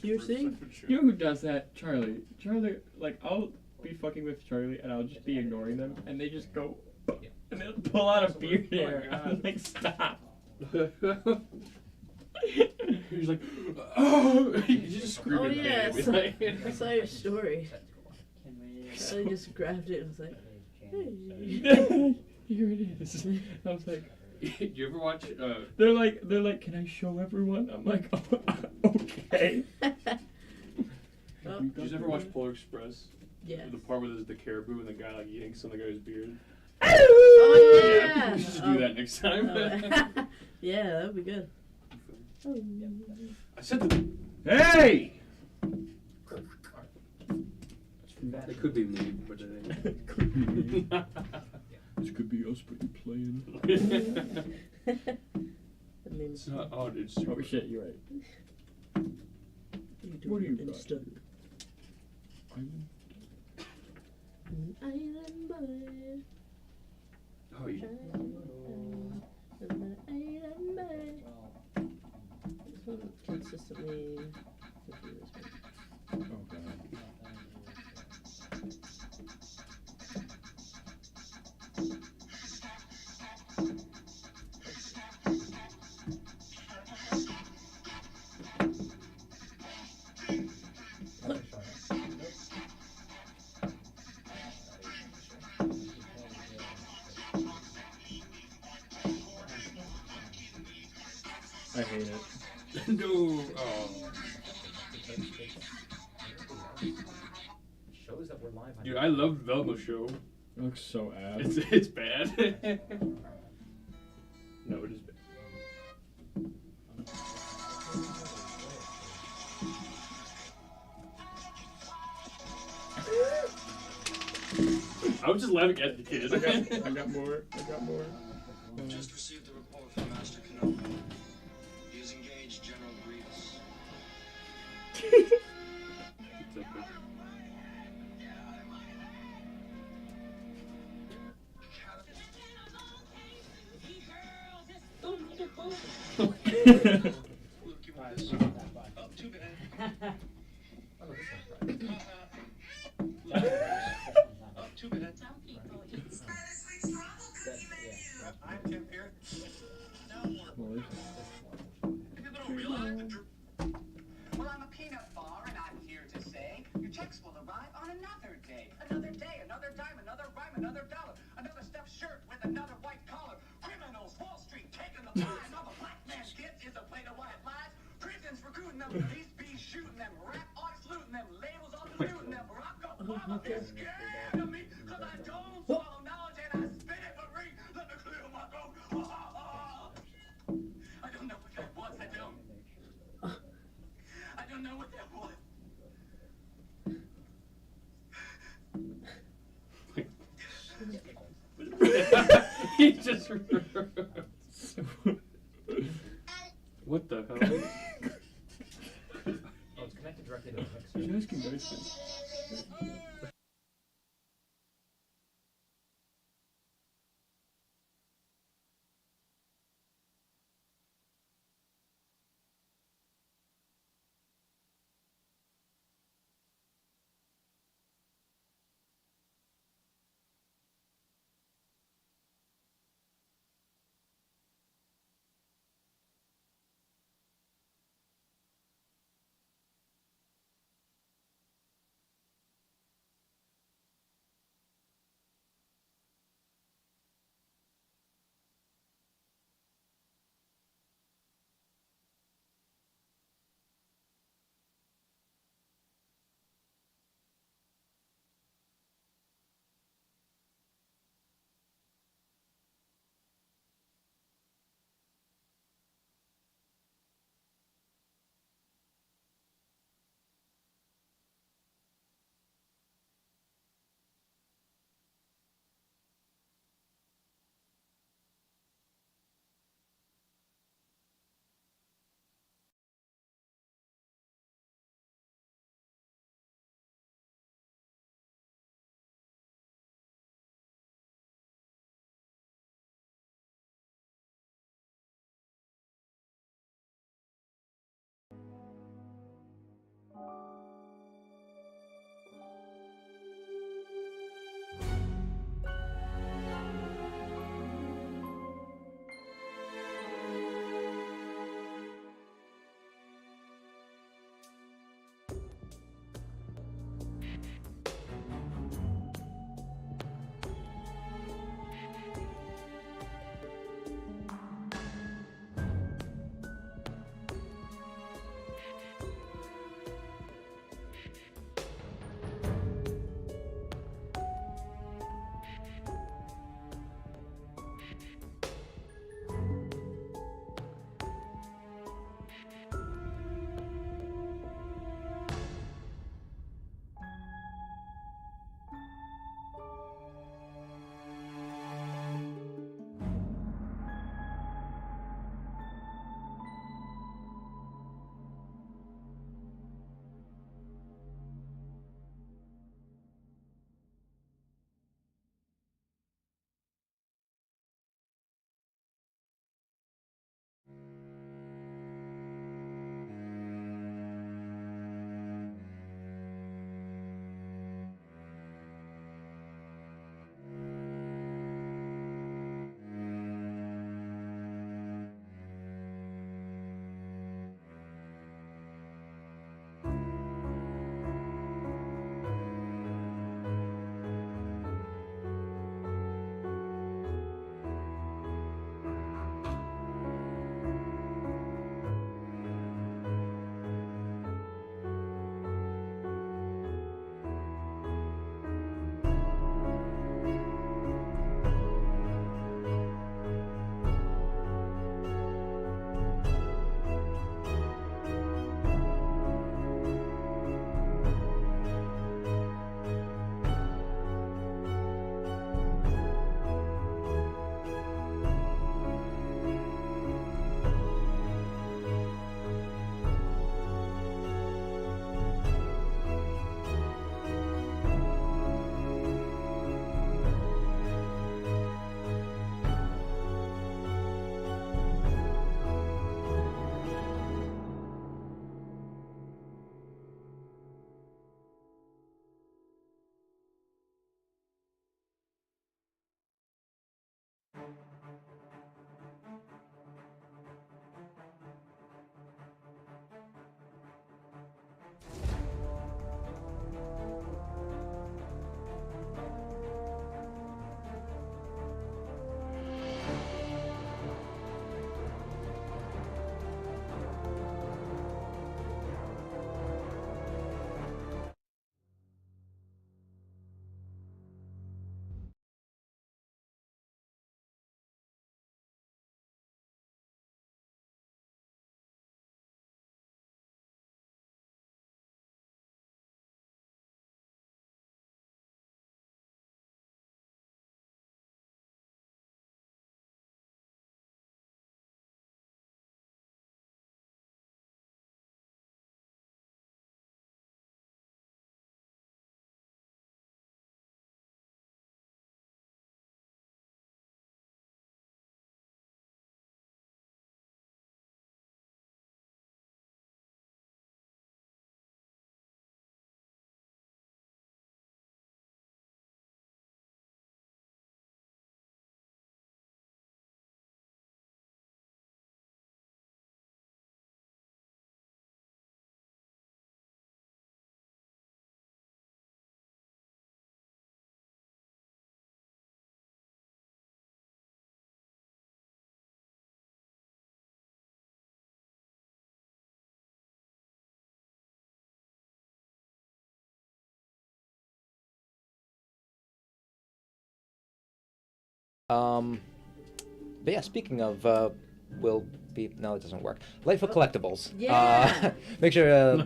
You were saying? You know who does that? Charlie. Charlie, like, I'll be fucking with Charlie and I'll just be ignoring them and they just go and they'll pull out a beard hair. I'm like, stop. He's like, oh, you just scream Oh at yeah, me. I saw your story. I just grabbed it and was like, hey. Here it is. I was like, Do you ever watch? they're like, can I show everyone? I'm like, oh, okay. Oh, Did you ever watch Polar Express? yes. The part where there's the caribou and the guy like yanks on the guy's beard. Oh Yeah, yeah. we should do that next time. Oh. Yeah, that would be good. I said the. Hey! It could be me, but it ain't. Could be me. This could be us, but you playing. I mean, It's not odd, it's Oh super. shit, you're right. you What do are you it and got stuff. here? Island boy. Oh, you. Island boy. This one consistently confuses me. Oh god. I hate it. No. Oh. Shows that we're live on. Dude, I love Velma show. It looks so ass. It's bad. No, it is bad. I was just laughing at the kids. I got more. I got more. Just received a report from Master Kenobi. He has engaged General Grievous. Look, give me this. Oh, too bad. Oh, too bad. I'm Tim here. Now more. Well, People don't realize the Well, I'm a peanut bar, and I'm here to say your checks will arrive on another day. Another day, another dime, another rhyme, another dollar. Another stuffed shirt with another white collar. Criminals, Wall Street, taking the pie. And all the black man's gift is a plate of white lies. Prisons recruiting them, police be shooting them. Rap artists looting them, labels all diluting them. Barack Obama is scared of me, cause I don't swallow knowledge and I spit it for free. Let me clear my throat. I don't know what that was, I don't. I don't know what that was. He just. What the hell? Oh, it's connected directly to the mixer. you guys can go to But yeah, speaking of, will be no, it doesn't work. Lightfoot Collectibles. Yeah. Make sure.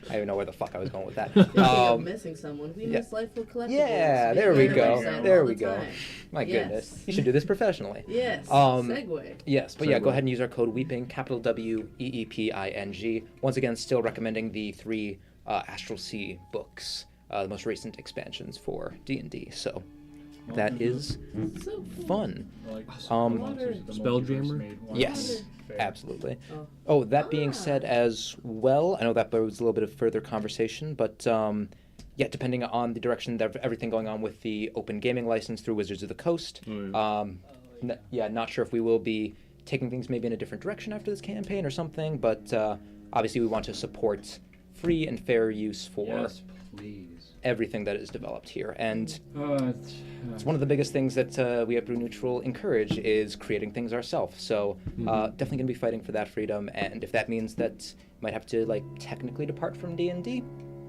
I don't even know where the fuck I was going with that. I'm missing someone. We yeah. miss Lightfoot Collectibles. Yeah, there we on go. our website There all we the go. time. My Yes. goodness, you should do this professionally. Yes. Segue. Yes, but yeah, go Segue. ahead and use our code Weeping, capital WEEPING. Once again, still recommending the 3 Astral Sea books, the most recent expansions for D&D. So that is So fun. Like, Water. Spelljammer? Yes, Water. absolutely. Oh. Oh, that being said as well, I know that there was a little bit of further conversation, but yeah, depending on the direction of everything going on with the open gaming license through Wizards of the Coast, not sure if we will be taking things maybe in a different direction after this campaign or something, but obviously we want to support free and fair use for yes, please. everything that is developed here. And It's it's one of the biggest things that we at Brew Neutral encourage is creating things ourselves. So definitely going to be fighting for that freedom. And if that means that you might have to like technically depart from D&D,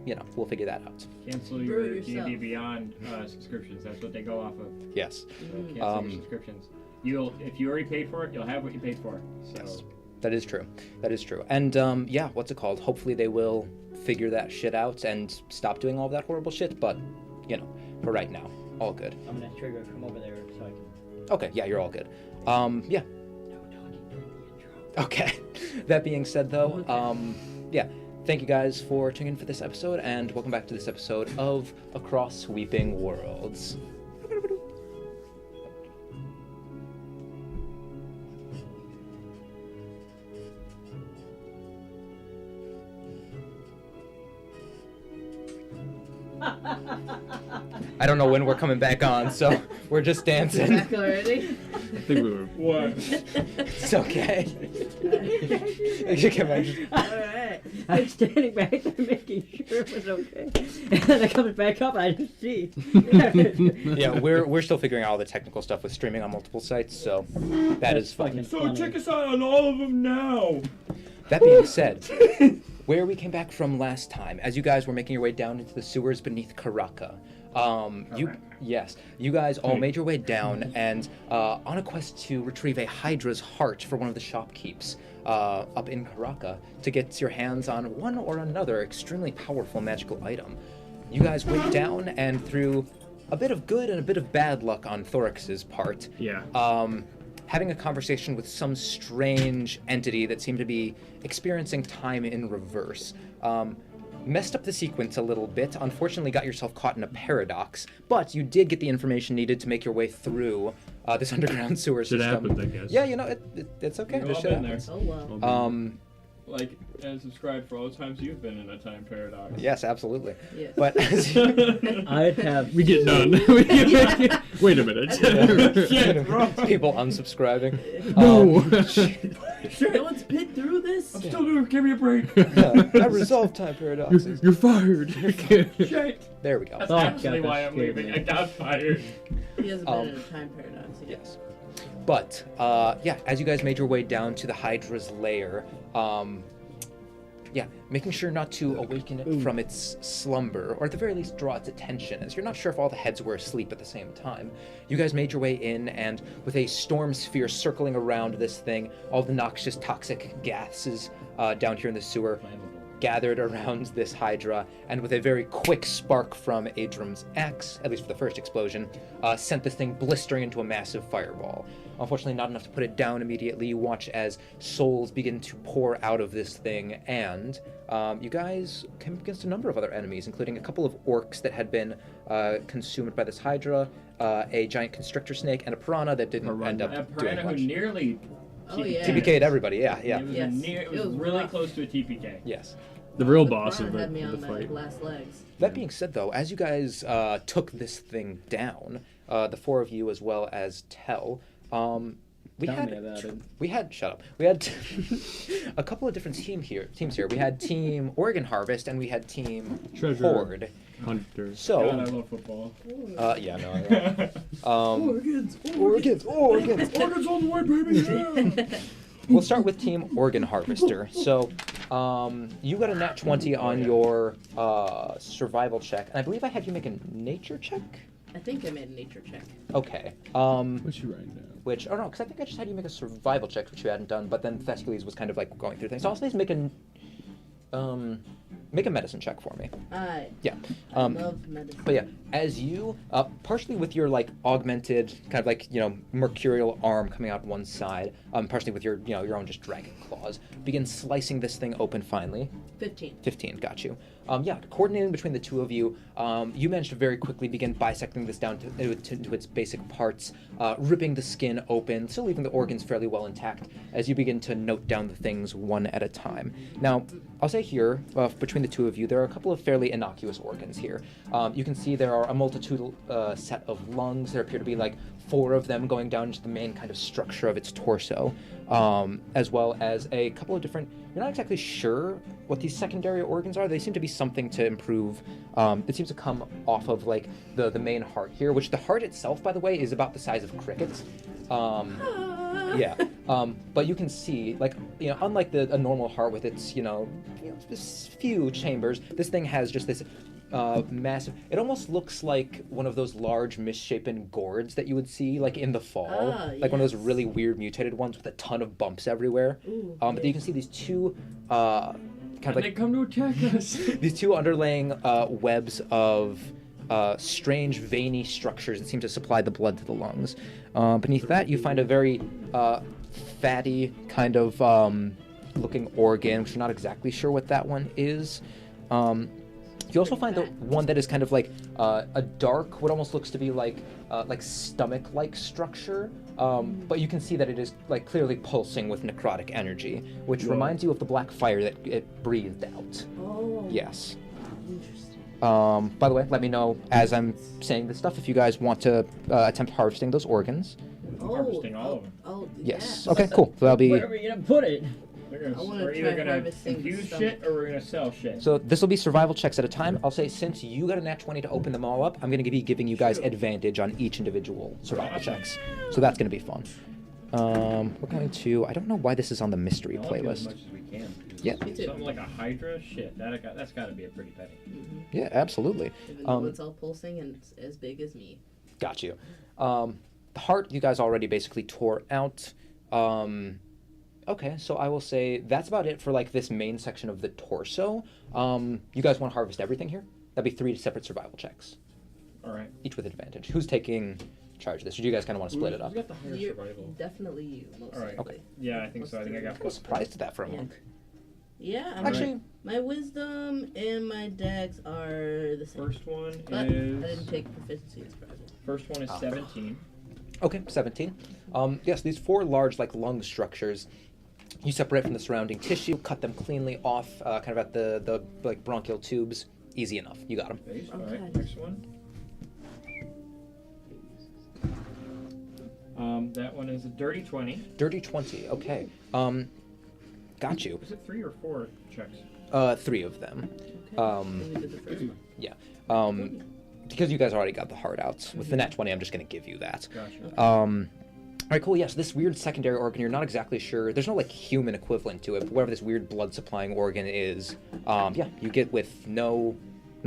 you know, we'll figure that out. cancel Brew your yourself. D&D Beyond subscriptions. That's what they go off of. Yes, So cancel your subscriptions. If you already paid for it, you'll have what you paid for. So yes, that is true. That is true. And yeah, what's it called? Hopefully they will figure that shit out and stop doing all of that horrible shit. But you know, for right now, all good. I'm gonna trigger from over there so I can. Okay, yeah, you're all good. Yeah. Okay. That being said, though, yeah, thank you guys for tuning in for this episode, and welcome back to this episode of Across Weeping Worlds. I don't know when we're coming back on, so we're just dancing. Back already? I think we were. what? It's okay. You can imagine. Alright. I was standing back there making sure it was okay, and then I comes back up and I just see. Yeah, we're still figuring out all the technical stuff with streaming on multiple sites, so that is fun. fucking So funny. check us out on all of them now. That being said, where we came back from last time, as you guys were making your way down into the sewers beneath Karaka, you guys all made your way down and on a quest to retrieve a Hydra's heart for one of the shopkeepers up in Karaka to get your hands on one or another extremely powerful magical item. You guys went down and through a bit of good and a bit of bad luck on Thorix's part. Yeah. Having a conversation with some strange entity that seemed to be experiencing time in reverse. Messed up the sequence a little bit, unfortunately got yourself caught in a paradox, but you did get the information needed to make your way through this underground sewer Shit system. happens, I guess. Yeah, you know, it's okay. We've This all shit been there. happens. Oh wow. Like and subscribe for all the times you've been in a time paradox. Yes, absolutely. Yes. But as you, I'd have. We get done. Wait a minute. people unsubscribing. No. No one's been through this? I'm still doing. Give me a break. I resolved time paradoxes. You're fired. Shit. There we go. That's Oh, actually God, why that I'm scared leaving. me. I got fired. He hasn't been in a time paradox yet. Yes. But, yeah, as you guys made your way down to the Hydra's lair, yeah, making sure not to awaken it from its slumber, or at the very least draw its attention, as you're not sure if all the heads were asleep at the same time. You guys made your way in, and with a storm sphere circling around this thing, all the noxious toxic gases down here in the sewer gathered around this Hydra, and with a very quick spark from Adram's axe, at least for the first explosion, sent this thing blistering into a massive fireball. Unfortunately, not enough to put it down immediately. You watch as souls begin to pour out of this thing, and you guys came against a number of other enemies, including a couple of orcs that had been consumed by this Hydra, a giant constrictor snake, and a piranha that didn't end A up doing piranha much. who nearly Oh, yeah. TPK'd everybody, yeah. It was, Yes. it was It was really rough. close to a TPK. Yes. The real The boss piranha of had me the on my fight. last legs. That being said, though, as you guys took this thing down, the four of you as well as Tell, we Tell had me about it. we had shut up. We had a couple of different teams here. We had Team Oregon Harvest and we had Team Treasure. Horde. Hunter. God, I So, love football. yeah, no, I know. Organs. Oregon's. Oregon's on the way, baby. We'll start with Team Oregon Harvester. So, you got a nat 20 on your survival check, and I believe I had you make a nature check. I think I made a nature check. Okay. What's you writing down? Which, oh no, because I think I just had you make a survival check, which you hadn't done, but then Thescules was kind of like going through things. So I'll say make a medicine check for me. Yeah. I love medicine. But yeah, as you, partially with your like augmented kind of like, you know, mercurial arm coming out one side, partially with your, you know, your own just dragon claws, begin slicing this thing open finally. 15. 15, got you. Yeah, coordinating between the two of you, you managed to very quickly begin bisecting this down to its basic parts, ripping the skin open, still leaving the organs fairly well intact, as you begin to note down the things one at a time. Now, I'll say here, between the two of you, there are a couple of fairly innocuous organs here. You can see there are a multitude set of lungs. There appear to be like 4 of them going down into the main kind of structure of its torso, as well as a couple of different, you're not exactly sure what these secondary organs are. They seem to be something to improve. It seems to come off of like the main heart here, which the heart itself, by the way, is about the size of crickets. Yeah, but you can see, like, you know, unlike a normal heart with its, you know, few chambers, this thing has just this massive. It almost looks like one of those large misshapen gourds that you would see like in the fall, like one of those really weird mutated ones with a ton of bumps everywhere. Ooh, But then you can see these two kind of They like come to attack us. these two underlaying webs of strange veiny structures that seem to supply the blood to the lungs. Beneath that, you find a very fatty kind of looking organ, which you're not exactly sure what that one is. You also find the one that is kind of like a dark, what almost looks to be like stomach-like structure, but you can see that it is like clearly pulsing with necrotic energy, which reminds you of the black fire that it breathed out. Oh. Yes. Interesting. By the way, let me know as I'm saying this stuff if you guys want to attempt harvesting those organs. Harvesting all of them. Oh, Yes. yeah. Okay, cool. So that'll be. Where are we gonna put it? We're either try gonna harvesting the infuse stomach. shit or we're gonna sell shit. So this will be survival checks at a time. I'll say since you got a nat 20 to open them all up, I'm going to be giving you guys advantage on each individual survival checks. So that's going to be fun. We're going to. I don't know why this is on the mystery I want to do as playlist. much as we can. Yeah. Me too. Something like a Hydra, shit. That's got to be a pretty petty. Yeah, absolutely. Even though it's all pulsing and it's as big as me. Got you. The heart you guys already basically tore out. Okay, so I will say that's about it for like this main section of the torso. You guys want to harvest everything here? That'd be 3 separate survival checks, All right. each with advantage. Who's taking charge of this? Or do you guys kind of want to split it up? Who's got the higher You're survival? definitely you, most All right. likely. Yeah, I think so. I think I got I was surprised at that for a monk. Yeah, Actually, my wisdom and my dex are the same. First one But I is. didn't take proficiency in survival. First one is 17. okay, 17. Yes, these 4 large like lung structures. You separate from the surrounding tissue, cut them cleanly off, kind of at the like bronchial tubes. Easy enough. You got them. Base. All Okay. right. Next one. That one is a dirty 20. Dirty 20. Okay. Got you. Is it 3 or 4 checks? 3 of them. Then we did the first one. Yeah. Because you guys already got the heart out. With the nat 20, I'm just going to give you that. Gotcha. All right, cool. Yes, this weird secondary organ, you're not exactly sure. There's no like human equivalent to it, but whatever this weird blood supplying organ is, yeah, you get with no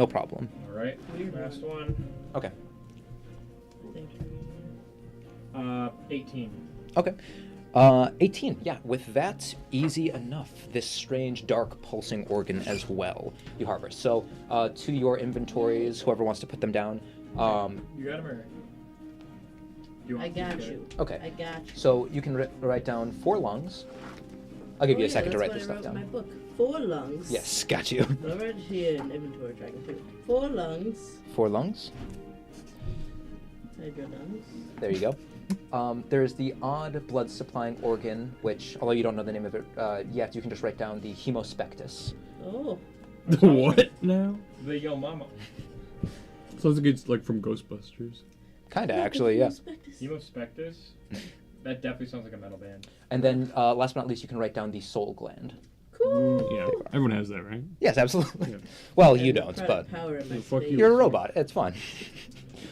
problem. All right. Last one. Okay. Thank you. 18. Okay. 18. Yeah, with that, easy enough. This strange, dark, pulsing organ as well. You harvest. So, to your inventories, whoever wants to put them down. You got him or? You I want got to you. Okay. I got you. So you can write down 4 lungs. I'll give you a second to write this stuff that's what I down. wrote in my book. 4 lungs. Yes, got you. I'll write it here in inventory tracking too. 4 lungs. 4 lungs. Hydra lungs. There you go. There's the odd blood supplying organ, which, although you don't know the name of it yet, you can just write down the hemospectus. Oh. What now? The Yo Mama. Sounds like it's like from Ghostbusters. Kinda, actually, yeah. Hemospectus? That definitely sounds like a metal band. And then, last but not least, you can write down the soul gland. Cool. Yeah, everyone has that, right? Yes, absolutely. Yeah. Well, you And don't, necrotic but power in my Fuck space. you. you're a robot. It's fine.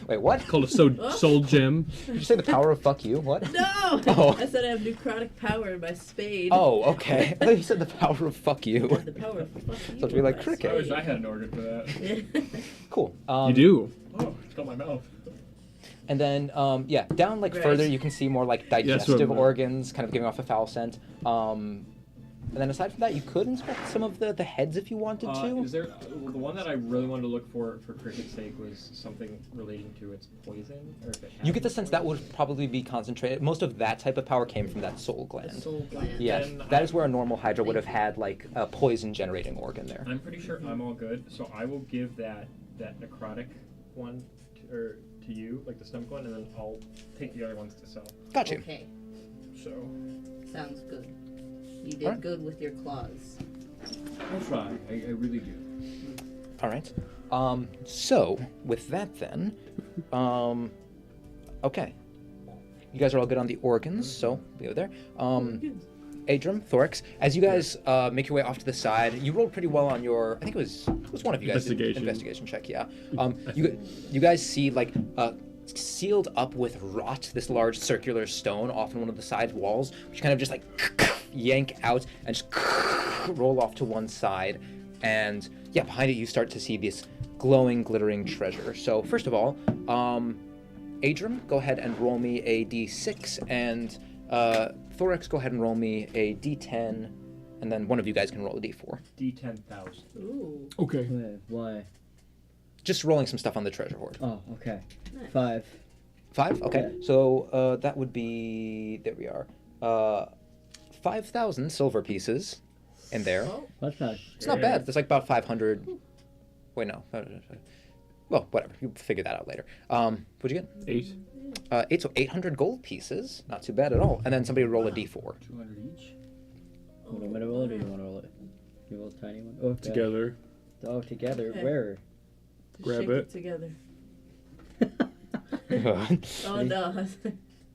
Wait, what? Called a soul gem. Did you say the power of fuck you? What? No! Oh. I said I have necrotic power in my spade. Oh, okay. I thought you said the power of fuck you. The power of fuck you. So it'd be like in my cricket. I wish spade. I had an organ for that. Cool. You do. Oh, it's got my mouth. And then, yeah, down like Right. further, you can see more like that's what digestive I'm- organs, kind of giving off a foul scent. And then aside from that, you could inspect some of the heads if you wanted to. Is there well, the one that I really wanted to look for cricket's sake was something relating to its poison, or if it You has get the sense that poison? would probably be concentrated. Most of that type of power came from that soul The gland. soul gland. Yeah, Then that is where a normal Hydra would have had like a poison generating organ there. I'm pretty sure I'm all good, so I will give that necrotic one to you, like the stomach one, and then I'll take the other ones to sell. Got you. Okay, So sounds good. You did Alright. good with your claws. I'll try. I really do. All right. So with that then, okay. You guys are all good on the organs, so we go there. Adram, Thorax, as you guys make your way off to the side, you rolled pretty well on your. I think it was one of you guys. Investigation check. Yeah. You guys see like sealed up with rot this large circular stone off in one of the side walls, which kind of just like yank out and just roll off to one side, and yeah, behind it you start to see this glowing, glittering treasure. So first of all, Adram, go ahead and roll me a d6, and Thorax, go ahead and roll me a d10, and then one of you guys can roll a d4. D10,000. Ooh. Okay. Wait, why? Just rolling some stuff on the treasure hoard. Oh, okay. Nice. 5. 5? Okay. Yeah. So that would be, there we are, 5,000 silver pieces in there. Oh, That's not. It's not bad. There's like about 500. Wait, no. Well, whatever. You figure that out later. What'd you get? 8. So 800 gold pieces. Not too bad at all. And then somebody roll a d4. 200 each. You want me to roll it or do you want to roll it? You roll a tiny one? Oh, okay. Together. Oh, together. Okay. Where? just Grab shake it. together. Oh, Oh no.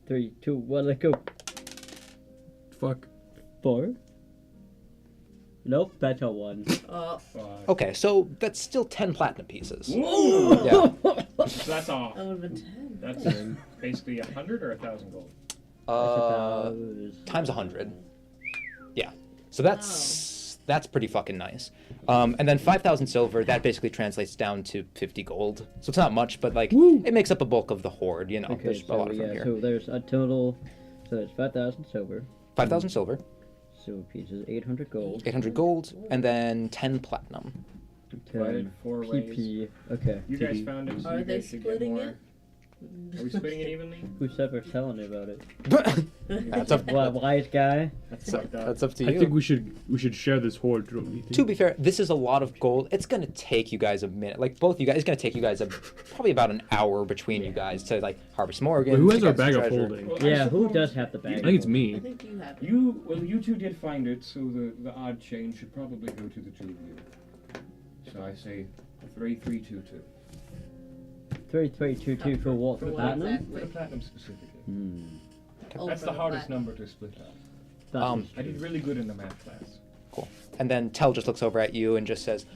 3, 2, 1, let go. Fuck. 4. Nope, that's a 1. Oh, Okay, so that's still 10 platinum pieces. Whoa! Yeah. So that's all. that would have been 10. That's basically 100 or 1,000 gold. Times 100. Yeah. So that's pretty fucking nice. And then 5,000 silver, that basically translates down to 50 gold. So it's not much, but like it makes up a bulk of the hoard, you know. Okay, There's a lot so from yeah, here. so there's a total. So it's 5,000 silver, 5,000 silver, silver pieces, 800 gold, 800 gold, and then 10 platinum. Divided 4 ways. PP. Okay. You guys found it, so Are you they guys should get splitting more. it? Are we splitting it evenly? Who said we're telling you about it? That's up. Wise guy. That's fucked up. That's up to I you. think we should share this hoard. Don't you think? To be fair, this is a lot of gold. It's gonna take you guys a minute. Like both you guys, it's gonna take you guys probably about an hour between you guys to like harvest more organs. Wait, who has to our get some bag of treasure. holding? Well, I Yeah, who suppose does have the bag? I think it's I me. think you have it. You two did find it, so the odd change should probably go to the two of you. So I say 3322. 3322 for what? For For what platinum? exactly? For the platinum specifically. Hmm. Oh, That's for the hardest platinum. number to split up. That Um, is I did true. really good in the math class. Cool. And then Tell just looks over at you and just says,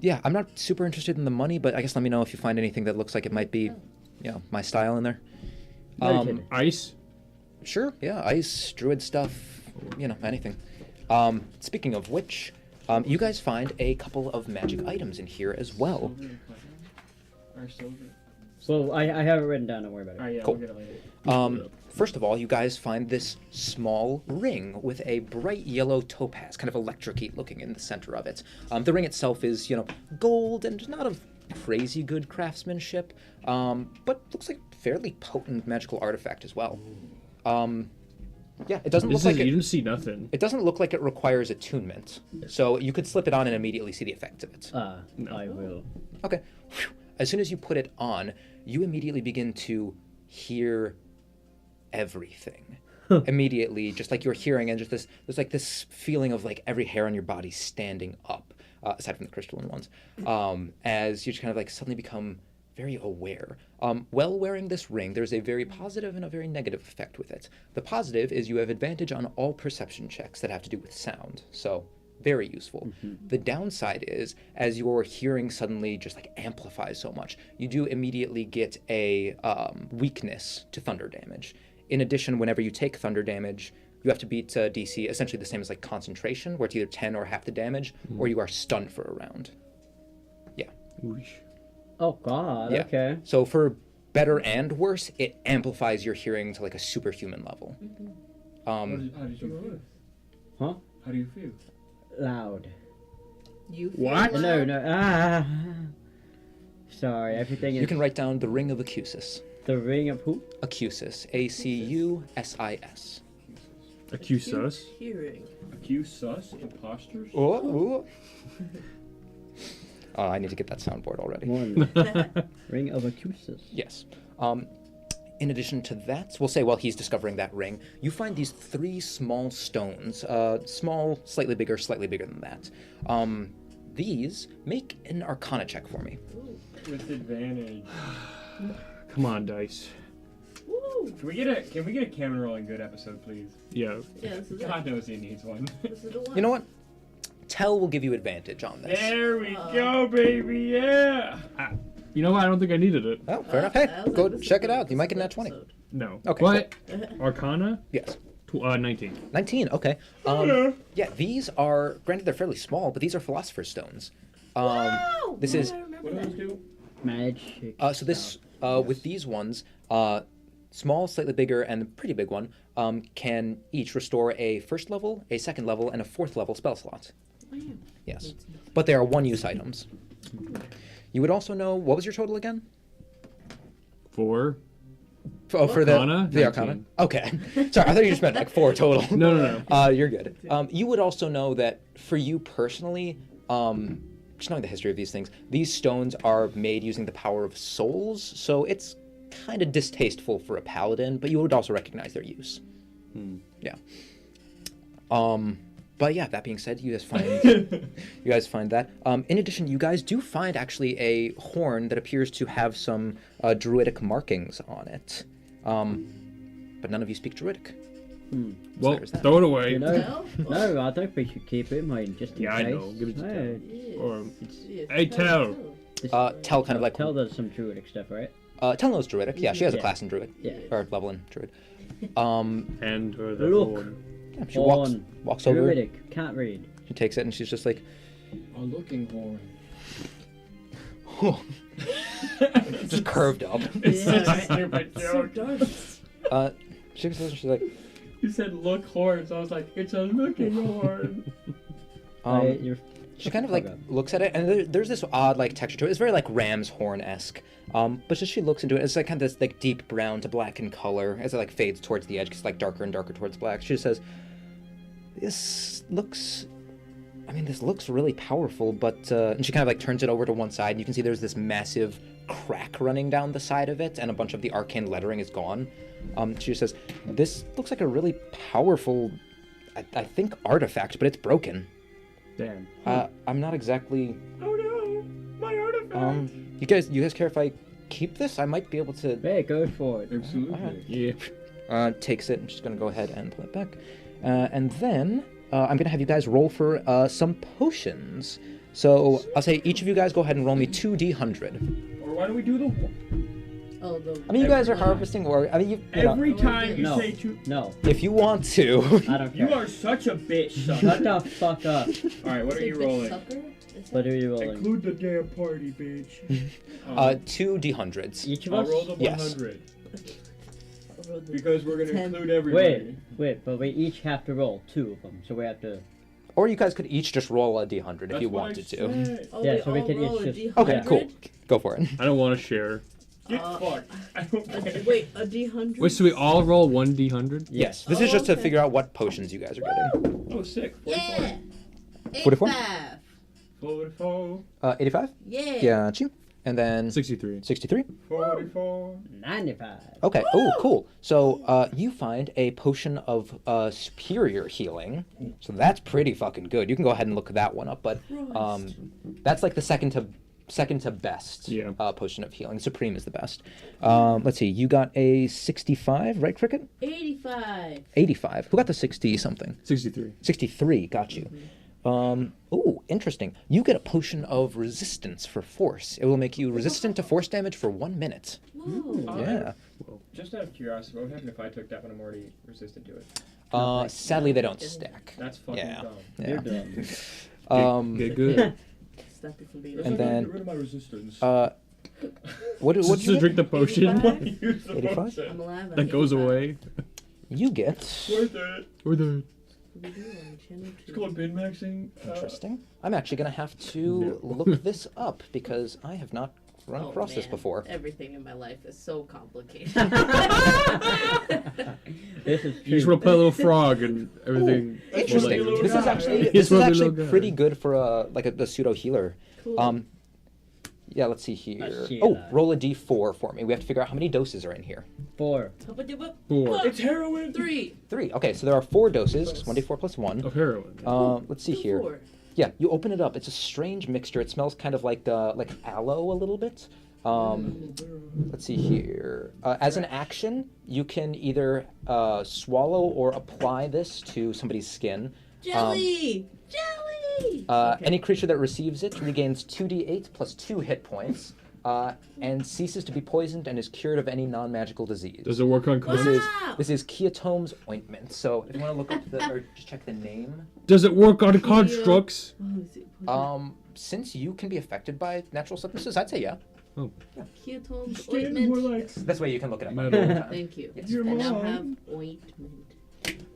yeah, I'm not super interested in the money, but I guess let me know if you find anything that looks like it might be, you know, my style in there. Noted. Ice. Sure, yeah, ice, druid stuff, you know, anything. Speaking of which, you guys find a couple of magic items in here as well. Silver and platinum. Or silver. Well, I have it written down. Don't worry about it. Alright, yeah, Cool. we'll get it later. First of all, you guys find this small ring with a bright yellow topaz, kind of electric looking in the center of it. The ring itself is, you know, gold and not of crazy good craftsmanship, but looks like fairly potent magical artifact as well. Yeah, it doesn't look like You it. didn't see nothing. It doesn't look like it requires attunement, so you could slip it on and immediately see the effects of it. No. I will. Okay. Whew. As soon as you put it on, you immediately begin to hear everything. Immediately, just like you're hearing, and just there's like this feeling of like every hair on your body standing up, aside from the crystalline ones, as you just kind of like suddenly become very aware. While wearing this ring, there's a very positive and a very negative effect with it. The positive is you have advantage on all perception checks that have to do with sound, so very useful. The downside is, as your hearing suddenly just like amplifies so much, you do immediately get a weakness to thunder damage. In addition, whenever you take thunder damage, you have to beat DC essentially the same as like concentration, where it's either 10 or half the damage, or you are stunned for a round. Yeah. Oh God. Yeah. Okay. So for better and worse, it amplifies your hearing to like a superhuman level. How did you feel? Huh? How do you feel? Loud. You What? feel No, it? no. Sorry, everything is. You can write down the Ring of Acusis. The ring of who? Acusis. Acusis. Accuse us. Hearing. Accuse sus? Imposters? Oh, I need to get that soundboard already. One. Ring of Acusis. Yes. In addition to that, we'll say while he's discovering that ring, you find these 3 small stones. Small, slightly bigger than that. These, make an Arcana check for me. With advantage. Come on, dice. Woo! Can we get a camera rolling good episode, please? Yeah. Yeah, this is it. God knows he needs one. This is the one. You know what? Tell will give you advantage on this. There we go, baby, yeah! You know what? I don't think I needed it. Oh, fair enough. Hey, I was go like, this check is it out. the You might get an nat episode. 20. No. Okay, But Arcana, Yes. 19. 19, okay. Yeah, these are, granted they're fairly small, but these are Philosopher's Stones. Wow! This Why is, do I remember What do that? those do? Magic. so this, with these ones, small, slightly bigger, and the pretty big one, can each restore a first level, a second level, and a fourth level spell slot. Wow. Yes. But they are one-use items. You would also know, what was your total again? 4. For Arcana? the Arcana? 19. Okay. Sorry, I thought you just meant like 4 total. No. You're good. You would also know that for you personally, just knowing the history of these things, these stones are made using the power of souls, so it's kind of distasteful for a paladin, but you would also recognize their use. Yeah. But yeah, that being said, you guys find that. In addition, you guys do find actually a horn that appears to have some druidic markings on it. But none of you speak druidic. Well, there's that. throw it away. You know? No? No, I think we should keep it in mind just in Yeah, case. I know. Give it to Hey, Yes. Or- Yes. Hey, Tell. this- Tell kind of like Tell does some druidic stuff, right? Tell knows druidic. Yeah, she has a Yeah. class in druid Yeah. or level in druid. And or the Look. horn. Yeah, she walks Horn. over. Druidic. Can't read. She takes it and she's just like, A looking horn. just curved up. It's Yeah, such a right. stupid So joke. dark. She looks at it and she's like, You said look horn, so I was like, it's a looking horn. You're she kind of like looks at it, and there's this odd like texture to it. It's very like ram's horn-esque. But just she looks into it, it's like kind of this like deep brown to black in color as it like fades towards the edge, because it's like darker and darker towards black. She just says, this looks really powerful, but and she kind of like turns it over to one side, and you can see there's this massive crack running down the side of it, and a bunch of the arcane lettering is gone. She just says, this looks like a really powerful, I think, artifact, but it's broken. Damn. I'm not exactly. Oh no, my artifact. You guys care if I keep this? I might be able to. Hey, go for it. Absolutely. Yeah. Takes it and she's gonna go ahead and pull it back, and then I'm gonna have you guys roll for some potions. So I'll say each of you guys go ahead and roll me 2d100. Or why don't we do the Oh, the. I mean, you guys are harvesting, or I mean, you know, every time you No. say two? No, if you want to. I don't You care. are such a bitch, son. Shut the fuck up. All right, what are Say you bitch rolling? sucker? Is What that- are you rolling? Include the damn party, bitch. 2d100s. Each of I'll us? roll the Yes. 100 I'll roll the- because we're gonna 10. include everybody. Wait, but we each have to roll 2 of them, so we have to. Or you guys could each just roll a d100 if That's you what I wanted to. said. Oh, Yeah, we so we all can roll each a just- D100? Okay, cool. Go for it. I don't want to share. Get Uh, fucked. I don't care. Wait, a D100? Wait, so we all roll 1d100? Yes. This is Oh, just to okay. figure out what potions you guys are getting. Oh, sick. 44. Yeah. 44? 85. 44. 85? Yeah. Got you. And then 63. 63? 44. 95. Okay. Oh, cool. So you find a potion of superior healing. So that's pretty fucking good. You can go ahead and look that one up, but that's like the second to best Yeah. potion of healing. Supreme is the best. Let's see. You got a 65, right, Cricket? 85. 85. Who got the 60 something? 63. 63. Got you. Oh, interesting. You get a potion of resistance for force. It will make you resistant to force damage for 1 minute. Whoa. Yeah. Just out of curiosity, what would happen if I took that when I'm already resistant to it? Sadly, they don't stack. That's fucking Yeah. dumb. You're Yeah. dumb. Get good. Stop it from being Yes, And I gotta then, get rid of my resistance. What did Just you to drink the potion. 85? Use the 85? potion. I'm alive. That goes away. You get. Worth it. Or the. It's called bin maxing. Interesting. I'm actually gonna have to look this up because I have not run across this before. Everything in my life is so complicated. This is You just true. want to play a little frog and everything. Interesting. Well, like- This is actually He's this is probably actually little guy. pretty good for a pseudo healer. Cool. Yeah, let's see here. healer. Oh, roll a d4 for me. We have to figure out how many doses are in here. 4. 4 It's heroin. 3. 3. Okay, so there are 4 doses. It's 1d4 plus 1. of heroin. Let's see here. 4. Yeah, you open it up. It's a strange mixture. It smells kind of like aloe a little bit. Let's see here. As an action, you can either swallow or apply this to somebody's skin. Jelly! Jelly! Any creature that receives it regains 2d8 plus 2 hit points, and ceases to be poisoned and is cured of any non-magical disease. Does it work on This con? is Wow. this is Keatome's ointment. So if you want to look up or just check the name. Does it work on constructs? Since you can be affected by natural substances, I'd say yeah. Keatone's Stand more ointment. like. This way you can look it up. Metal. Thank you. Yes. Your I now mom. have ointment.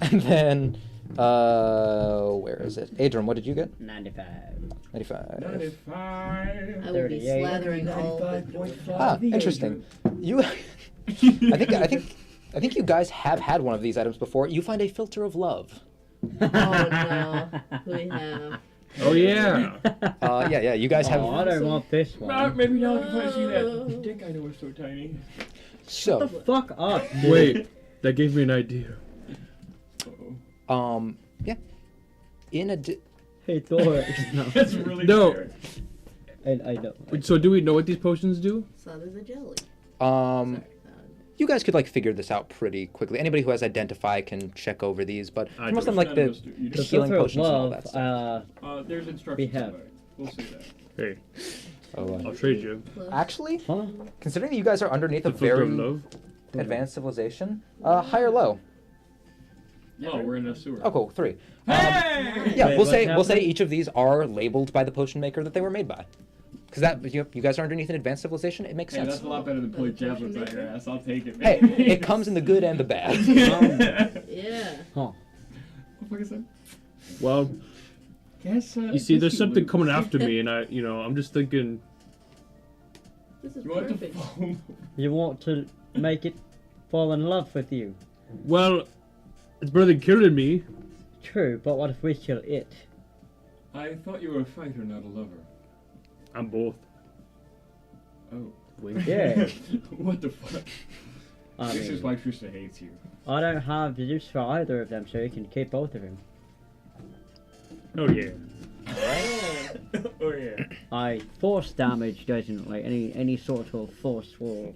And then, where is it? Adrian, what did you get? 95. 95. 95. I will be 38. slathering all the Ah, interesting. You, I think you guys have had one of these items before. You find a filter of love. Oh no. We have. Oh yeah. Yeah. You guys have. Oh, I don't want this one. Maybe now I can finally see that dick I know is so tiny. So, Fuck up, dude. Wait, that gave me an idea. Uh-oh. yeah. In a. Hey, Thor. No. That's really No. scary. I know. So do we know what these potions do? So there's a jelly. Um, Sorry. you guys could like figure this out pretty quickly. Anybody who has identify can check over these, but I most of them do. like None of us the do. You the do. healing Filter of potions and all love, that stuff. There's instructions. We have. about it. We'll see that. Hey, Oh, I'll trade you. actually, Huh? considering that you guys are underneath The a filter very of love. advanced civilization, high or low? Oh, we're in a sewer. Oh, cool. 3. Hey! Yeah, Wait, we'll what's say happening? each of these are labeled by the potion maker that they were made by. Because that you guys are underneath an advanced civilization, it makes Hey, sense. that's a lot better than pulling javelins out your ass. I'll take it. Hey, man. it comes in the good and the bad. Yeah. Huh. What the fuck is that? Well, Guess, you see, there's something lose. coming after me, and I'm just thinking. This is You want to perfect. foam? You want to make it fall in love with you. Well, it's better than killing me. True, but what if we kill it? I thought you were a fighter, not a lover. I'm both. Oh. Yeah. What the fuck? I This is mean, why Trista hates you. I don't have the use for either of them, so you can keep both of them. Oh yeah. Oh yeah. I force damage doesn't like any sort of forceful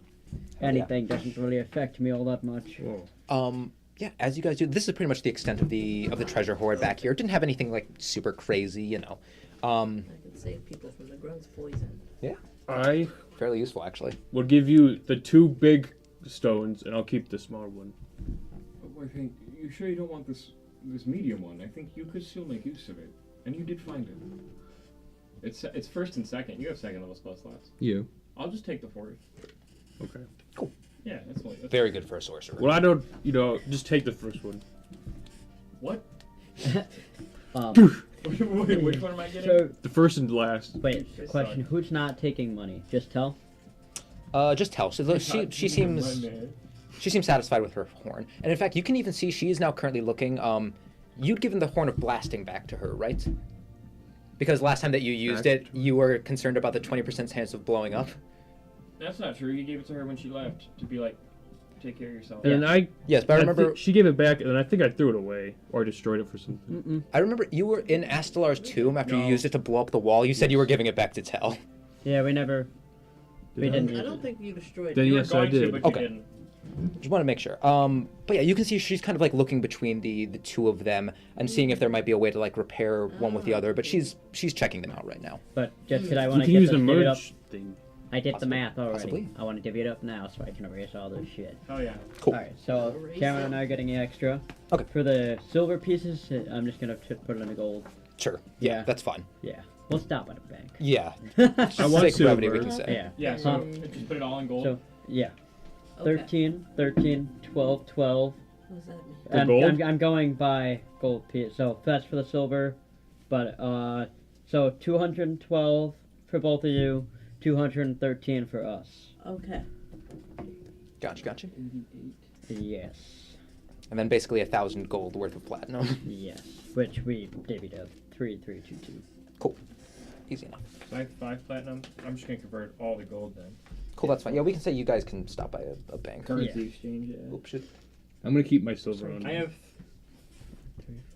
anything doesn't really affect me all that much. Whoa. Yeah, as you guys do, this is pretty much the extent of the treasure hoard back here. It didn't have anything like super crazy, you know. I can save people from the gross poison. Yeah, I fairly useful actually. will give you the 2 big stones, and I'll keep the small one. I think you sure you don't want this medium one? I think you could still make use of it, and you did find it. It's first and second. You have second level spell slots. You. I'll just take the fourth. Okay. Yeah, that's only. That's Very good for a sorcerer. Well, I don't. Just take the first one. What? Wait, Which one am I getting? so The first and last. wait, question: who's not taking money? Just tell. Just tell. So she seems satisfied with her horn, and in fact, you can even see she is now currently looking. You'd given the horn of blasting back to her, right? Because last time that you used it, you were concerned about the 20% chance of blowing up. That's not true. You gave it to her when she left to be like, take care of yourself. And I. Yes, but I remember. She gave it back, and I think I threw it away or destroyed it for something. I remember you were in Astelar's tomb after you No. used it to blow up the wall. You said you were giving it back to Tell. Yeah, we never. We I? didn't. I use don't it. think you destroyed Then it. You were yes, I going to, did. but Okay. you didn't. Just want to make sure. But yeah, you can see she's kind of like looking between the two of them and seeing if there might be a way to like repair one with the other. But she's checking them out right now. But just because I You want to can get use this the divvied up, merge thing. I did the Possibly. math already. Possibly. I want to divvy it up now so I can erase all this shit. Oh yeah. Cool. Alright, so Erase Cameron it. and I are getting extra. Okay. For the silver pieces, I'm just gonna put it in the gold. Sure. Yeah, Yeah. that's fine. Yeah. We'll stop at a bank. Yeah. I want Sake brevity, we silver. can say. Yeah. Yeah, so just put it all in gold. So yeah. Okay. 13, 13, 12, 12. What does that mean? For gold? I'm going by gold piece. So that's for the silver, but so 212 for both of you, 213 for us. Okay. Gotcha. Yes. And then basically 1,000 gold worth of platinum. Yes. Which we divvied up 3,322. Cool. Easy enough. So I have 5 platinum. I'm just gonna convert all the gold then. Cool, that's fine. Yeah, we can say you guys can stop by a bank. Currency exchange. Yeah. Oops, shit. I'm gonna keep my silver on. I have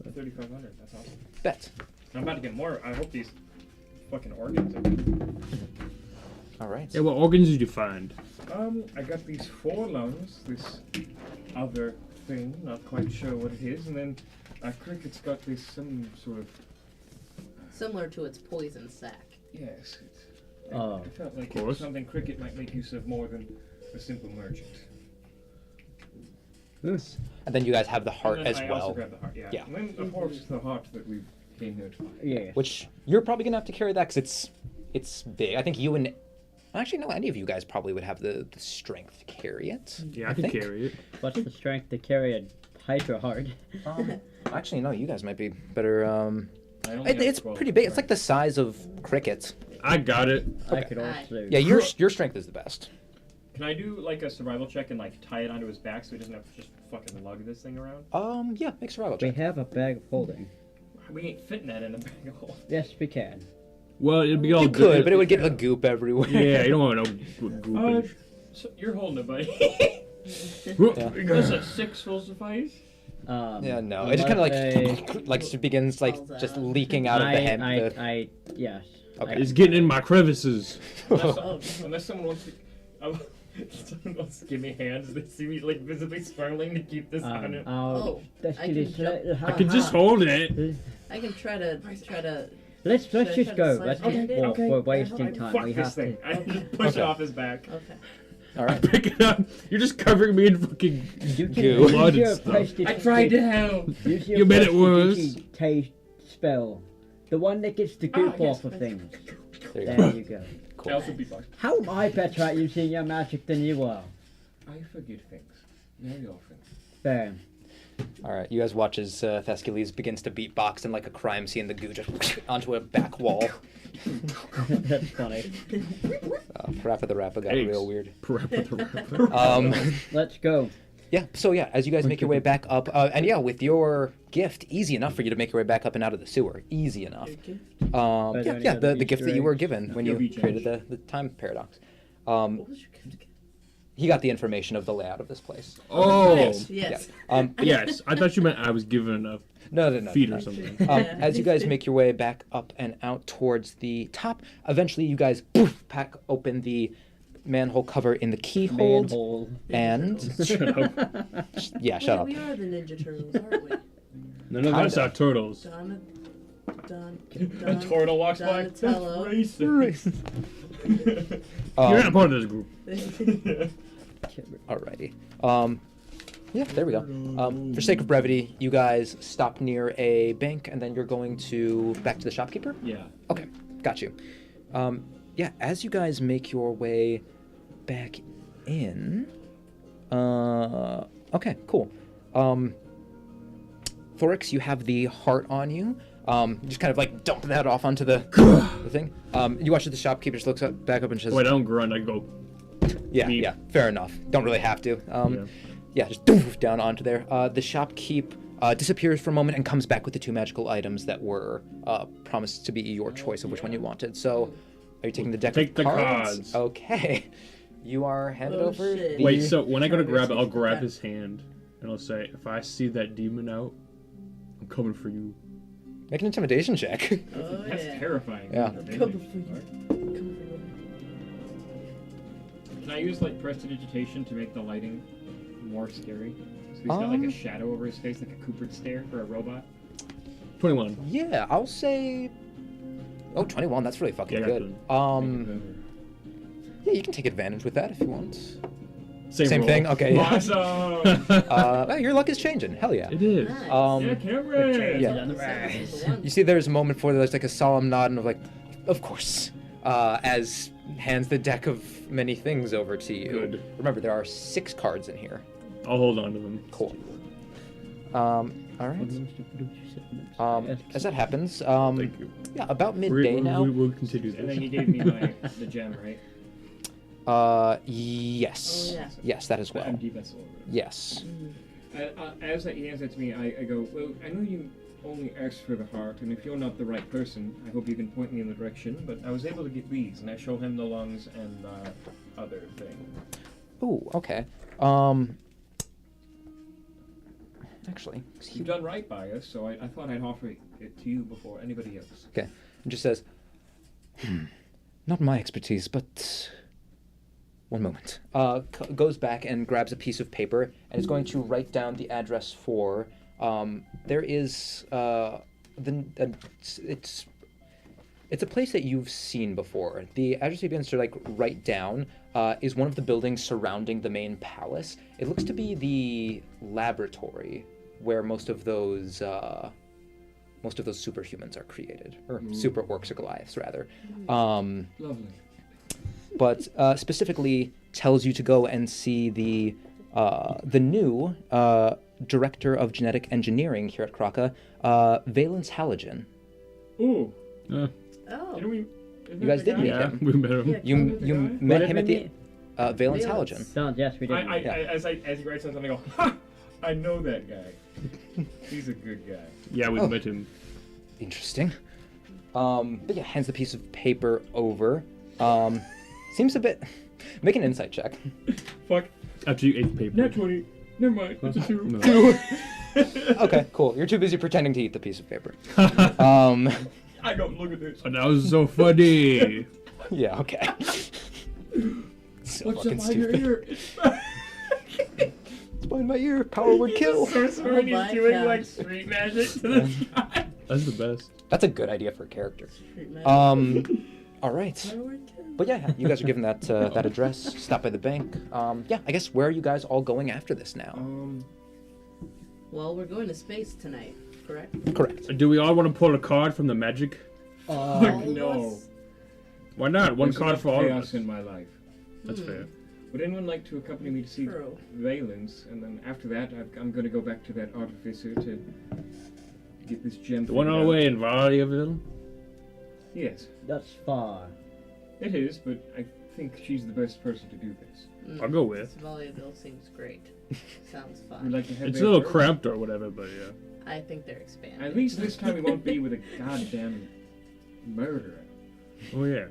3,500. That's awesome. Bet. I'm about to get more. I hope these fucking organs are good. All right. Yeah, what organs did you find? I got these 4 lungs, this other thing, not quite sure what it is, and then Cricket's got this some sort of Similar to its poison sac. yes. Oh, I felt like of it was course. something Cricket might make use of more than a simple merchant. And then you guys have the heart And then as I well, also grabbed the heart. Yeah. Yeah. And then of course the heart that we came here to find. yeah. which you're probably gonna have to carry that because it's big. I think you and actually no, any of you guys probably would have the strength to carry it. Yeah, I can think. carry it. What's the strength to carry a Hydra heart? Actually, no, you guys might be better. I only have It's 12 pretty big. It's like the strength. size of Cricket. I got it. I Okay. could also. Yeah, your strength is the best. Can I do like a survival check and like tie it onto his back so he doesn't have to just fucking lug this thing around? Yeah, make survival We check. have a bag of holding. We ain't fitting that in a bag of holes. Yes, we can. Well, it'd be all You good. could, but it would get a goop everywhere. Yeah, you don't want no goopage. So you're holding it, buddy. Yeah. Does a 6 full suffice? Yeah, no. It just kind of like just begins like Falls just out. leaking out of the hem. Yes. Okay. It's getting in my crevices. Unless someone wants to. Someone wants to give me hands. They see me like visibly struggling to keep this on it. Oh, I can jump. I can just hold it. I can try to. Let's Should I just try go. to Let's slide just it? walk. Okay. We're wasting Okay. time. Fuck We this have thing. to. I just push it off his back. Okay. All right. Pick it up. You're just covering me in fucking. You can Goo. use Blood your and stuff. prestidigitation- I tried to help. Use your You made it worse. prestidigitation spell. The one that gets the goop yes. off of things. There you go. There you go. I Cool. also beatbox. How am I better at using your magic than you are? I forget things very often. There. All right. You guys watch as Thescules begins to beatbox and like a crime scene, the goo just onto a back wall. That's funny. Rappa the Rappa got Eggs. real weird. Rappa. Let's go. Yeah. So yeah, as you guys make your way back up, and yeah, with your gift, easy enough for you to make your way back up and out of the sewer. Easy enough. Are there Yeah, any yeah. other The gift that Easter you were eggs? given when Yeah, you beach created edge. the time paradox. What was your gift again? He got the information of the layout of this place. Oh. Yes. Yeah. Yes. Yes, I thought you meant I was given a No. feed no. or something. As you guys make your way back up and out towards the top, eventually you guys poof, pack open the manhole cover in the keyhole. Manhole. And Shut up. yeah, shut up. We are the Ninja Turtles, aren't we? None of us Kinda. are turtles. A turtle walks by. That's Donatello. racist. You're not part of this group. Alrighty. Yeah, there we go. For sake of brevity, you guys stop near a bank, and then you're going to back to the shopkeeper. Yeah. Okay, got you. Yeah, as you guys make your way back in. Okay, cool. Thorix, you have the heart on you. Just kind of like dump that off onto the thing. You watch as the shopkeeper just looks up, back up and says, Wait, I don't grunt. I go. "Yeah, beep. yeah, fair enough. Don't really have to." Yeah. Yeah, just doof down onto there. The shopkeep disappears for a moment and comes back with the 2 magical items that were promised to be your choice of which one you wanted. So, are you taking the deck Take of the cards? cards. Okay. You are handed Oh, over. shit. The... Wait, so when I go to grab it, I'll grab Okay. his hand and I'll say, if I see that demon out, I'm coming for you. Make an intimidation check. Oh That's yeah. terrifying. Yeah. Come for you. Can I use like prestidigitation to make the lighting more scary? So he's got like a shadow over his face, like a Cooper stare for a robot. 21. Yeah, I'll say. Oh, 21. That's really fucking Yeah, I good. got Yeah, you can take advantage with that if you want. Same roll. thing. Okay. Yeah. Awesome. Well, your luck is changing. Hell yeah. It is. Nice. Um, yeah, Cameron. yeah. You see, there's a moment before there's like a solemn nod and of like, Of course. As hands the deck of many things over to you. Good. Remember, there are 6 cards in here. I'll hold on to them. Cool. All right. As that happens, Thank you. yeah, about midday now. We'll continue And then he this. gave me the gem, right? Yes. Oh, yeah. Yes, that as well. Empty vessel. Yes. As he hands that to me, I go, well, I know you only asked for the heart, and if you're not the right person, I hope you can point me in the direction, but I was able to get these, and I show him the lungs and the other thing. Ooh, okay. Actually, You've done right by us, so I thought I'd offer it to you before anybody else. okay. It just says, not my expertise, but one moment. Goes back and grabs a piece of paper and is going to write down the address for. There is it's a place that you've seen before. The address he begins to like write down is one of the buildings surrounding the main palace. It looks to be the laboratory where most of those superhumans are created, or super orcs or Goliaths rather. Lovely. But specifically tells you to go and see the new director of genetic engineering here at Kraka, Valence Halogen. Ooh. Oh. Didn't we? You guys did meet Yeah, him. we met him. Yeah, You Kevin you the guy? met What him did at we the meet? Valence Valence. Halogen. No, yes, we did. As he writes something, I go, ha! I know that guy. He's a good guy. Yeah, we Oh. met him. Interesting. But yeah, hands the piece of paper over. Seems a bit. Make an insight check. Fuck. After you ate the paper. Net 20. Never mind. It's a 2. No. Okay, cool. You're too busy pretending to eat the piece of paper. I don't look at this. Oh, that was so funny. Yeah, okay. So What's fucking up my stupid. ear? It's behind my ear. Power would kill. Sorcerer and Oh he's my doing God. like street magic to the sky. That's the best. That's a good idea for a character. Street magic. All right. Forward kill. But yeah, you guys are given that that address. Stop by the bank. Yeah, I guess where are you guys all going after this now? Well, we're going to space tonight, correct? Correct. Do we all want to pull a card from the magic? All of no. us? Why not? One There's card enough for all of chaos us. in my life. That's fair. Would anyone like to accompany me to see True. Valence? And then after that, I'm going to go back to that artificer to get this gem. The one on the way in Variaville? Yes, That's far. it is, but I think she's the best person to do this. I'll go with. Valiaville seems great. Sounds We'd fun. like to head It's a there little first. cramped or whatever, but yeah. I think they're expanding. At least this time we won't be with a goddamn murderer. Oh yeah.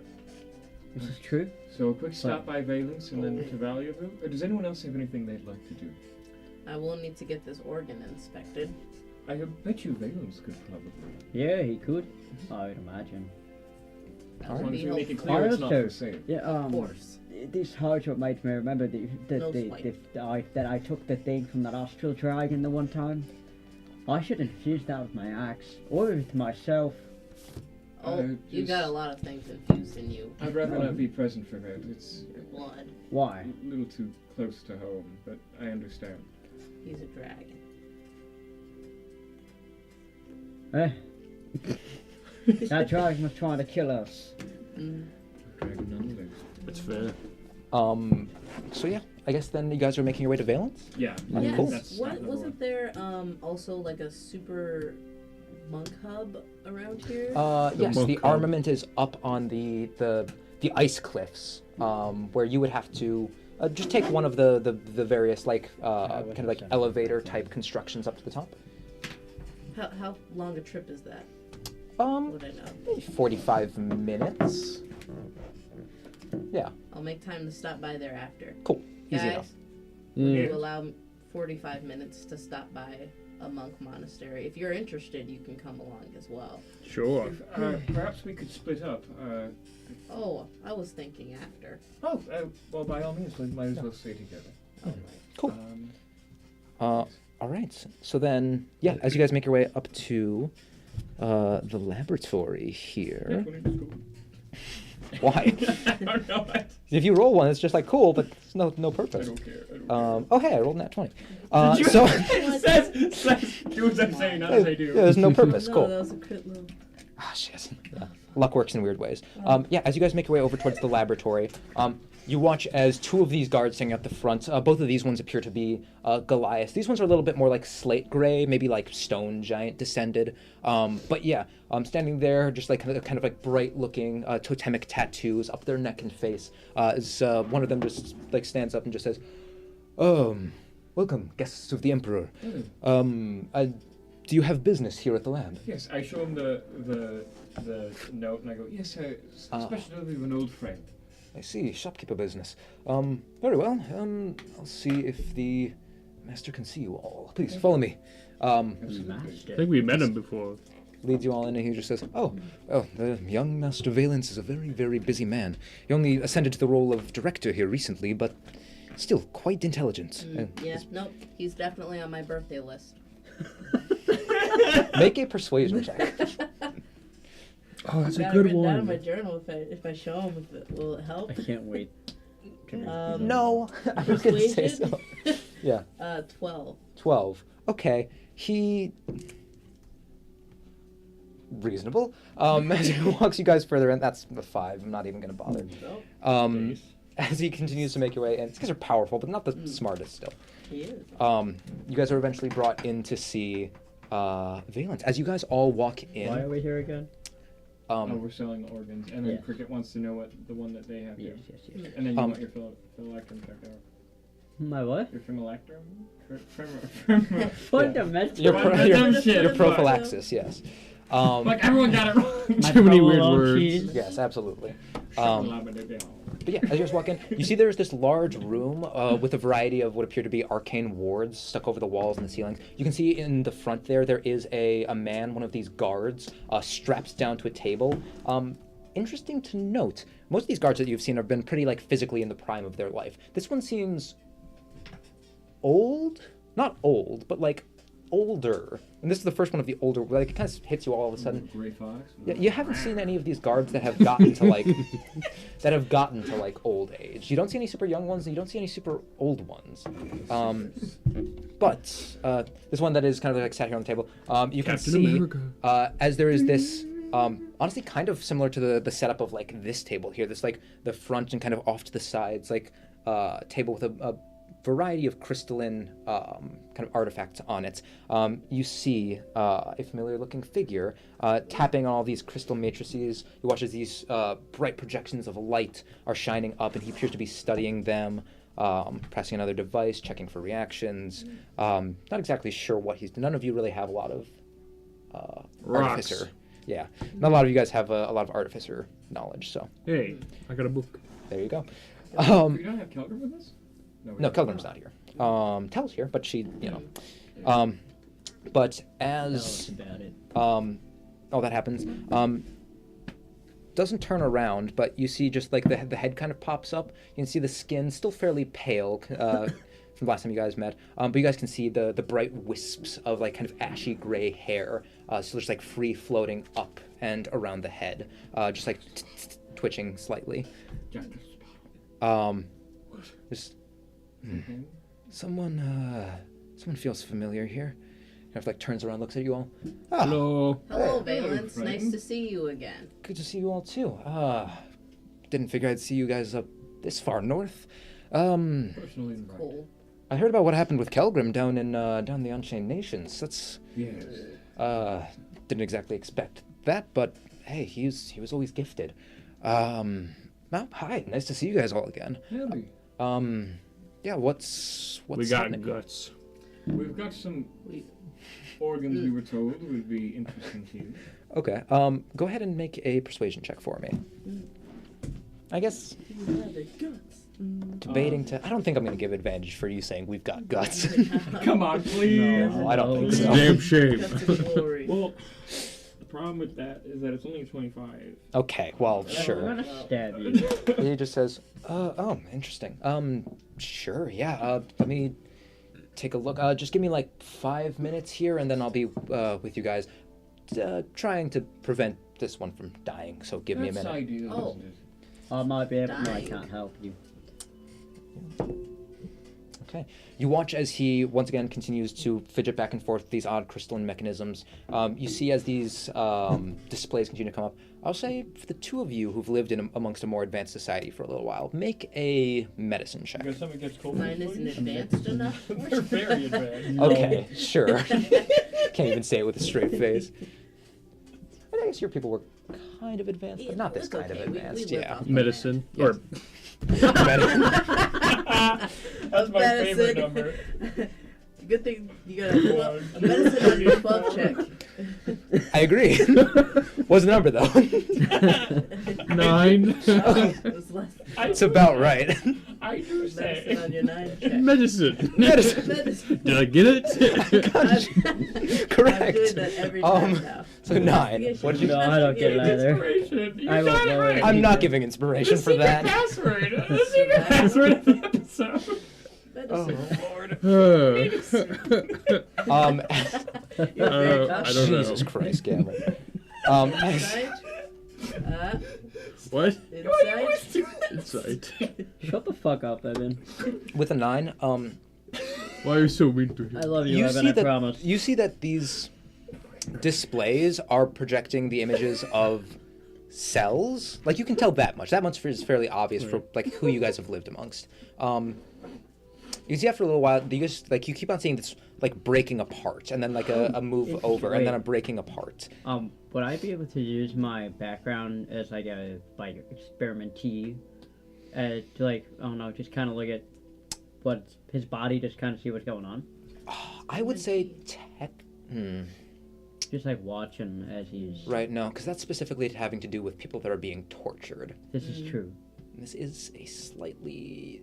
This is true. So a quick stop by Valence and then to Valiaville. Or does anyone else have anything they'd like to do? I will need to get this organ inspected. I bet you Valence could probably. Yeah, he could. I would imagine. As That would long be as we make it helpful. clear it's not Also- for sale. Yeah. Of course. This hardship made me remember No swipe. that I took the thing from that astral dragon the one time. I should infuse that with my axe, or with myself. Oh, you just- got a lot of things infused in you. I'd rather not be present for that. It's Your blood. Why? a little too close to home, but I understand. He's a dragon. Eh? That dragon was trying to kill us. Mm. Dragon nonetheless. That's fair. So yeah, I guess then you guys are making your way to Valence. Yeah. Yes. cool. That's What not the wasn't there also like a super monk hub around here? Yes, monk the hub. armament is up on the ice cliffs, where you would have to just take one of the various like kind of like elevator type constructions up to the top. How long a trip is that? Would I know? Maybe 45 minutes. Yeah, I'll make time to stop by there after. cool, easy Guys, enough. would Yeah. you allow 45 minutes to stop by a monk monastery? If you're interested, you can come along as well. Sure. Perhaps we could split up. Oh, I was thinking after. Well, by all means, we might as well stay together. Oh, right. Cool. Um, All right. So then, yeah, as you guys make your way up to the laboratory here. Why? I don't know. If you roll one, it's just like cool, but it's no I purpose. don't care. I don't Oh hey, I rolled that 20. care. So It says do as I'm saying, not as I do. yeah, there's no purpose. No, Cool. that was a crit low. Ah shit. Yeah. Luck works in weird ways. Yeah, as you guys make your way over towards the laboratory, you watch as two of these guards standing at the front. Both of these ones appear to be Goliath. These ones are a little bit more like slate gray, maybe like stone giant descended. But yeah, standing there, just like kind of like bright looking totemic tattoos up their neck and face. As one of them just like stands up and just says, welcome, guests of the Emperor. Do you have business here at the lab? Yes, I show him the note and I go, yes, special delivery of an old friend. I see, shopkeeper business. Very well. I'll see if the master can see you all. Please, follow me. I think we met him before. Leads you all in and he just says, the young Master Valence is a very, very busy man. He only ascended to the role of director here recently, but still quite intelligent. Yeah, nope. He's definitely on my birthday list. Make a persuasion check. Oh, that's a Got it good written down in one. my journal if I show him, will it help? I can't wait. No, I was going to say so. Yeah. 12. 12. Okay. He... Reasonable. As he walks you guys further in, that's the 5. I'm not even going to bother. So, As he continues to make your way in, these guys are powerful, but not the smartest still. he is. You guys are eventually brought in to see Valence. As you guys all walk in... Why are we here again? We're selling organs, and then Yeah. Cricket wants to know what the one that they have here. Yes, yes, yes. And then you want your phylacterum checked out. My what? Your phylacterum? Fundamental. Your, What pro- dumb your, shit, your but- prophylaxis, yes. Like, everyone got it wrong! My Too many weird provolone words. cheese. Yes, absolutely. But yeah, as you guys walk in, you see there's this large room with a variety of what appear to be arcane wards stuck over the walls and the ceilings. You can see in the front there is a man, one of these guards, strapped down to a table. Interesting to note, most of these guards that you've seen have been pretty like physically in the prime of their life. This one seems old? Not old, but like older. And this is the first one of the older, like it kind of hits you all of a sudden. Gray Fox? Yeah, you haven't seen any of these guards that have gotten to like old age. You don't see any super young ones, and you don't see any super old ones. But this one that is kind of like sat here on the table, you can Captain see America. as there is this honestly kind of similar to the setup of like this table here. This like the front and kind of off to the sides like table with a variety of crystalline kind of artifacts on it. You see a familiar-looking figure tapping on all these crystal matrices. You watch as these bright projections of light are shining up, and he appears to be studying them, pressing another device, checking for reactions. Not exactly sure what he's... None of you really have a lot of Rocks. artificer. Yeah, not a lot of you guys have a lot of artificer knowledge, so Hey, I got a book. there you go. We don't have Kelgrim with us? we No, don't. Kelgrim's not here. Tel's here, but she, but Tell as us about it. all that happens, doesn't turn around, but you see just like the head kind of pops up. You can see the skin still fairly pale from last time you guys met, but you guys can see the bright wisps of like kind of ashy gray hair, so just like free floating up and around the head, just like twitching slightly. Just someone feels familiar here. Kind of like turns around, looks at you all. Ah, Hello. Hello, Hey, Valence. friend. Nice to see you again. good to see you all too. Didn't figure I'd see you guys up this far north. Personally, right. Cool. I heard about what happened with Kelgrim down in the Unchained Nations. That's Yes. didn't exactly expect that, but hey, he was always gifted. Well, hi, nice to see you guys all again. Howdy. Yeah, what's We got happening? guts. We've got some organs we were told would be interesting to you. Okay, go ahead and make a persuasion check for me. I guess debating to. I don't think I'm gonna give advantage for you saying we've got guts. Come on, please. No, I don't think It's a so. damn shame. Guts and glory. Well, the problem with that is that it's only 25. Okay, well, I'm sure. gonna stab you. He just says, oh, interesting. Sure, yeah, let me take a look. Just give me like 5 minutes here, and then I'll be with you guys, trying to prevent this one from dying, so give me a That's minute. ideal, Oh. isn't it? I might be able. No, I Dying. can't help you. Okay. You watch as he once again continues to fidget back and forth with these odd crystalline mechanisms. You see as these displays continue to come up. I'll say for the two of you who've lived in amongst a more advanced society for a little while, make a medicine check. Because something gets cold. Mine isn't advanced enough. They're very advanced. Okay, sure. Can't even say it with a straight face. I guess your people were kind of advanced, but not this It's kind of okay. We advanced. live Yeah. off of Medicine. Yes. Or Medicine. That's my favorite number. Good thing you got a medicine on your 12 check. I agree. What's the number though? 9. It was less. It's about right. I do Medicine on say. your 9 check. Medicine. Medicine. Medicine. Did I get it? Correct. I'm doing that every time now. So 9. What did you? No, I don't get it either. Inspiration. You I got won't it know right. it. I'm not giving inspiration The for secret that. password. The secret password of the episode. Medicine. Lord. You're very I tough. don't know. Jesus Christ, Gavin. Inside. What? Inside. Insight. Shut the fuck up, Evan. with a 9, Why are you so mean to him? I love you, you Evan, see I that promise. you see that these displays are projecting the images of cells. Like you can tell that much. That much is fairly obvious for like who you guys have lived amongst. You see after a little while, you guys like you keep on seeing this like breaking apart, and then like a move over, and then a breaking apart. Would I be able to use my background as like a experimentee, to like I don't know, just kind of look at what his body, just kind of see what's going on, I would say just like watching as he's. right, no, because that's specifically having to do with people that are being tortured. This is true. This is a slightly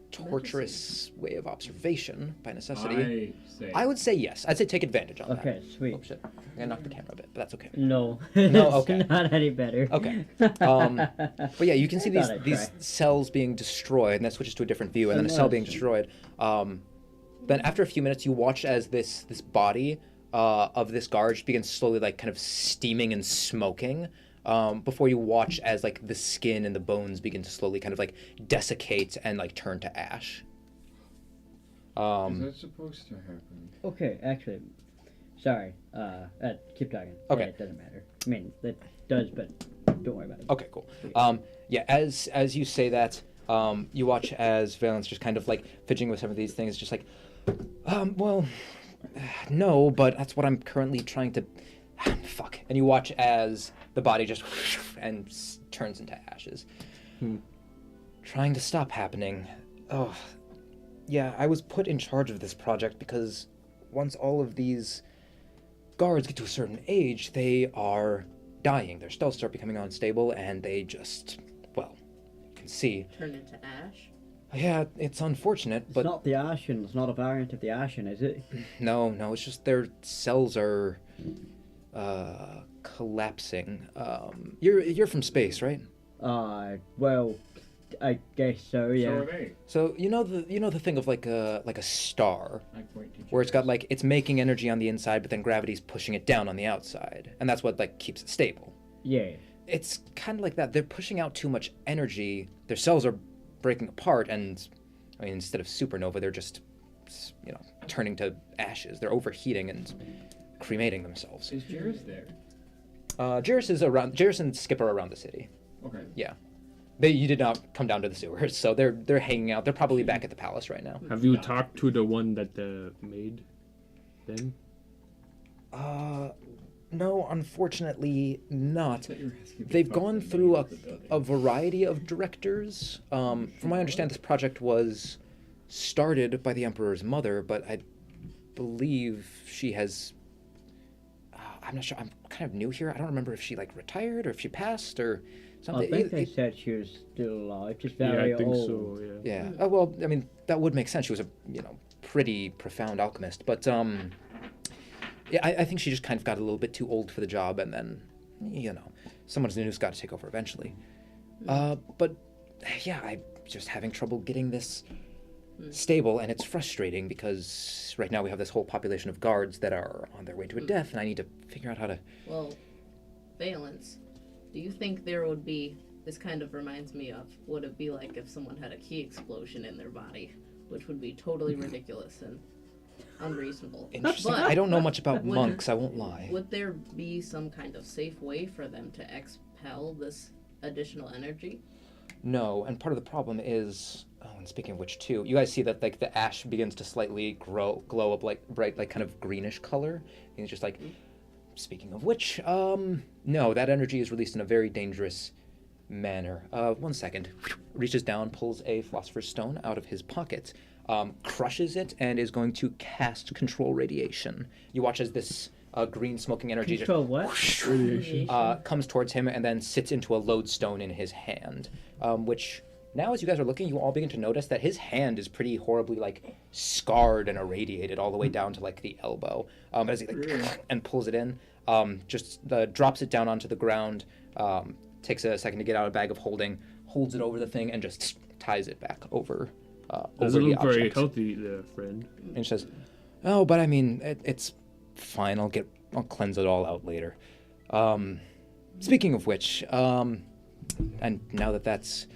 torturous way of observation by necessity. I would say yes. I'd say take advantage on that. Okay, sweet. Oh shit! I knocked the camera a bit, but that's okay. No. No, it's okay. not any better. Okay. But yeah, you can see I these thought I'd these try. cells being destroyed, and that switches to a different view, and then a cell being destroyed. Then after a few minutes, you watch as this body of this guard just begins slowly, like kind of steaming and smoking. Before you watch as like the skin and the bones begin to slowly kind of like desiccate and like turn to ash. Is that supposed to happen? Okay, actually, sorry. Keep talking. Okay. Yeah, it doesn't matter. I mean, it does, but don't worry about it. Okay, cool. Yeah, as you say that, you watch as Valence just kind of like fidgeting with some of these things, just like, well, no, but that's what I'm currently trying to. Fuck. And you watch as the body just and turns into ashes. Trying to stop happening. Oh, yeah, I was put in charge of this project because once all of these guards get to a certain age, they are dying. Their cells start becoming unstable, and they just, well, you can see. Turn into ash. Yeah, it's unfortunate, It's but not the Ashen. It's not a variant of the Ashen, is it? no, it's just their cells are collapsing. You're from space, right? Well, I guess so. Yeah. So are they. So you know the thing of like a star, I point to where it's got Jess. like it's making energy on the inside, but then gravity's pushing it down on the outside, and that's what like keeps it stable. Yeah. It's kind of like that. They're pushing out too much energy. Their cells are breaking apart, and I mean, instead of supernova, they're just, turning to ashes. They're overheating and cremating themselves. Is Jairus there? Jairus is around. Jairus and Skip are around the city. Okay. Yeah, you did not come down to the sewers, so they're hanging out. They're probably back at the palace right now. Have you talked to the one that made them? No, unfortunately not. thought you were asking if They've you gone fucked through the maid of the building. a variety of directors. From what I understand, this project was started by the Emperor's mother, but I believe she has. I'm not sure. I'm kind of new here. I don't remember if she like retired or if she passed or something. I think they said she was still alive, just very Yeah, I think old. so. Yeah. Yeah. Oh, well, I mean, that would make sense. She was a pretty profound alchemist, but yeah, I think she just kind of got a little bit too old for the job, and then someone's new's got to take over eventually. But yeah, I'm just having trouble getting this stable, and it's frustrating because right now we have this whole population of guards that are on their way to a death, and I need to figure out how to. Well, Valence, do you think there would be, this kind of reminds me of, would it be like if someone had a key explosion in their body? which would be totally ridiculous and unreasonable. Interesting. But I don't know much about would- monks. I won't lie. Would there be some kind of safe way for them to expel this additional energy? No, and part of the problem is, oh, and speaking of which, too, you guys see that like the ash begins to slightly glow up like bright, like kind of greenish color. And it's just like, speaking of which, no, that energy is released in a very dangerous manner. 1 second. Reaches down, pulls a philosopher's stone out of his pocket, crushes it, and is going to cast control radiation. You watch as this green smoking energy Control what? comes towards him and then sits into a lodestone in his hand, which now as you guys are looking, you all begin to notice that his hand is pretty horribly like scarred and irradiated all the way down to like the elbow, as he like and pulls it in, just drops it down onto the ground, takes a second to get out a bag of holding, holds it over the thing, and just ties it back over Doesn't over the look very object. healthy there, friend. And she says, "Oh, but I mean, it's fine. I'll cleanse it all out later." Speaking of which, and now that's,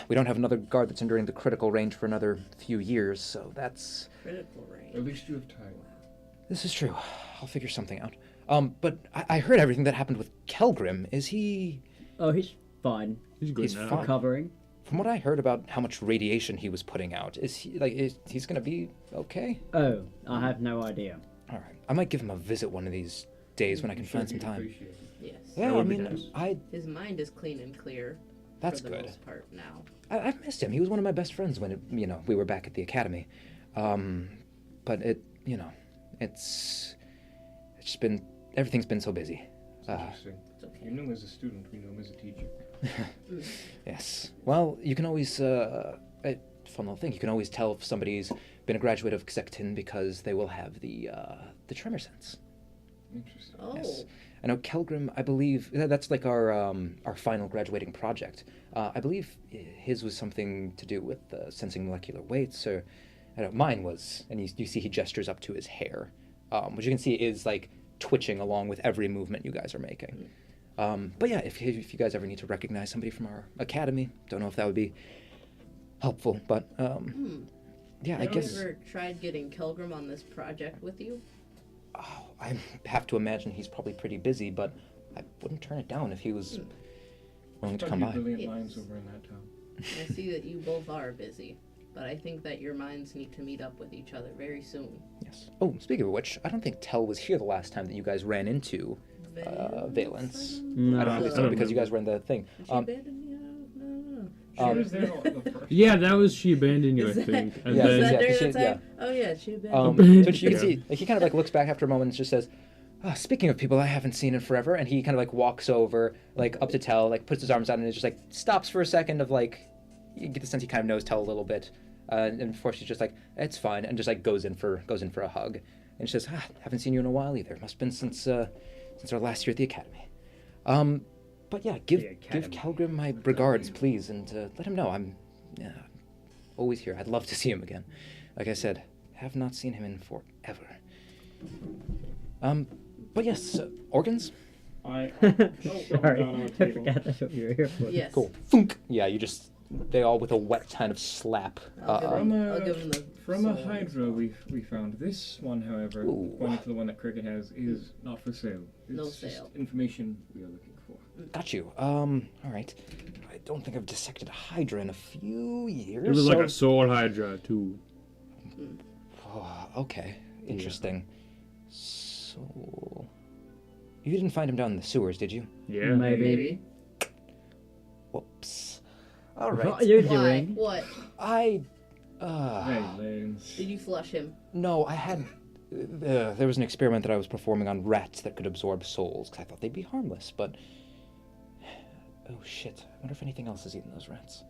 we don't have another guard that's enduring the critical range for another few years, so that's. Critical range. At least you have time. This is true. I'll figure something out. But I heard everything that happened with Kelgrim. Is he? Oh, he's fine. He's good He's now. fine. Recovering. From what I heard about how much radiation he was putting out, is he's gonna be okay? Oh, I have no idea. All right. I might give him a visit one of these days when I can find some time. Appreciate it. Yes. Yeah, That I would be mean, nice. His mind is clean and clear. That's for the good. most part now. I've missed him. He was one of my best friends when we were back at the academy. But it's just been, everything's been so busy. Interesting. It's okay. You knew him as a student, we know him as a teacher. Yes. Well, you can always, fun little thing, you can always tell if somebody's been a graduate of Xektin because they will have the tremor sense. Interesting. Oh. Yes. I know Kelgrim, I believe, that's like our final graduating project. I believe his was something to do with sensing molecular weights, or I don't know, mine was, and you see he gestures up to his hair, which you can see is like twitching along with every movement you guys are making. But yeah, if you guys ever need to recognize somebody from our academy, don't know if that would be helpful, but yeah, I Have guess. you ever tried getting Kelgrim on this project with you? Oh, I have to imagine he's probably pretty busy, but I wouldn't turn it down if he was willing to come by. Brilliant Yes. minds over in that town. I see that you both are busy, but I think that your minds need to meet up with each other very soon. Yes. Oh, speaking of which, I don't think Tell was here the last time that you guys ran into Valence. No, I don't think so don't because you guys were in the thing. Did she abandon me? No. She was there the first. Yeah, that was she abandoned you, Is I that- think. And Yes, Is then, that yeah, during she- that time? Oh yeah, she abandoned me. Which you can Yeah. see, like, he kind of like looks back after a moment and just says, "Oh, speaking of people I haven't seen in forever," and he kind of like walks over, like up to Tell, like puts his arms out and just like stops for a second of like, you get the sense he kind of knows Tell a little bit, and before she's just like, "It's fine," and just like goes in for a hug, and she says, "Haven't seen you in a while either. Must have been since our last year at the academy." But yeah, give academy. Kelgrim my regards, please, and let him know I'm always here. I'd love to see him again. Like I said, have not seen him in forever. But yes, organs. I Sorry, I forgot that's what you were here for. Yes. Cool. Thunk. Yeah, you just they all with a wet kind of slap. I'll give him, From I'll give him the From a souls. Hydra we found. This one, however, Ooh. pointing to the one that Cricket has, is not for sale. It's No just sale. information we are looking for. Got you. All right. I don't think I've dissected a Hydra in a few years. It was like so- a soul hydra too. Oh, okay. Interesting. So, you didn't find him down in the sewers, did you? Yeah. Maybe. Whoops. All What right. are you Why? doing? What? I. Hey, Lance. Did you flush him? No, I had. There was an experiment that I was performing on rats that could absorb souls, because I thought they'd be harmless, but. Oh shit. I wonder if anything else has eaten those rats.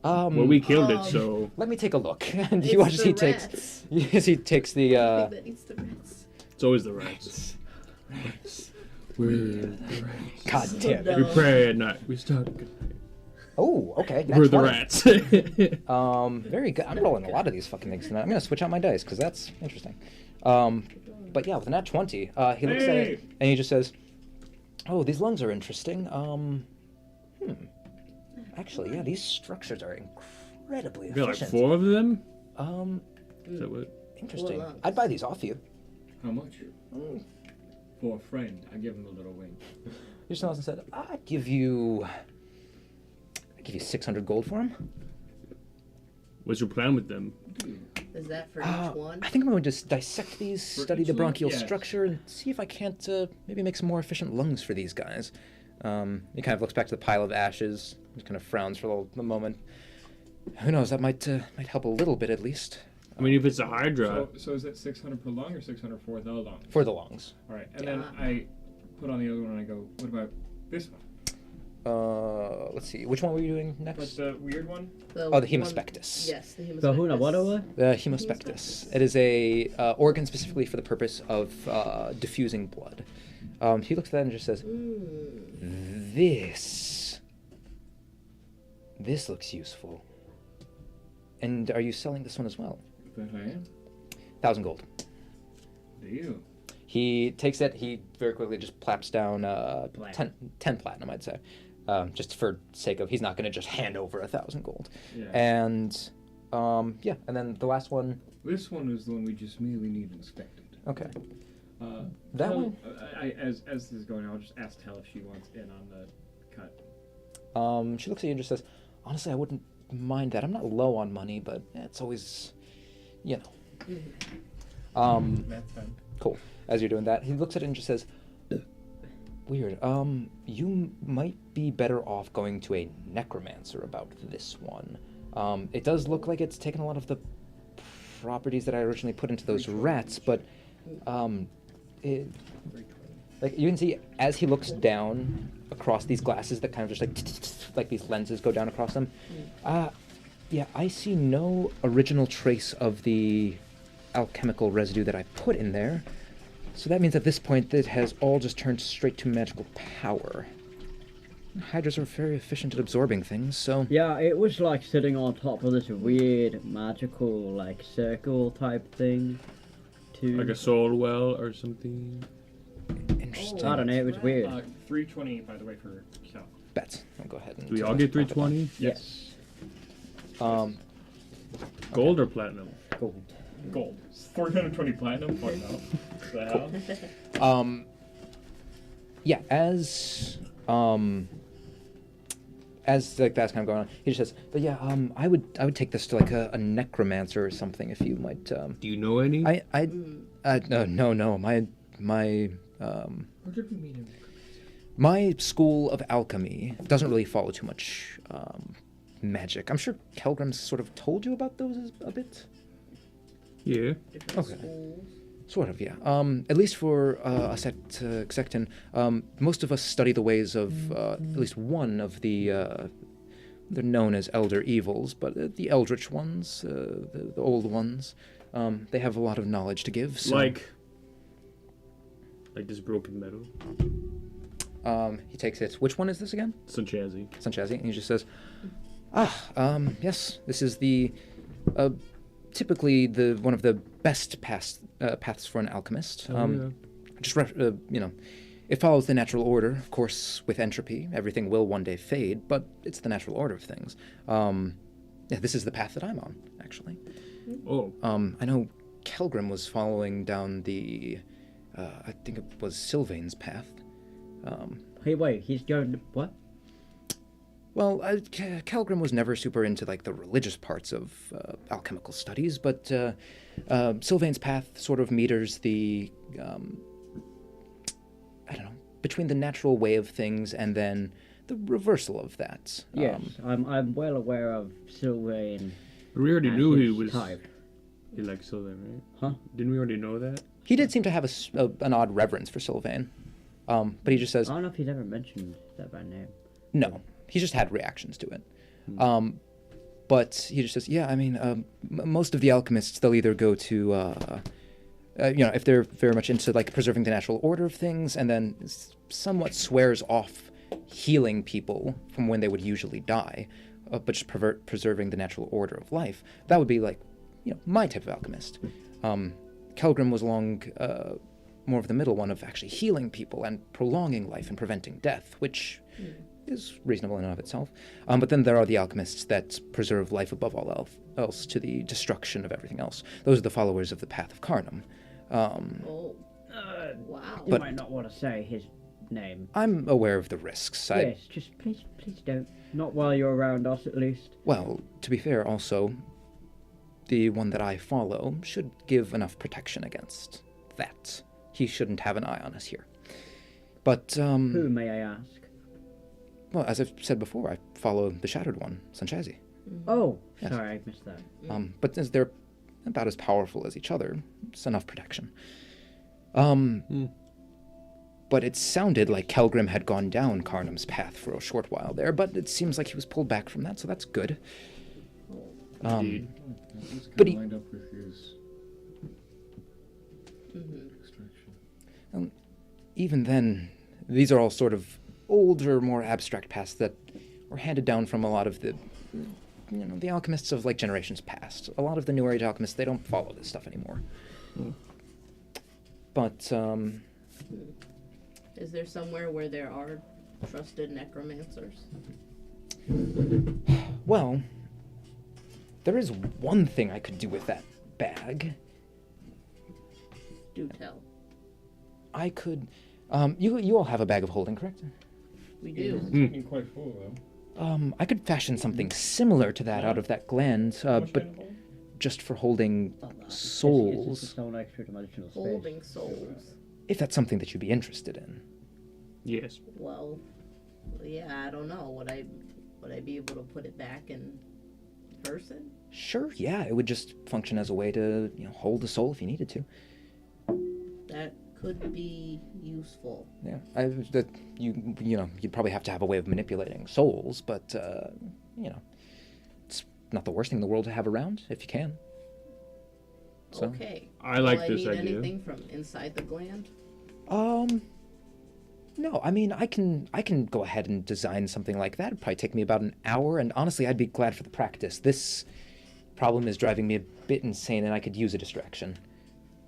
Well, we killed it, Um, so Let me take a look. And It's you watch as the he takes. rats. As he takes the. I think that eats the rats. it's always the rats. We're God damn it. we No. pray at night. We start. Oh, okay. We're the 20. rats. Very good. I'm rolling a lot of these fucking things tonight. I'm gonna switch out my dice because that's interesting. But yeah, with a nat 20, he looks at it and he just says, "Oh, these lungs are interesting. Actually, yeah, these structures are incredibly You got like efficient. 4 of them? Um, Is that what? interesting. Well, I'd buy these off you. How much? For a friend, I give him a little wink. He just smiles and said, I'd give you 600 gold for them. What's your plan with them? Is that for each one? I think I'm going to just dissect these, For study each the one? bronchial Yes. structure, and see if I can't maybe make some more efficient lungs for these guys. He kind of looks back to the pile of ashes, and kind of frowns for a moment. Who knows? That might help a little bit at least. I mean, if it's a Hydra, So is that 600 per lung or 600 for the lung? For the lungs. All right, and then I put on the other one and I go, what about this one? Let's see. Which one were you doing What's next? the weird one? Oh, the one- hemospectus. Yes, the hemospectus. Kahuna, what over? The hemospectus. It is a organ specifically for the purpose of diffusing blood. He looks at that and just says, This looks useful. And are you selling this one as well? That I am. 1,000 gold. Deal. He takes it. He very quickly just plaps down Platinum. 10 platinum, I'd say, just for sake of he's not going to just hand over 1,000 gold. Yeah. And yeah, and then the last one. This one is the one we just merely need inspected. Okay. That That one. As this is going, I'll just ask Tell if she wants in on the cut. She looks at you and just says, "Honestly, I wouldn't mind that. I'm not low on money, but it's always, you know." That's fine. Cool. As you're doing that, he looks at it and just says, "Weird. You might be better off going to a necromancer about this one. It does look like it's taken a lot of the properties that I originally put into those rats, but like you can see as he looks down across these glasses that kind of just like these lenses go down across them. Yeah, I see no original trace of the alchemical residue that I put in there. So that means at this point it has all just turned straight to magical power. Hydras are very efficient at absorbing things, so Yeah, it was like sitting on top of this weird magical like circle type thing. like a soul well or something. interesting. I don't know, it was weird. 320, by the way, for Cal. Bets. I'll go ahead and Do we all get 320? Yes. Gold or platinum? Gold. Gold. 420 platinum? Fuck no. What the hell? Yeah, as like that's kind of going on, he just says, "But yeah, I would take this to like a necromancer or something if you might." Do you know any? No, my Where did we meet him? my school of alchemy doesn't really follow too much magic. I'm sure Kelgrim's sort of told you about those a bit. Yeah. Different Okay. schools. Sort of, yeah. At least for us at Xecton, most of us study the ways of at least one of the. They're known as Elder Evils, but the Eldritch ones, the old ones, they have a lot of knowledge to give. So, Like this broken metal. he takes it. Which one is this again? Sanchazi. Sanchazi, and he just says, yes, this is the typically the one of the best paths for an alchemist. Yeah. Just it follows the natural order. Of course, with entropy, everything will one day fade, but it's the natural order of things. Yeah, this is the path that I'm on, actually. Oh. I know Kelgrim was following down the, I think it was Sylvain's path. Hey, wait, he's going what? Well, Kelgrim was never super into like the religious parts of alchemical studies, but Sylvain's path sort of meters the, I don't know, between the natural way of things and then the reversal of that. Yes, I'm well aware of Sylvain. But we already and knew he his was. type. He liked Sylvain, right? Huh? Didn't we already know that? He did seem to have an odd reverence for Sylvain, but he just says, I don't know if he's ever mentioned that by name. no. He just had reactions to it. But he just says, yeah, I mean, most of the alchemists, they'll either go to, if they're very much into like preserving the natural order of things, and then somewhat swears off healing people from when they would usually die, but just preserving the natural order of life. That would be like, my type of alchemist. Kelgrim was along more of the middle one of actually healing people and prolonging life and preventing death, which is reasonable in and of itself. But then there are the alchemists that preserve life above all else to the destruction of everything else. Those are the followers of the Path of Karnam. Oh, wow. You But- might not want to say his name. I'm aware of the risks. Yes, just please don't. Not while you're around us, at least. Well, to be fair, also, the one that I follow should give enough protection against that. He shouldn't have an eye on us here. But, Who, may I ask? well, as I've said before, I follow the Shattered One, Sanchazi. Oh, Yes. sorry, I missed that. But since they're about as powerful as each other, it's enough protection. But it sounded like Kelgrim had gone down Karnam's path for a short while there, but it seems like he was pulled back from that, so that's good. Indeed. That was But kind he- of lined up with his extraction. Even then, these are all sort of older, more abstract paths that were handed down from a lot of the, the alchemists of like generations past. A lot of the New Age alchemists, they don't follow this stuff anymore. But Is there somewhere where there are trusted necromancers? well, there is one thing I could do with that bag. Do tell. I could. You all have a bag of holding, correct? We do. It's looking quite full though. I could fashion something similar to that out of that gland, How much but can it hold? just for holding It's souls, its own extra dimensional space. Holding souls. if that's something that you'd be interested in. Yes. Well, yeah, I don't know. Would I be able to put it back in person? Sure, yeah, it would just function as a way to, hold a soul if you needed to. That could be useful. Yeah, you'd probably have to have a way of manipulating souls, but it's not the worst thing in the world to have around if you can. So, Okay. I like Will this I need idea. anything from inside the gland? No, I mean, I can go ahead and design something like that. It'd probably take me about an hour, and honestly, I'd be glad for the practice. This problem is driving me a bit insane, and I could use a distraction.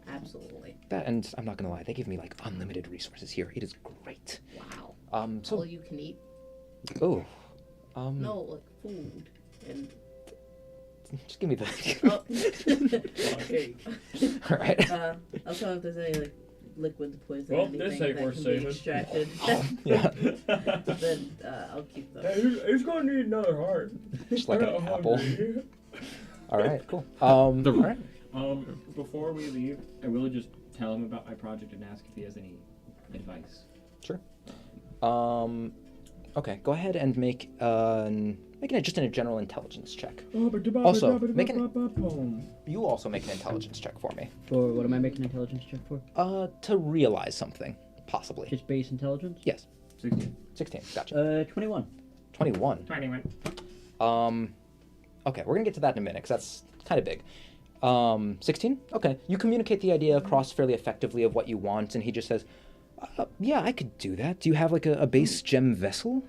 Absolutely. That, and I'm not gonna lie, they give me like unlimited resources here. It is great. Wow. So All you can eat? no, No, like food. And just give me the. oh, there you go. All right. I'll tell if there's any like liquid poison Well, anything this ain't that worth can saving. be extracted. Yeah, Then I'll keep them. He's gonna need another heart. just like an I'm apple. hungry. All right, cool. All right. Before we leave, I will just tell him about my project and ask if he has any advice. Sure. Okay, go ahead and make just a general intelligence check. Also, you also make an intelligence check for me. For what am I making an intelligence check for? To realize something, possibly. Just base intelligence? Yes. 16. 16. Gotcha. 21. 21. 21. Okay, we're gonna get to that in a minute, because that's kind of big. 16? Okay. You communicate the idea across fairly effectively of what you want, and he just says, yeah, I could do that. Do you have like a base gem vessel?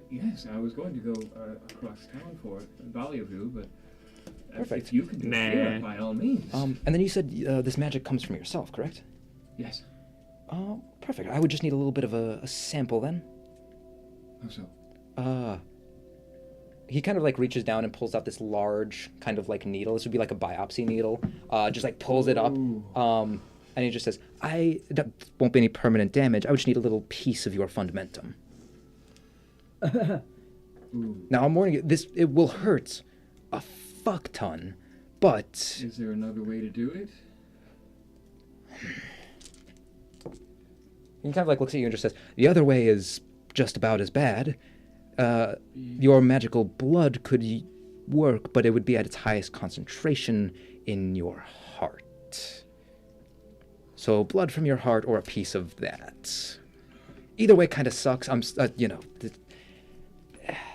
Yes, I was going to go across town for it, in Valiaview, but Perfect. if you can do Nah. it, by all means. And then you said this magic comes from yourself, correct? Yes. Perfect. I would just need a little bit of a sample then. How so? He kind of like reaches down and pulls out this large kind of like needle. This would be like a biopsy needle. Just like pulls it up. Ooh. And he just says, that won't be any permanent damage. I would just need a little piece of your fundamentum. Ooh. Now, I'm warning you, it will hurt a fuck ton, but Is there another way to do it? he kind of like looks at you and just says, the other way is just about as bad. Your magical blood could work, but it would be at its highest concentration in your heart. So blood from your heart or a piece of that. Either way kind of sucks.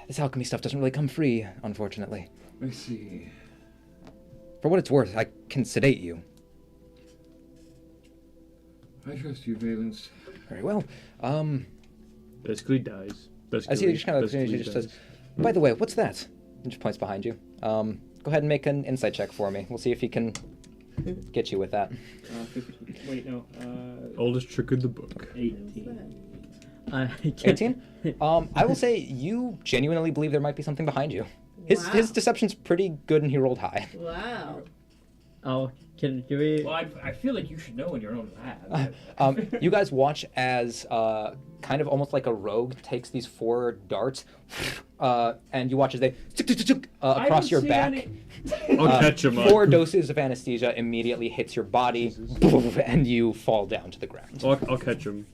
This alchemy stuff doesn't really come free, unfortunately. I see. For what it's worth, I can sedate you. I trust you, Valence. Very well. Basically dies. As he just kind of looks at you, he just says, by the way, what's that? And just points behind you. Go ahead and make an insight check for me. We'll see if he can get you with that. 15. Wait, no. Oldest trick in the book. 18. 18? I will say you genuinely believe there might be something behind you. His Wow. his deception's pretty good and he rolled high. Wow. Oh, do we? Well, I feel like you should know in your own lab. You guys watch as kind of almost like a rogue takes these 4 darts, and you watch as they across your back. I'll catch him up. 4 doses of anesthesia immediately hits your body, and you fall down to the ground. I'll catch him.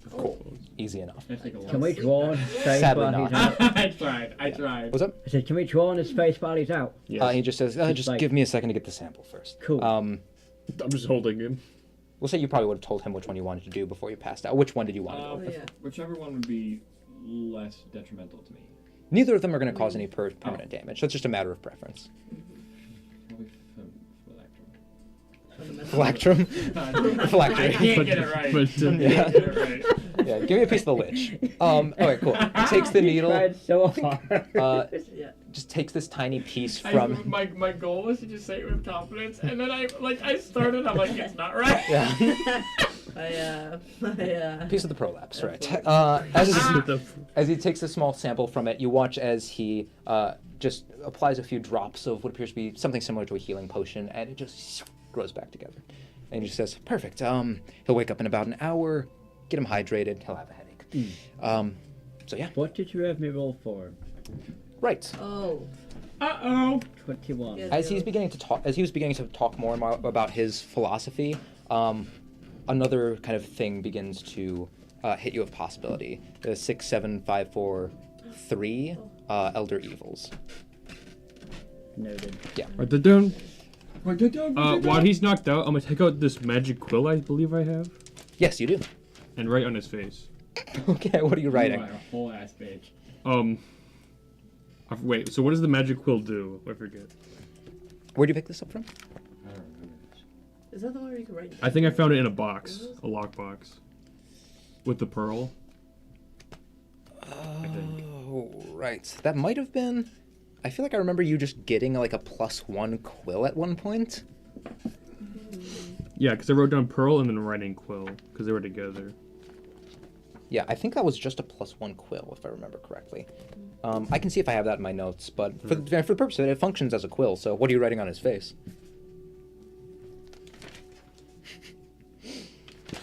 Easy enough. I take a Can we look. draw on his face Sadly while he's not. out? I tried. What's up? I said, can we draw on his face while he's out? Yes. He just says, just like- give me a second to get the sample first. Cool. I'm just holding him. We'll say you probably would have told him which one you wanted to do before you passed out. Which one did you want to do? Oh, yeah. Whichever one would be less detrimental to me. Neither of them are going to cause any permanent damage, so it's just a matter of preference. Probably Phylactrum? I Phylactery. can't get it right. But, Yeah. Get it right. Yeah, give me a piece of the lich. Okay, cool. Takes the needle, Tried so hard. Yeah. just takes this tiny piece from. My goal was to just say it with confidence, and then I started. I'm like, it's not right. Yeah, I piece of the prolapse, right? the- As he takes a small sample from it, you watch as he just applies a few drops of what appears to be something similar to a healing potion, and it just grows back together. And he just says, "Perfect. He'll wake up in about an hour. Get him hydrated. He'll have a headache." So yeah, What did you have me roll for? right. Oh. Uh-oh. 21. Yeah. As he was beginning to talk more and more about his philosophy, another kind of thing begins to hit you with possibility. The 6, 7, 5, 4, 3 elder evils. Noted. Write that down. While he's knocked out, I'm gonna take out this magic quill I believe I have, Yes, you do. and write on his face. Okay, what are you writing? A whole ass page. Wait. So what does the magic quill do? I forget. Where'd you pick this up from? I don't remember. Is that the one where you can write? I think I found it in a box, a lockbox, with the pearl. think. Oh, right. That might have been. I feel like I remember you just getting like a +1 quill at one point. Yeah, because I wrote down pearl and then writing quill because they were together. Yeah, I think that was just a +1 quill, if I remember correctly. I can see if I have that in my notes, but for the purpose of it, it functions as a quill. So, what are you writing on his face?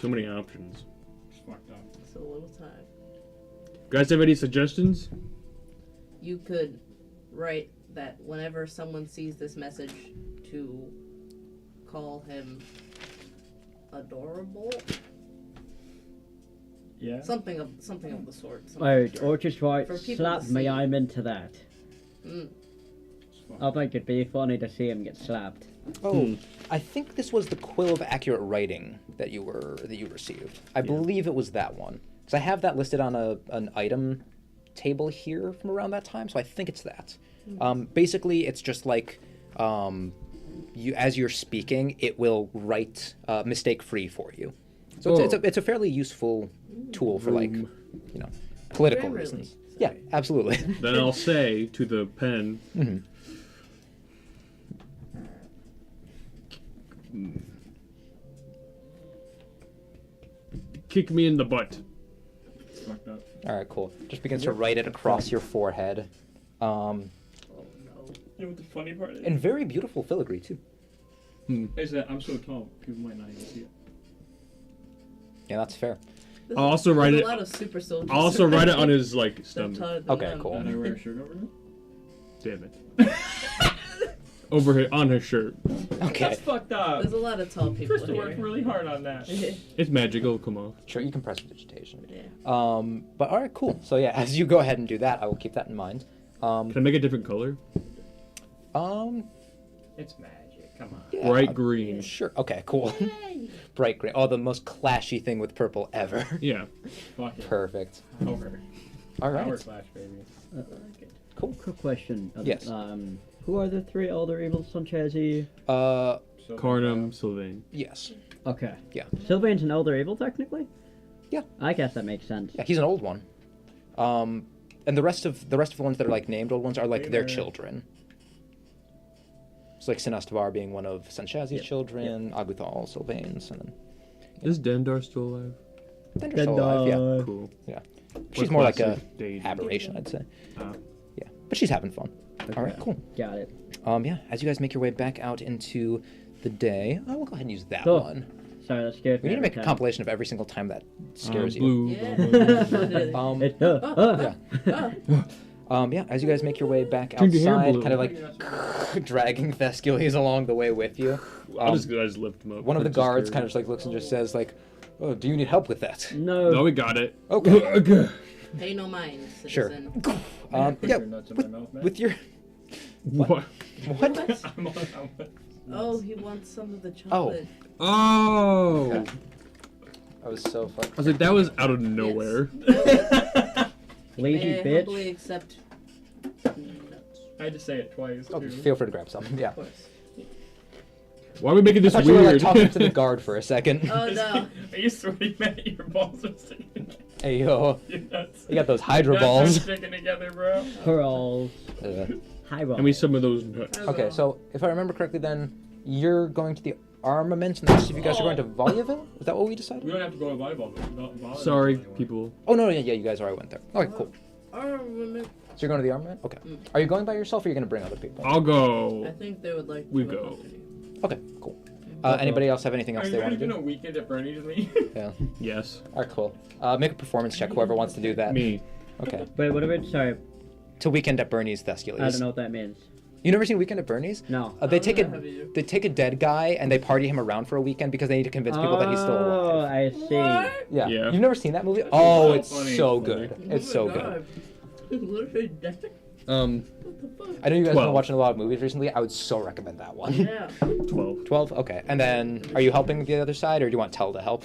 So many options. It's fucked up. It's a little time. Guys, have any suggestions? You could write that whenever someone sees this message, to call him adorable. Yeah. Something of the sort. something Right, of or the just write, For people slap to me, see. I'm into that. Mm. I think it'd be funny to see him get slapped. Oh, I think this was the quill of accurate writing that you received. I believe it was that one, because I have that listed on an item table here from around that time. So I think it's that. Basically, it's just like you, as you're speaking, it will write mistake free for you. So it's a fairly useful tool for like, political Grammarly, reasons. sorry. Yeah, absolutely. Then I'll say to the pen. Kick me in the butt. It's fucked up. All right, cool. Just begins to write it across your forehead. Oh no. You know what the funny part is? And very beautiful filigree too. Is that I'm so tall, people might not even see it. Yeah, that's fair. There's I'll also write there's it- A lot of super soldiers. I'll also write it on his like They're stomach. taller than Okay, them. cool. And I wear a shirt over it? Damn it. Over here on his shirt. Okay, That's fucked up. There's a lot of tall people Krista worked here. really hard on that. It's magical. Come on. sure, you can press vegetation. Yeah. But all right, cool. So yeah, as you go ahead and do that, I will keep that in mind. Can I make a different color? It's magic. Come on. Yeah, Bright green. Sure. Okay, cool. Bright green. Oh, the most clashy thing with purple ever. Yeah. Fuck it. Perfect. Over. All Power right. flash, baby. Cool. Quick question. Yes. Who are the three elder evils, Sanchezi? So Carnum, Sylvain. Yes. Okay. Yeah. Sylvain's an elder evil, technically? Yeah. I guess that makes sense. Yeah, he's an old one. And the rest of the ones that are like named old ones are like their Taylor. children. It's like Sinastavar being one of Sanchazi's Yep. children, Aguthal, Sylvain's, and then Is Dendar still alive? Dendra's still alive, yeah. Cool. She's What more like class a is Daisy? aberration, I'd say. Ah. Yeah, but she's having fun. All right, cool. Got it. Yeah, as you guys make your way back out into the day, we'll go ahead and use that Oh. one. Sorry, that scared We me need to make a every time. compilation of every single time that scares you. Blue. Yeah. It's, Yeah, as you guys make your way back Turned your hair outside, blue. kind of like dragging Thescules along the way with you. I just lift him up. One of the Just guards carry kind of just like looks and just says like, "Oh, do you need help with that?" no. No, we got it. Okay. Pay no mind, Sure. citizen. Put Yeah, your nuts in my mouth, man. with your What? what? I'm on. Oh, he wants some of the Oh. chocolate. Oh! That was so fun. I was like, that was out of nowhere. Lazy May I bitch. humbly accept nuts, I had to say it twice too. Oh, feel free to grab some. Yeah. of course. Why are we making I this thought you were like weird? talking to the guard for a second. Oh no. Are you sweating, Matt? Your balls are sticking. Hey yo, Your nuts. you got those Hydra Your nuts balls. are sticking together, bro. Pearls. Uh, High roll. Give me some of those nuts. Okay, so if I remember correctly, then you're going to the armament, and the rest of you guys are going to Voluaville? Is that what we decided? We don't have to go to volleyball. Sorry, people. Oh no, yeah, you guys already went there. Okay, cool. Armament. So you're going to the armament? Okay. Are you going by yourself, or are you going to bring other people? I'll I go. think they would like We to go. accompany you. Okay, cool. Anybody else have anything Are else you they want ready to to do? a weekend at Bernie's with me? Yeah. Yes. All right, cool. Make a performance check. Whoever wants to do that. Me. Okay. Wait, what about? Sorry, To Weekend at Bernie's, Thescules. I don't know what that means. You never seen Weekend at Bernie's? No. They Oh, take no, a have you? they take a dead guy and they party him around for a weekend because they need to convince people that he's still Oh, alive. I see. Yeah. Yeah. You've never seen that movie? Oh, so it's funny. so It's good. funny. It's so good. He's literally dead. Um, What the fuck? I know you guys have 12. been watching a lot of movies recently. I would so recommend that one. Yeah. 12. 12? Okay. And then, are you helping the other side, or do you want Tell to help?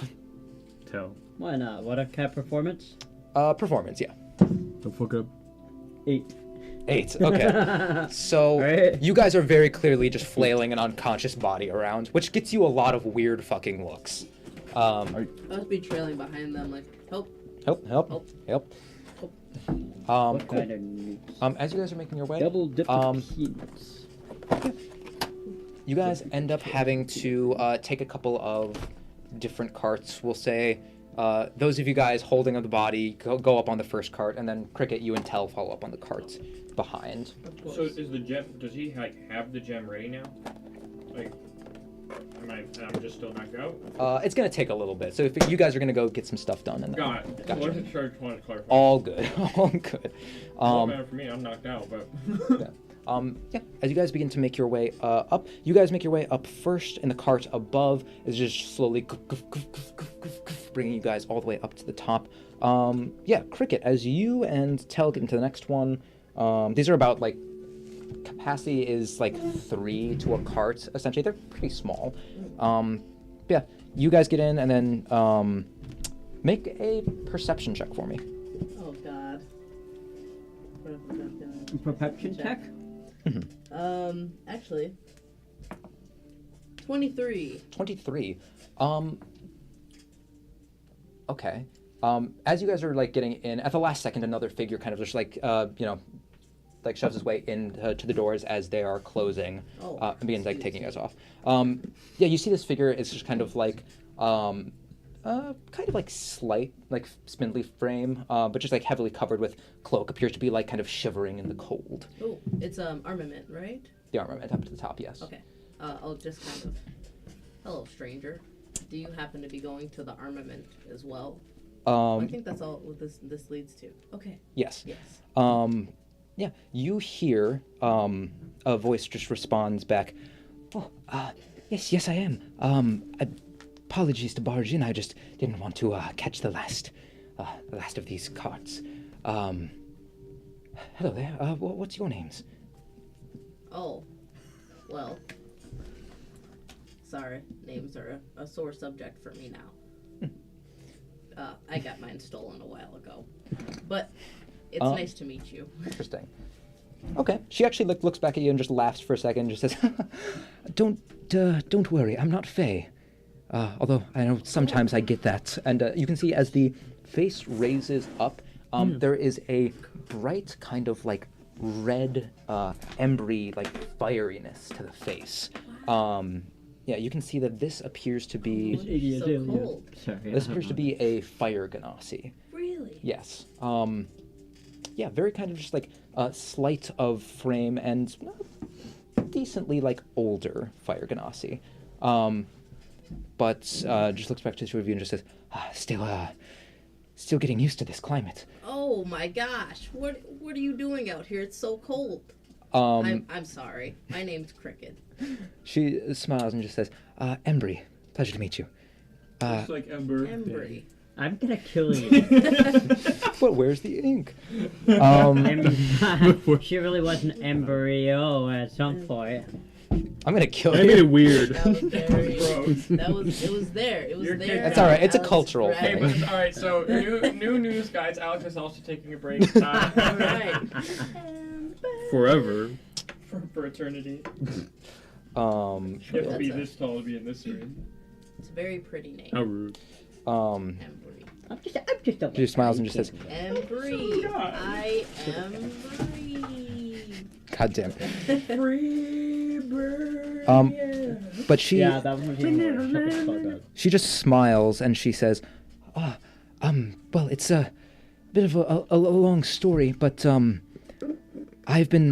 Tell. Why not? What a cat performance? Performance, yeah. Don't fuck up. 8. 8. Okay. So, Right. you guys are very clearly just flailing an unconscious body around, which gets you a lot of weird fucking looks. I must be trailing behind them, like, help. Help. Help. What Cool. kind of nukes? As you guys are making your way, Double dip um, peanuts. you guys end up having to take a couple of different carts. We'll say those of you guys holding the body go up on the first cart, and then Cricket, you and Tell follow up on the carts behind. Of course. So is the gem? Does he like have the gem ready now? Like, I'm just still knocked out. It's gonna take a little bit, so if you guys are gonna go get some stuff done, and then Got it. Gotcha. I wasn't sure. Just wanted to clarify. all good, all good. Doesn't matter for me. I'm knocked out, but. Yeah. As you guys begin to make your way up, you guys make your way up first, and the cart above is just slowly bringing you guys all the way up to the top. Yeah, Cricket, as you and Tell get into the next one, these are about like capacity is like 3 to a cart. Essentially, they're pretty small. Yeah, you guys get in, and then make a perception check for me. Oh god. What if I'm not gonna Perception check? Actually. 23. 23. Okay. As you guys are like getting in, at the last second, another figure kind of just like like shoves his way in to the doors as they are closing, Oh, and begins like excuse taking me. you guys off. Yeah, you see this figure is just kind of like kind of like slight, like spindly frame, but just like heavily covered with cloak. Appears to be like kind of shivering in the cold. Oh, it's armament, right? The armament up to the top, yes. Okay. I'll just kind of. Hello, stranger. Do you happen to be going to the armament as well? I think that's all what this leads to. Okay. Yes. Yes. Yeah, you hear a voice just responds back. Oh, yes, I am. Apologies to barge in. I just didn't want to catch the last of these carts. Hello there. What's your names? Oh, well. Sorry, names are a sore subject for me now. I got mine stolen a while ago, but it's nice to meet you. Interesting. Okay. She actually looks back at you and just laughs for a second and just says, Don't worry, I'm not Fae. Although I know sometimes I get that. And you can see as the face raises up, there is a bright kind of like red, embry, like fieriness to the face. yeah, you can see that this appears to be This idiot so alien. cold. Sorry. this appears to be a fire ganassi. Really? Yes. Yeah, very kind of just like slight of frame and decently like older fire ganassi. But just looks back to the two of you and just says, still getting used to this climate. Oh my gosh! What are you doing out here? It's so cold. Um, I'm sorry. My name's Cricket. she smiles and just says, Embry, pleasure to meet you. Looks like Ember. Embry. I'm gonna kill you. But where's the ink? She really was an embryo at some point. I'm gonna kill I made it you. weird. That was very. Gross. It was there. It was You're there. kidding. That's all right, it's a Alex cultural grabbed Hey, thing. it. but, all right. So new news, guys. Alex is also taking a break Alright. Forever. for eternity. Um, You have to That's be a- this tall to be in this room. It's a very pretty name. How rude. Embry. I'm just a she just smiles and just says, Embry. So nice. I am free. God damn. Free bird. But she Yeah, that was even worse. Shut the fuck up. she just smiles and she says, well, it's a bit of a long story, but I've been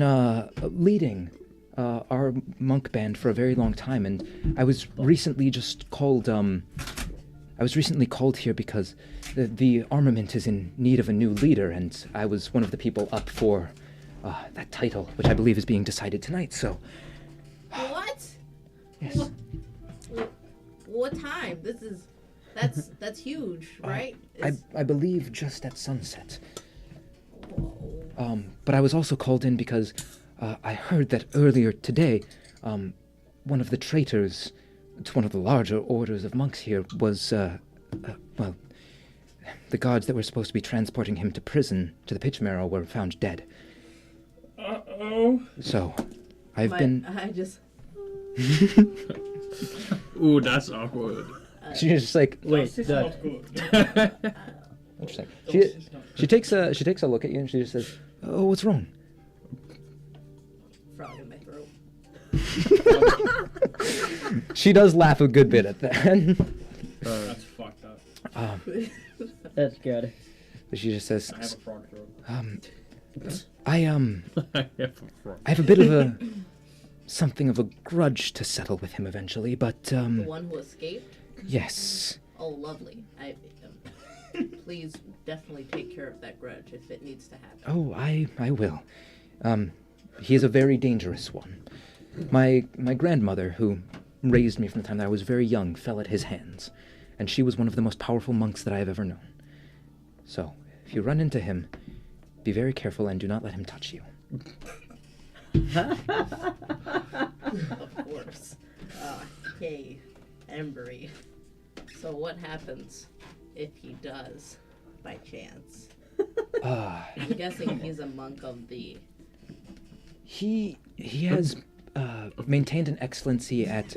leading our monk band for a very long time, and I was recently just called. I was recently called here because the armament is in need of a new leader, and I was one of the people up for that title, which I believe is being decided tonight. So, What? yes, What time? That's huge, right? I believe just at sunset. Whoa. But I was also called in because I heard that earlier today, one of the traitors to one of the larger orders of monks here was, well, the guards that were supposed to be transporting him to prison, to the pitch marrow, were found dead. Uh-oh. So, I've been... I just. Ooh, that's awkward. She's just like, Wait, This is the, not good. interesting. This is not She takes a look at you and she just says, "Oh, what's wrong?" Frog in my throat. She does laugh a good bit at that. That's fucked up. that's good. She just says, I have a frog throat. I have a bit of something of a grudge to settle with him eventually, but The one who escaped. yes. Oh, lovely. Please definitely take care of that grudge if it needs to happen. Oh, I will. He is a very dangerous one. My grandmother, who raised me from the time that I was very young, fell at his hands, and she was one of the most powerful monks that I have ever known. So, if you run into him, be very careful and do not let him touch you. Of course. Hey, Embry. So what happens if he does, by chance? I'm guessing he's a monk of the. He has maintained an excellency at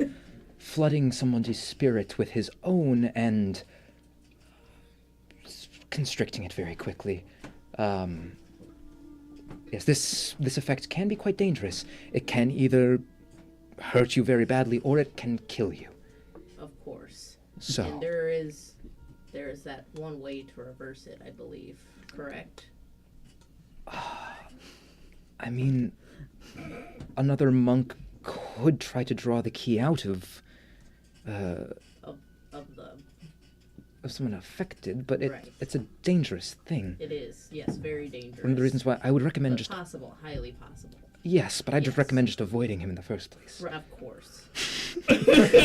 flooding someone's spirit with his own and constricting it very quickly. Yes, this effect can be quite dangerous. It can either hurt you very badly or it can kill you. Of course. So, And there is that one way to reverse it, I believe. Correct? I mean, another monk could try to draw the key out of Of the. someone affected, but Right. it's a dangerous thing. It is, yes, very dangerous. One of the reasons why I would recommend But just possible, highly possible. yes, but I just Yes. recommend just avoiding him in the first place. Of course.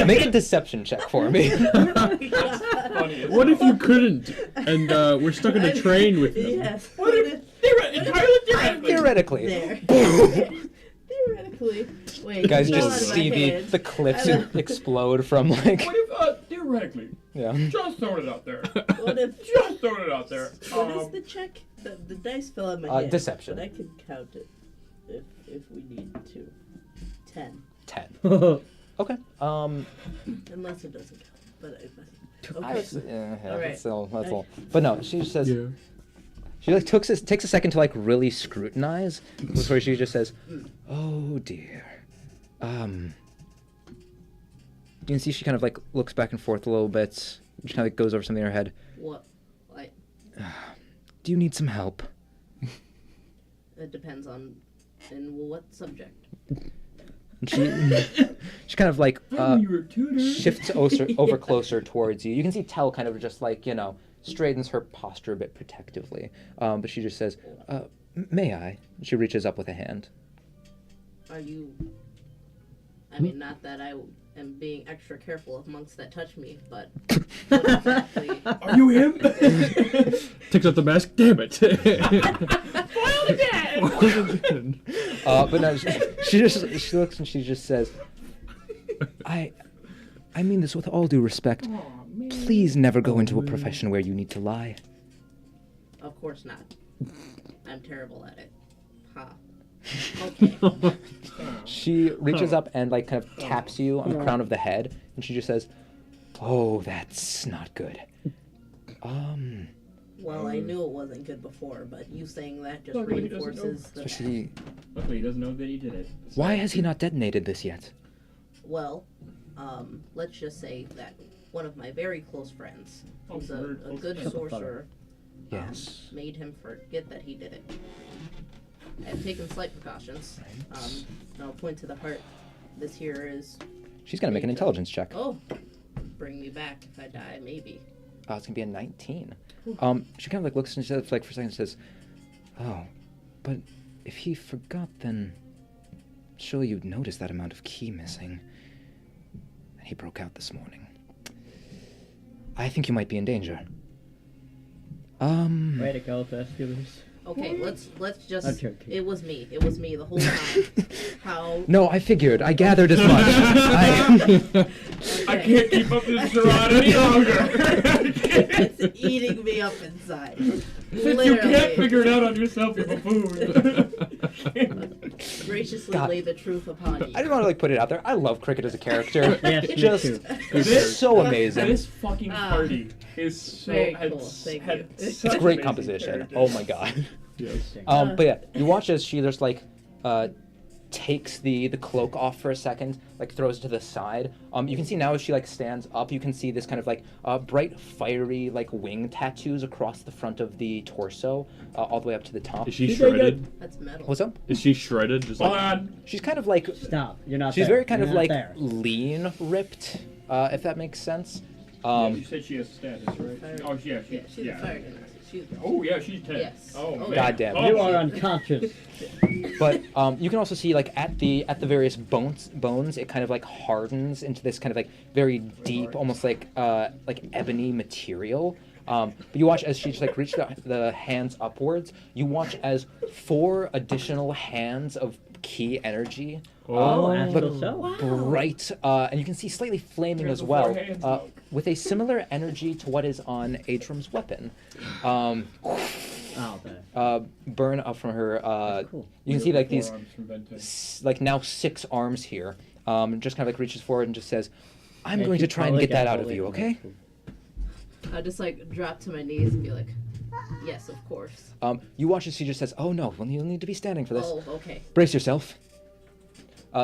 Make a deception check for me. Funny as What if hell. you couldn't? And we're stuck in a train with them. Yes. What if entirely theoretically? Theoretically, Theoretically. Wait. guys hold just on in see my head. the cliffs I don't- explode from like What if theoretically? yeah. Just throwing it out there. What if? Just throwing it out there. What is the check? The dice fell on my head. Deception. But I can count it if we need to. 10. 10. Okay. Unless it doesn't count. But Yeah, All right. that's all. But no, she just says. Yeah. She like takes a second to like really scrutinize before she just says, "Oh dear, You can see she kind of like looks back and forth a little bit. She kind of like goes over something in her head. What? Do you need some help? It depends on in what subject. And she kind of like shifts over closer towards you. You can see Tell kind of just like, straightens her posture a bit protectively. But she just says, may I? She reaches up with a hand. Are you? I mean, not that I am being extra careful of monks that touch me, but what exactly? Are you him? Takes off the mask. Damn it! But no, she looks and she just says, I mean this with all due respect. Please never go into a profession where you need to lie. Of course not. I'm terrible at it. Ha. Okay. She reaches up and like kind of taps you on the crown of the head, and she just says, "Oh, that's not good." Well, I knew it wasn't good before, but you saying that just Luckily he doesn't reinforces the. Especially, Luckily, he doesn't know that he did it. why has he not detonated this yet? Well, let's just say that one of my very close friends, who's a good sorcerer, Yes. made him forget that he did it. I've taken slight precautions. I'll point to the heart. This here is. She's gonna make an intelligence check. Oh, bring me back if I die, maybe. It's gonna be a 19. She kind of like looks and she like for a second and says, "Oh, but if he forgot, then surely you'd notice that amount of key missing. And he broke out this morning. I think you might be in danger." Way to go, Thespulus. Okay, let's just. I'm joking. It was me. It was me the whole time. How? No, I figured. I gathered as much. I can't keep up this charade any longer. It's eating me up inside. Since you can't figure it out on yourself, you buffoon. Graciously God. lay the truth upon you. I just want to like put it out there. I love Cricket as a character. Yes, me Just too. it's so amazing. This fucking party is so Very had, cool, thank had you. It's such great amazing composition. characters. Oh my god. Yes. But yeah, you watch as she just like takes the cloak off for a second, like throws it to the side. You can see now as she like stands up, you can see this kind of like bright, fiery like wing tattoos across the front of the torso, all the way up to the top. Is she shredded? That's metal. What's up? Is she shredded? Just Hold like on. She's kind of like Stop. You're not she's there. very kind You're of not like there. lean, ripped, if that makes sense. Yeah, you said she has status, right? Fire- Oh, yeah, Yeah, she's a fire genasi. She's. Oh, yeah, she's 10. Yes. Oh, Oh, man. Goddamn. Oh, You are unconscious. But you can also see like at the various bones, it kind of like hardens into this kind of like very deep, almost like ebony material. But you watch as she just like reaches the hands upwards. You watch as 4 additional hands of key energy, Oh, astral look self. bright, and you can see slightly flaming Here's as the well, 4 hands, look. with a similar energy to what is on Adram's weapon. Oh, there. Burn up from her. Cool. You can see like these, Forearms from Vente. like now 6 arms here. Just kind of like reaches forward and just says, "I'm Yeah, going she to try and probably get that got out of bullied you, in okay?" high school. I just like drop to my knees and be like, yes, of course. You watch as she just says, "Oh no, well, you'll need to be standing for this. Oh, okay. Brace yourself."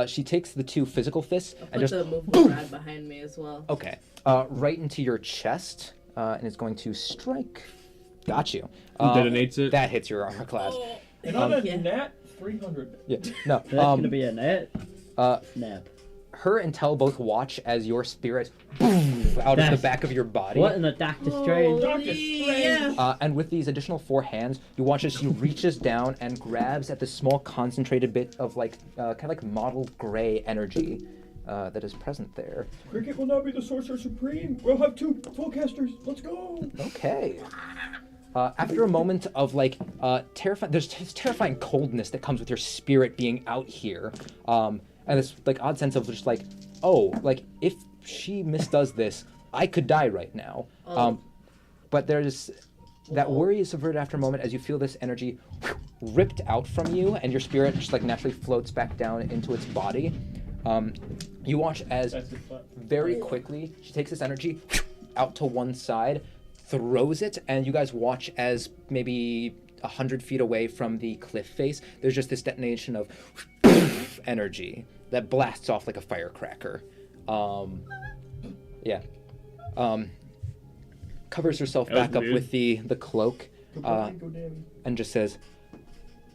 She takes the 2 physical fists I'll and put just the movement rod behind me as well. okay, right into your chest, and is going to strike. Got you. detonates it. That hits your armor class. And on a yeah. nat 300. Yeah. No. That's gonna be a net. Nap. Her and Tell both watch as your spirit out of the That's- back of your body. What in the Doctor Strange? Doctor Strange. Yeah. And with these additional 4 hands, you watch as she reaches down and grabs at this small concentrated bit of like kind of like mottled gray energy that is present there. Cricket will now be the Sorcerer Supreme. We'll have 2 full casters. Let's go. Okay. After a moment of like terrifying, there's this terrifying coldness that comes with your spirit being out here, and this like odd sense of just like, oh, like if she misdoes this, I could die right now. But there's that worry is subverted after a moment as you feel this energy ripped out from you, and your spirit just like naturally floats back down into its body. You watch as That's it. very quickly she takes this energy out to one side, throws it, and you guys watch as maybe 100 feet away from the cliff face, there's just this detonation of energy that blasts off like a firecracker. Yeah. Covers herself That was back up weird. with the cloak, and just says,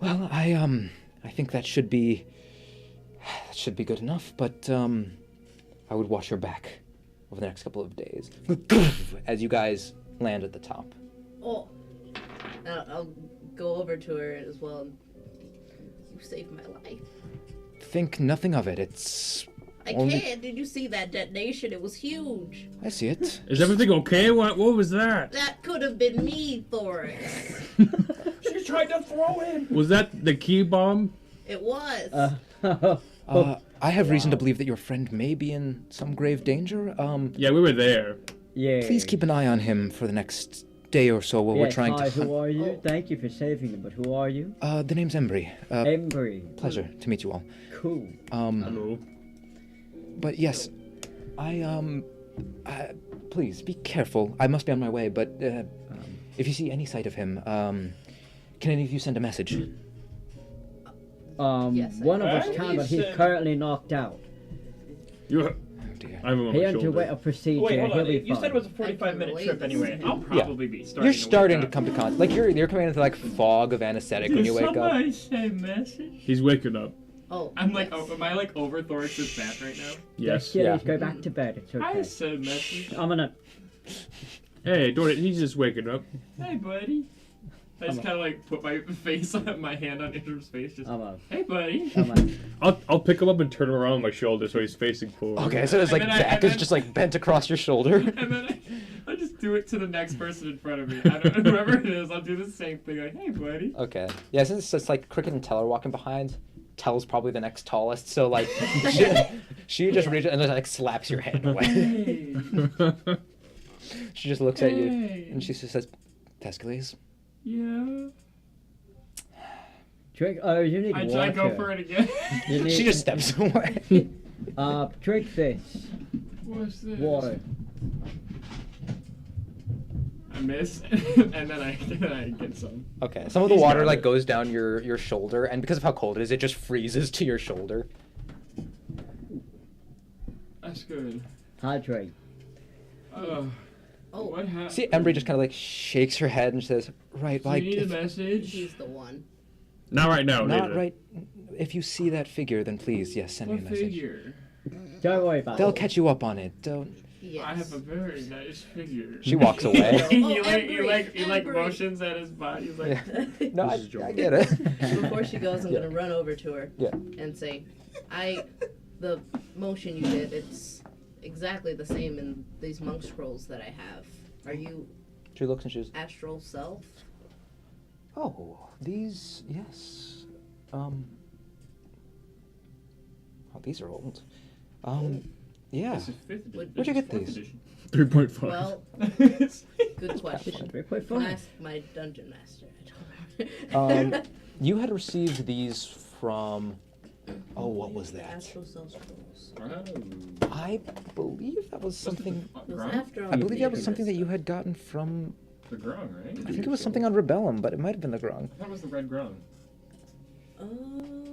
"Well, I think that should be good enough, but I would watch your back over the next couple of days." As you guys land at the top. Oh, I'll go over to her as well. You saved my life. Think nothing of it. It's I Only- can't. Did you see that detonation? It was huge. I see it. Is everything okay? What was that? That could have been me, Thoris. She tried to throw him. Was that the key bomb? It was. I have reason to believe that your friend may be in some grave danger. Yeah, we were there. Yeah. Please keep an eye on him for the next day or so while we're Yes, trying hi, to. who are you? Oh. Thank you for saving them, but who are you? The name's Embry. Embry. Pleasure to meet you all. Cool. Hello. But yes, please be careful. I must be on my way, but if you see any sight of him, can any of you send a message? Yes, I One of us can. can, but he's Listen. currently knocked out. You. Oh dear. I remember He my underwent a shoulder. procedure. Wait, hold He'll on. be You said it was a fine. 45-minute relate trip this anyway. to I'll him. probably be starting. You're starting wake to up. come to contact. Like you're coming into like fog of anesthetic when you wake up. Say message? He's waking up. Oh. I'm like, yes. am I like over Thoris's bat right now? Yes. Yeah, Yeah. go back to bed. It's I okay. said message. I'm gonna. Hey, Dory, he's just waking up. Hey, buddy. I just kind of like put my face on my hand on Andrew's face. Just, I'm a. hey, buddy. I'm a. I'll pick him up and turn him around on my shoulder so he's facing forward. Okay, so his like And then back is just like bent across your shoulder. And then I just do it to the next person in front of me. I don't, whoever it is, I'll do the same thing. Like, hey, buddy. Okay. Yeah, since it's like Cricket and Tell are walking behind, Tell's probably the next tallest, so like she just reaches and then like slaps your hand away. Hey. She just looks at you Hey. and she just says, "Tescales." Yeah. Drink. Oh, you need I water. try to go for it again. You need, She just steps away. Drink this. What's this? Water. I miss, and then I get some. Okay. Some of the He's water got like it. goes down your shoulder, and because of how cold it is, it just freezes to your shoulder. That's good. Hydrate. Oh. Oh. What happened? See, Embry just kind of like shakes her head and says, "Right, Do like you need a if- message? He's the one. Not right now, not later. right. If you see that figure, then please, yes, send me a What message. figure? Don't worry about They'll it. catch you up on it. Don't." Yes. I have a very nice figure. She walks away. he Oh, like Embry. motions at his body. He's like, Yeah. No, This is I Joel. get it. Before she goes, I'm Yeah. gonna run over to her Yeah. and say, the motion you did, it's exactly the same in these monk scrolls that I have. Are you She looks and she says, astral self? "Oh, these, yes. Oh, these are old. Yeah. this is 5th edition. Would- Where'd you get 4th these? edition. 3.5. Well, It's good question. 3.5. Can I ask my dungeon master? I don't know. You had received these from. Oh, what was that? Astral self scrolls. Oh. I believe that was something. It was Grung? after I believe that was the something that you had gotten from. The Grung, right? I think it was something on Rebellum, but it might have been the Grung. I thought it was the Red Grung.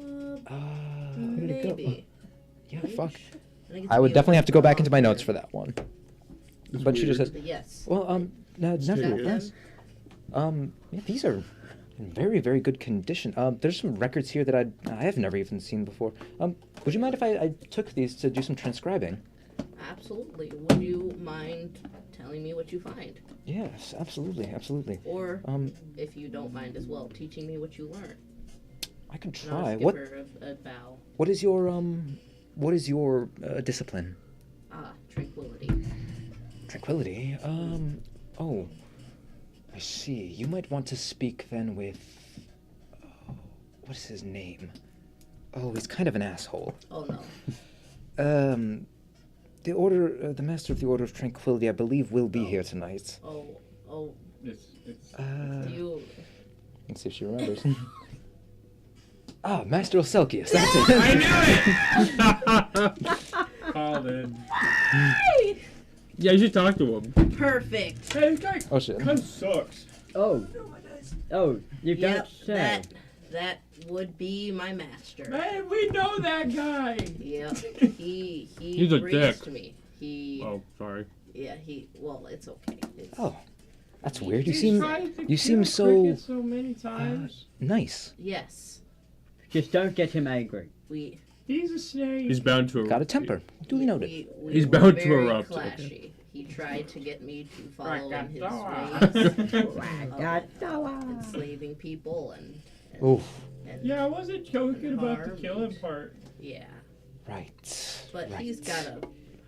Where did it go? Maybe. Yeah, fuck. And get I to would be definitely able have to go back to into my walk notes there. for that one. That's But she just weird. says, But yes. "Well, no, Is that nevertheless, yeah, these are in very, very good condition. There's some records here that I have never even seen before. Would you mind if I took these to do some transcribing? Absolutely. Would you mind telling me what you find? Yes, absolutely, absolutely. Or, Um, if you don't mind as well, teaching me what you learn. I could And I'll try. just What give her a bow. what is your discipline? Ah, tranquility. Tranquility. Oh, I see. You might want to speak then with. Oh, what is his name? Oh, he's kind of an asshole. Oh no. The order, the master of the Order of Tranquility, I believe, will be here tonight. Oh, It's you. Let's see if she remembers. Master Oselkius. That's it. I knew it! called in. Yeah, you should talk to him. Perfect. Hey, this guy Oh shit. kind of sucks. Oh. Oh, you Yep, don't say. that That would be my master. Man, we know that guy. Yeah, he He's a raised dick. me. He Oh, sorry. yeah well it's okay. It's, Oh, that's weird. He's You tried to seem kill so Cricket so many times. nice. yes, Just don't get him angry. we He's a snake. He's bound to. Got a temper. Duly noted. we He's were bound to very erupt, Clashy. okay. He tried to get me to follow in his Ragadawa. ways of enslaving people and Oof. Yeah, I wasn't joking about the Harmed. killing part. yeah. Right. But right. he's got a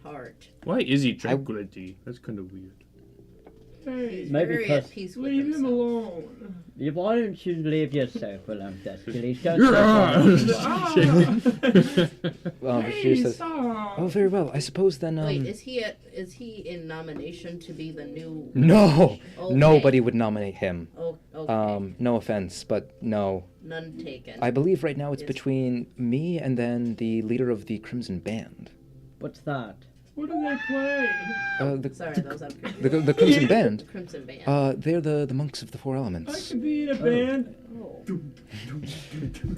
heart. Why is he tranquility? That's kind of weird. Hey, He's Maybe very because- at peace with leave him himself. alone. Why don't you leave yourself alone, Hercules? Don't Ah! She says, stop. "Oh, very well. I suppose then." Wait, is he in nomination to be the new? No, Okay. nobody would nominate him. Oh, okay. No offense, but no. None taken. I believe right now it's Yes. between me and then the leader of the Crimson Band. What's that? What do they play? Sorry, that was out of curiosity. The Crimson Band. Crimson Band. They're the monks of the Four I Elements. could be in a band. Oh.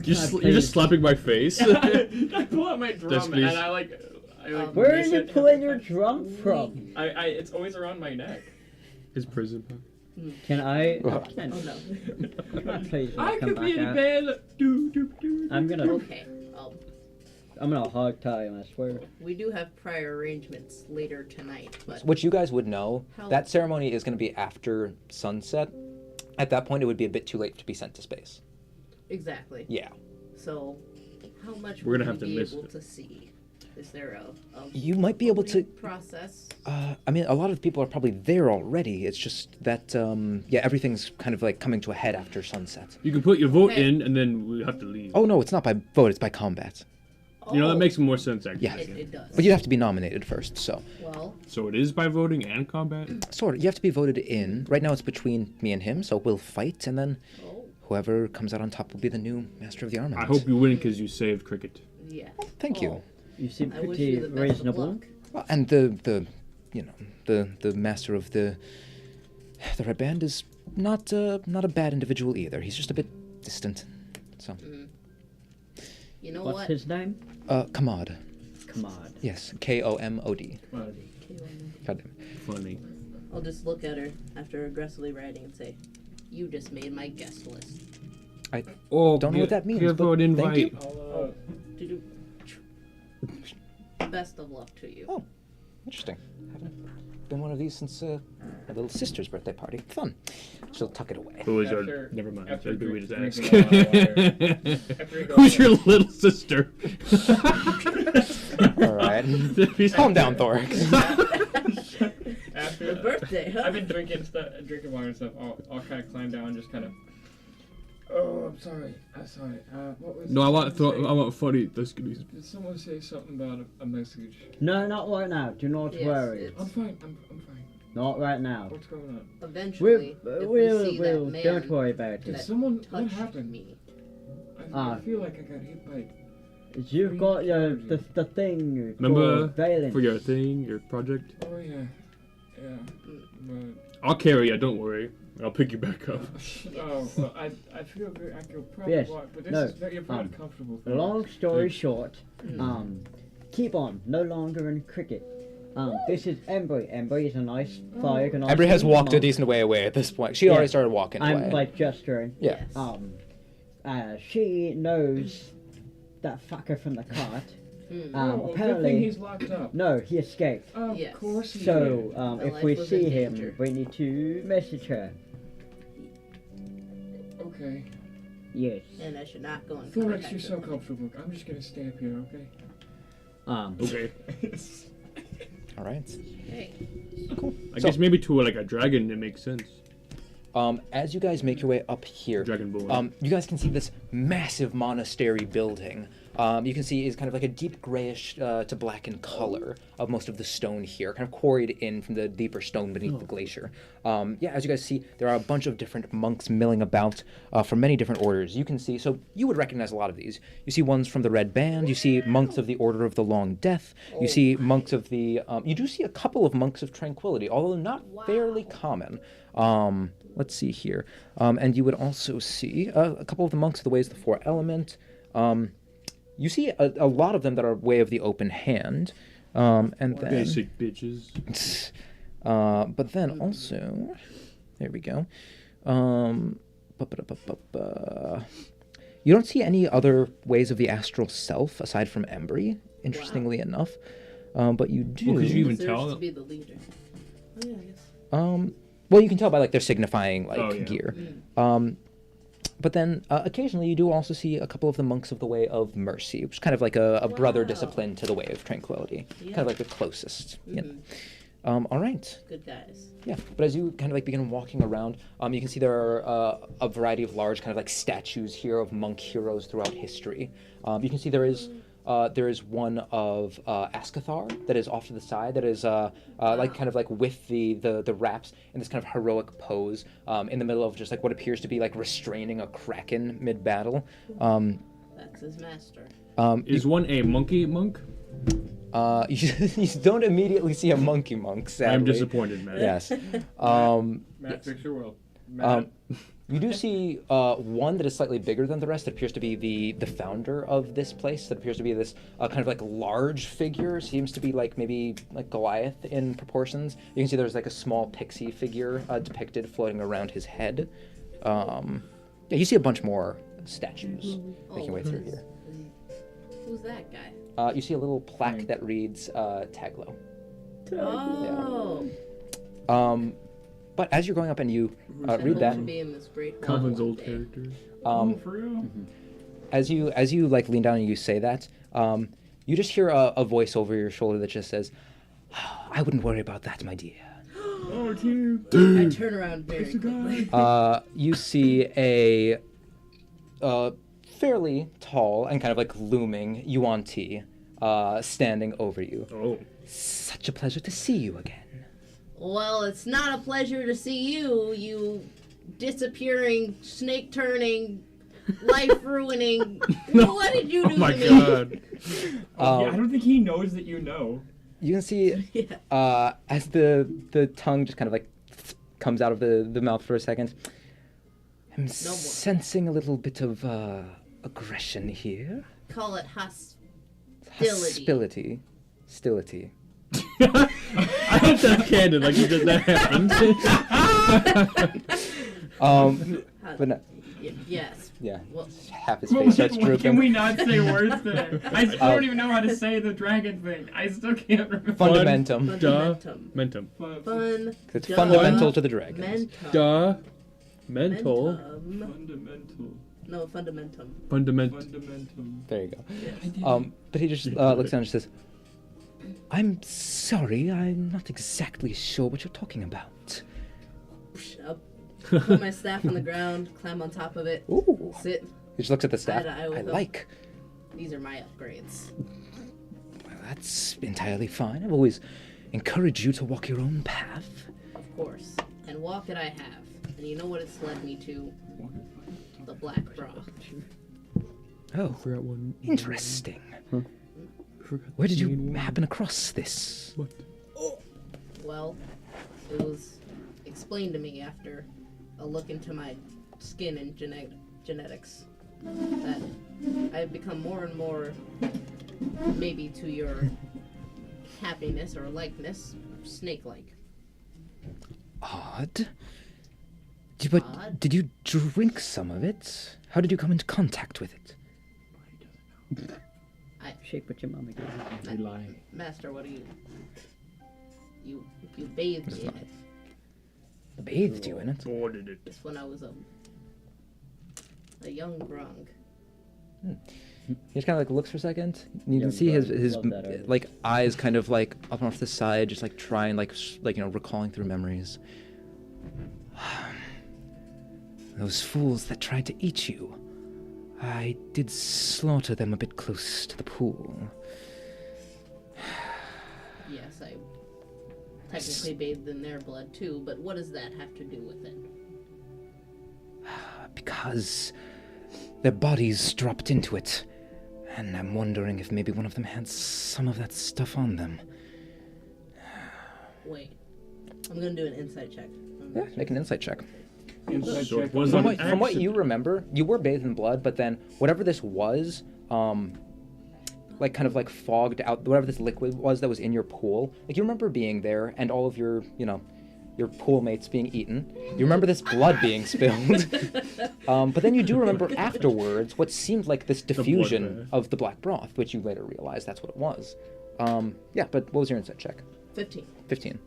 You're just slapping my face. I pull out my drum Yes, please. and I like Where are miss you it. pulling your drum from? It's always around my neck. His prison. Can I? Oh. Can, Oh no. please, I come could be back in a out. band. Do, do, do, I'm gonna. Okay. I'm gonna hog tie him. I swear. We do have prior arrangements later tonight, but Which you guys would know, How- that ceremony is going to be after sunset. At that point, it would be a bit too late to be sent to space. exactly. Yeah. So, how much We're would gonna we have to be miss able it. to see? Is there a You might be able to. voting process? I mean, a lot of people are probably there already. It's just that, yeah, everything's kind of like coming to a head after sunset. You can put your vote Okay. in, and then we have to leave. Oh, no, it's not by vote, it's by combat. You know, that Oh, makes more sense, actually. Yeah. it does. But you'd have to be nominated first, so. Well, So it is by voting and combat? Sort of. You have to be voted in. Right now it's between me and him, so we'll fight, and then oh, whoever comes out on top will be the new Master of the Armament. I hope you win because you saved Cricket. yeah. Thank you. Oh, You seem I wish pretty you the best reasonable. of luck. Well, and the you know, the master of the Red Band is not not a bad individual either. He's just a bit distant. So, You know What's what? his name? Kamad. Kamad. Yes, Komod. God damn. Funny. I'll just look at her after aggressively writing and say, "You just made my guest list." Oh, Don't know what that means, Give but an thank invite. you. I'll, Do-do. Best of luck to you. Oh, interesting. Haven't been one of these since my little sister's birthday party. Fun. She'll tuck it away. Who is After- our... Never mind. after That'd be weird to ask. drinking a lot of water. After you go Who's out. your little sister? All right. Calm down, Thorax. After The birthday, huh? I've been drinking water and stuff. I'll kind of climb down and just kind of. Oh, I'm sorry. I'm sorry. What was? No, I want someone I want funny. That's good. Did someone say something about a message? No, not right now. Do not Yes, worry. it's- I'm fine. I'm fine. Not right now. What's going on? Eventually, if we see that man don't worry about Did it. someone? What touched happened? me, I feel like I got hit by. You've got your the thing. Remember called Valence. for your thing, your project? Oh yeah. Yeah. Mm. I'll carry you. Don't worry. I'll pick you back up. Oh, well, I feel very. I could probably Yes. walk, but this No. is very uncomfortable. for me. Long story Thanks. short, keep on. No longer in cricket. This is Embry. Embry is a nice fire. Embry has walked a decent way away at this point. She Yeah. already started walking I'm away. like gesturing. Yeah. Yes. She knows that fucker from the cart. Mm. Oh, well, good Apparently, thing he's locked up. no, he escaped. Of Yes. course he So, did. My if life we was see in him, danger. we need to message her. Okay. Yes. And I should not go in Thorax, contact you're so with him. comfortable. I'm just gonna stay up here, okay? Okay. All right. Hey, I So- guess maybe to like a dragon, it makes sense. As you guys make your way up here, Dragonborn. you guys can see this massive monastery building. You can see is kind of like a deep grayish to black in color of most of the stone here, kind of quarried in from the deeper stone beneath the glacier. Yeah, as you guys see, there are a bunch of different monks milling about from many different orders. You can see, so you would recognize a lot of these. You see ones from the Red Band. You see monks of the Order of the Long Death. You see monks of the. You do see a couple of monks of Tranquility, although not fairly common. let's see here. And you would also see a couple of the monks of the Ways of the Four Element. You see a lot of them that are Way of the Open Hand. And then, Basic bitches. but then also, there we go. You don't see any other ways of the astral self aside from Embry, interestingly enough. But you do. Well, could you even Deserves tell? to be the leader. Oh, yeah, I guess. Well, you can tell by like their signifying like Oh, yeah. gear. But then occasionally you do also see a couple of the monks of the Way of Mercy, which is kind of like a brother Wow. discipline to the Way of Tranquility, kind Yeah. of like the closest. You know. All right. Good guys. Yeah, but as you kind of like begin walking around, you can see there are a variety of large kind of like statues here of monk heroes throughout history. You can see there is one of Ascathar that is off to the side that is like kind of like with the wraps in this kind of heroic pose in the middle of just like what appears to be like restraining a kraken mid battle. That's his master. Is one a monkey monk? You don't immediately see a monkey monk, sadly. I'm disappointed, man. Yes. Matt, fix your world. Matt. You do see one that is slightly bigger than the rest. That appears to be the founder of this place. That appears to be this kind of like large figure. Seems to be like maybe like Goliath in proportions. You can see there's like a small pixie figure depicted floating around his head. Yeah, you see a bunch more statues making way through here. Who's that guy? You see a little plaque that reads Taglo. Oh. But as you're going up and you I read hope that, to be in this great Calvin's one old day. character. For real? as you like lean down and you say that, you just hear a voice over your shoulder that just says, "I wouldn't worry about that, my dear." Oh, cute. I turn around very quickly. You see a fairly tall and kind of like looming Yuan Ti standing over you. Oh. Such a pleasure to see you again. Well, it's not a pleasure to see you, you disappearing, snake-turning, life-ruining. What did you do Oh my to me? god. Yeah, I don't think he knows that you know. You can see Yeah. as the tongue just kind of like comes out of the mouth for a second. I'm sensing a little bit of aggression here. Call it hostility. Stility. I hope that's canon, like you did that happened. But no, Yes. yeah, Well, half his face starts drooping. Can we not say words there? I still don't even know how to say the dragon thing. I still can't remember. Fundamentum. fundamentum. Mentum. Fun. It's Duh. fundamental to the dragons. Mentum. Duh. Mental. Mentum. Fundamental. No, fundamentum. Fundament. Fundamental. There you go. But he just looks down and says, "I'm sorry, I'm not exactly sure what you're talking about." Up. Put my staff on the ground, climb on top of it, Ooh. sit. He just looks at the staff. Eye to eye with I him. like. These are my upgrades. Well, that's entirely fine. I've always encouraged you to walk your own path. Of course. And walk it I have. And you know what it's led me to? The Black Bra. Oh, Forgot one. interesting. Forgot Where did the you main one. happen across this? What? Well, it was explained to me after a look into my skin and genetics that I've become more and more, maybe to your happiness or likeness, snake-like. Odd. Odd? Did you drink some of it? How did you come into contact with it? Shake what your mama gave you. They lie. Master, what do you bathed me in it. Bathed you in it? Ordered it. Just when I was a young grung. He just kind of like looks for a second. And you Young can see his Grung. Love that artist. like eyes kind of like up off the side, just like trying like recalling through memories. Those fools that tried to eat you. I did slaughter them a bit close to the pool. Yes, I technically bathed in their blood too, but what does that have to do with it? Because their bodies dropped into it. And I'm wondering if maybe one of them had some of that stuff on them. Wait. I'm gonna do an insight check. Yeah, make an insight check. Inside So it check. was From an what you accident. remember, you were bathed in blood, but then whatever this was, like kind of like fogged out, whatever this liquid was that was in your pool, like you remember being there and all of your, your pool mates being eaten. You remember this blood being spilled. But then you do remember afterwards what seemed like this diffusion bath. of the black broth, which you later realized that's what it was. Yeah, but what was your insight check? 15. 15.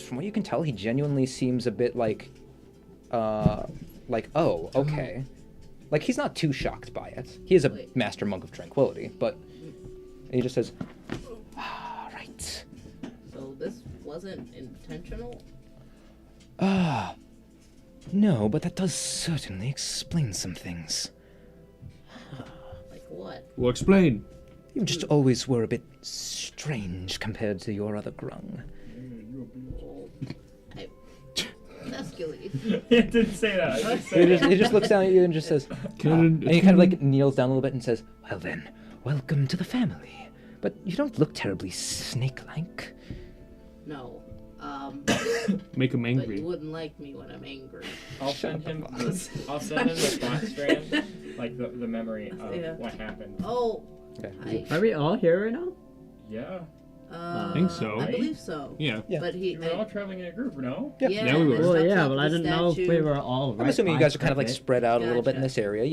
From what you can tell, he genuinely seems a bit like, oh, okay. Like, he's not too shocked by it. He is a Wait. master monk of tranquility, but he just says, right. So this wasn't intentional? No, but that does certainly explain some things. Like what? Well, explain. You just always were a bit strange compared to your other grung. Well, I... Escalate. It didn't say that. I didn't He say just, he just looks down at you and just says, and he kind of like kneels down a little bit and says, well then, welcome to the family. But you don't look terribly snake-like. No. Make him But angry. you wouldn't like me when I'm angry. I'll send him. I'll send him the thought strand, like the memory of Yeah. what happened. Oh. Okay. Are we all here right now? Yeah, I think so. I believe so. Yeah. Yeah. But he. we were all traveling in a group, no? Yeah. Yeah, Yeah, we were. I Well, stepped yeah, up but the I didn't know if we statue. were all right. I'm assuming you guys are kind of like Perfect. spread out a little bit in Gotcha. this area,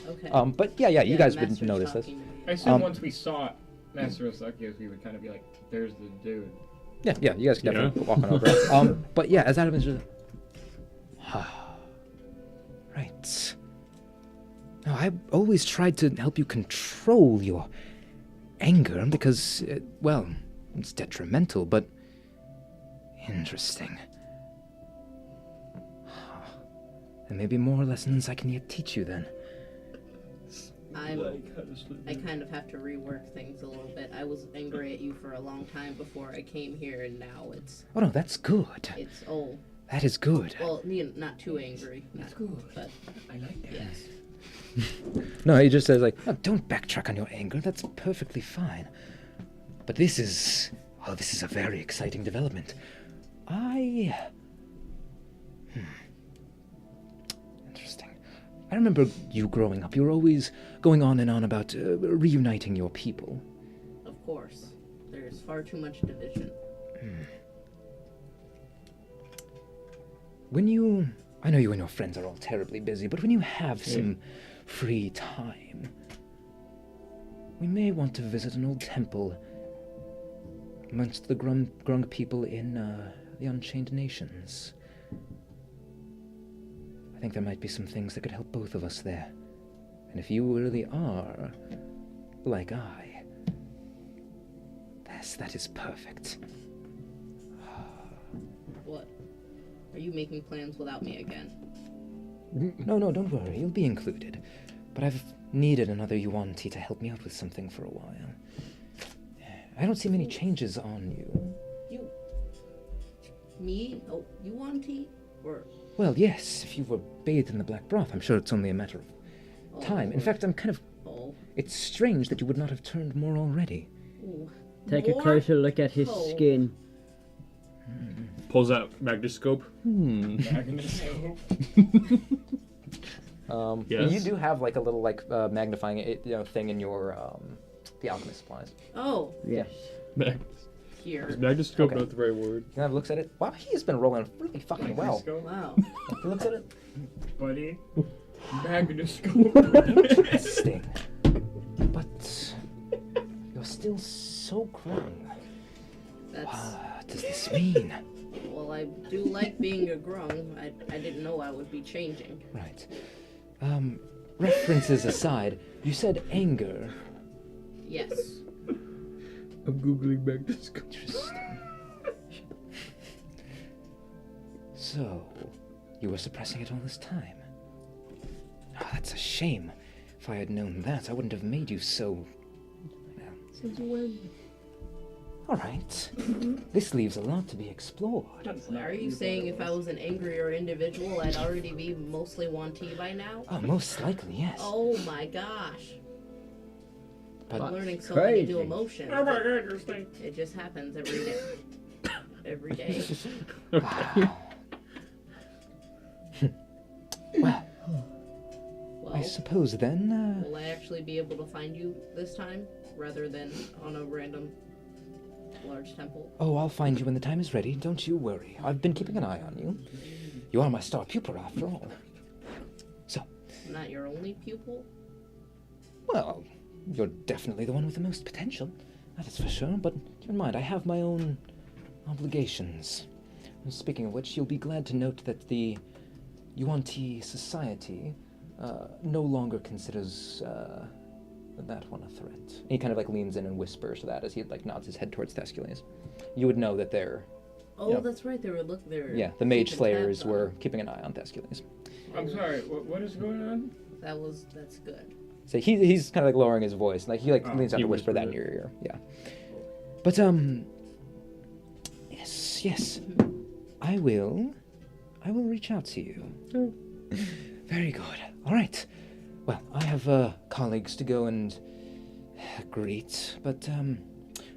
Okay. But yeah, you Yeah, guys the would master's notice this. talking to me. I assume Um, once we saw Master Osakios, we would kind of be like, "There's the dude." Yeah, you guys can Yeah. definitely walk on over. But yeah, as Adam is just, right. Now, I've always tried to help you control your anger because, well, it's detrimental, but interesting. There may be more lessons I can yet teach you then. I kind of have to rework things a little bit. I was angry at you for a long time before I came here, and now it's Oh no, that's good. That is good. well, not too angry. That's good. But I like that. yes. No, he just says like, oh, don't backtrack on your anger. That's perfectly fine. But this is a very exciting development. Interesting. I remember you growing up. You were always going on and on about reuniting your people. Of course, there's far too much division. I know you and your friends are all terribly busy, but when you have some free time, we may want to visit an old temple amongst the Grung people in the Unchained Nations. I think there might be some things that could help both of us there. And if you really are like I, that is perfect. What? Are you making plans without me again? No, don't worry. You'll be included. But I've needed another Yuan-Ti to help me out with something for a while. I don't see many changes on you. You? Me? Oh, you want tea? Or Well, yes, if you were bathed in the black broth, I'm sure it's only a matter of time. In fact, I'm kind of... oh, It's strange that you would not have turned more already. ooh. Take a More? closer look at his Oh. skin. Pulls out magnascope. Yes. You do have like a little magnifying thing in your the alchemist supplies. Oh, Yes. here. Is magnascope Okay. not the right word? He kind of looks at it. Wow, he has been rolling really fucking well. Wow. He looks at it. Buddy. Magnascope. Interesting. But you're still so grung. That's What does this mean? well. I do like being a grung. I didn't know I would be changing. Right. References aside, you said anger. Yes. I'm googling magnascope. Interesting. So, you were suppressing it all this time. Oh, that's a shame. If I had known that, I wouldn't have made you so... Since when? All right. This leaves a lot to be explored. Are you saying if I was an angrier individual, I'd already be mostly want-tea by now? Oh, most likely, yes. Oh my gosh. But I'm learning so many new crazy. emotions. Oh my god, you're stink. It just happens every day. Every day. wow. Well, Well, I suppose then. will I actually be able to find you this time, rather than on a random large temple? Oh, I'll find you when the time is ready. Don't you worry. I've been keeping an eye on you. You are my star pupil, after all. Not your only pupil? Well, you're definitely the one with the most potential. That is for sure. But keep in mind, I have my own obligations. And speaking of which, you'll be glad to note that the Yuan-Ti Society no longer considers that one a threat. He kind of like leans in and whispers that as he like nods his head towards Thescules. You would know that they're Oh, Yeah. that's right. They were there. yeah, the Mage keeping Slayers tabs on were him. keeping an eye on Thescules. I'm sorry. What is going on? That's good. So he's kind of like lowering his voice, like he like Oh, leans down he to whisper that in whispered your ear. Yeah. But yes, I will reach out to you. Very good. All right. Well, I have colleagues to go and greet, but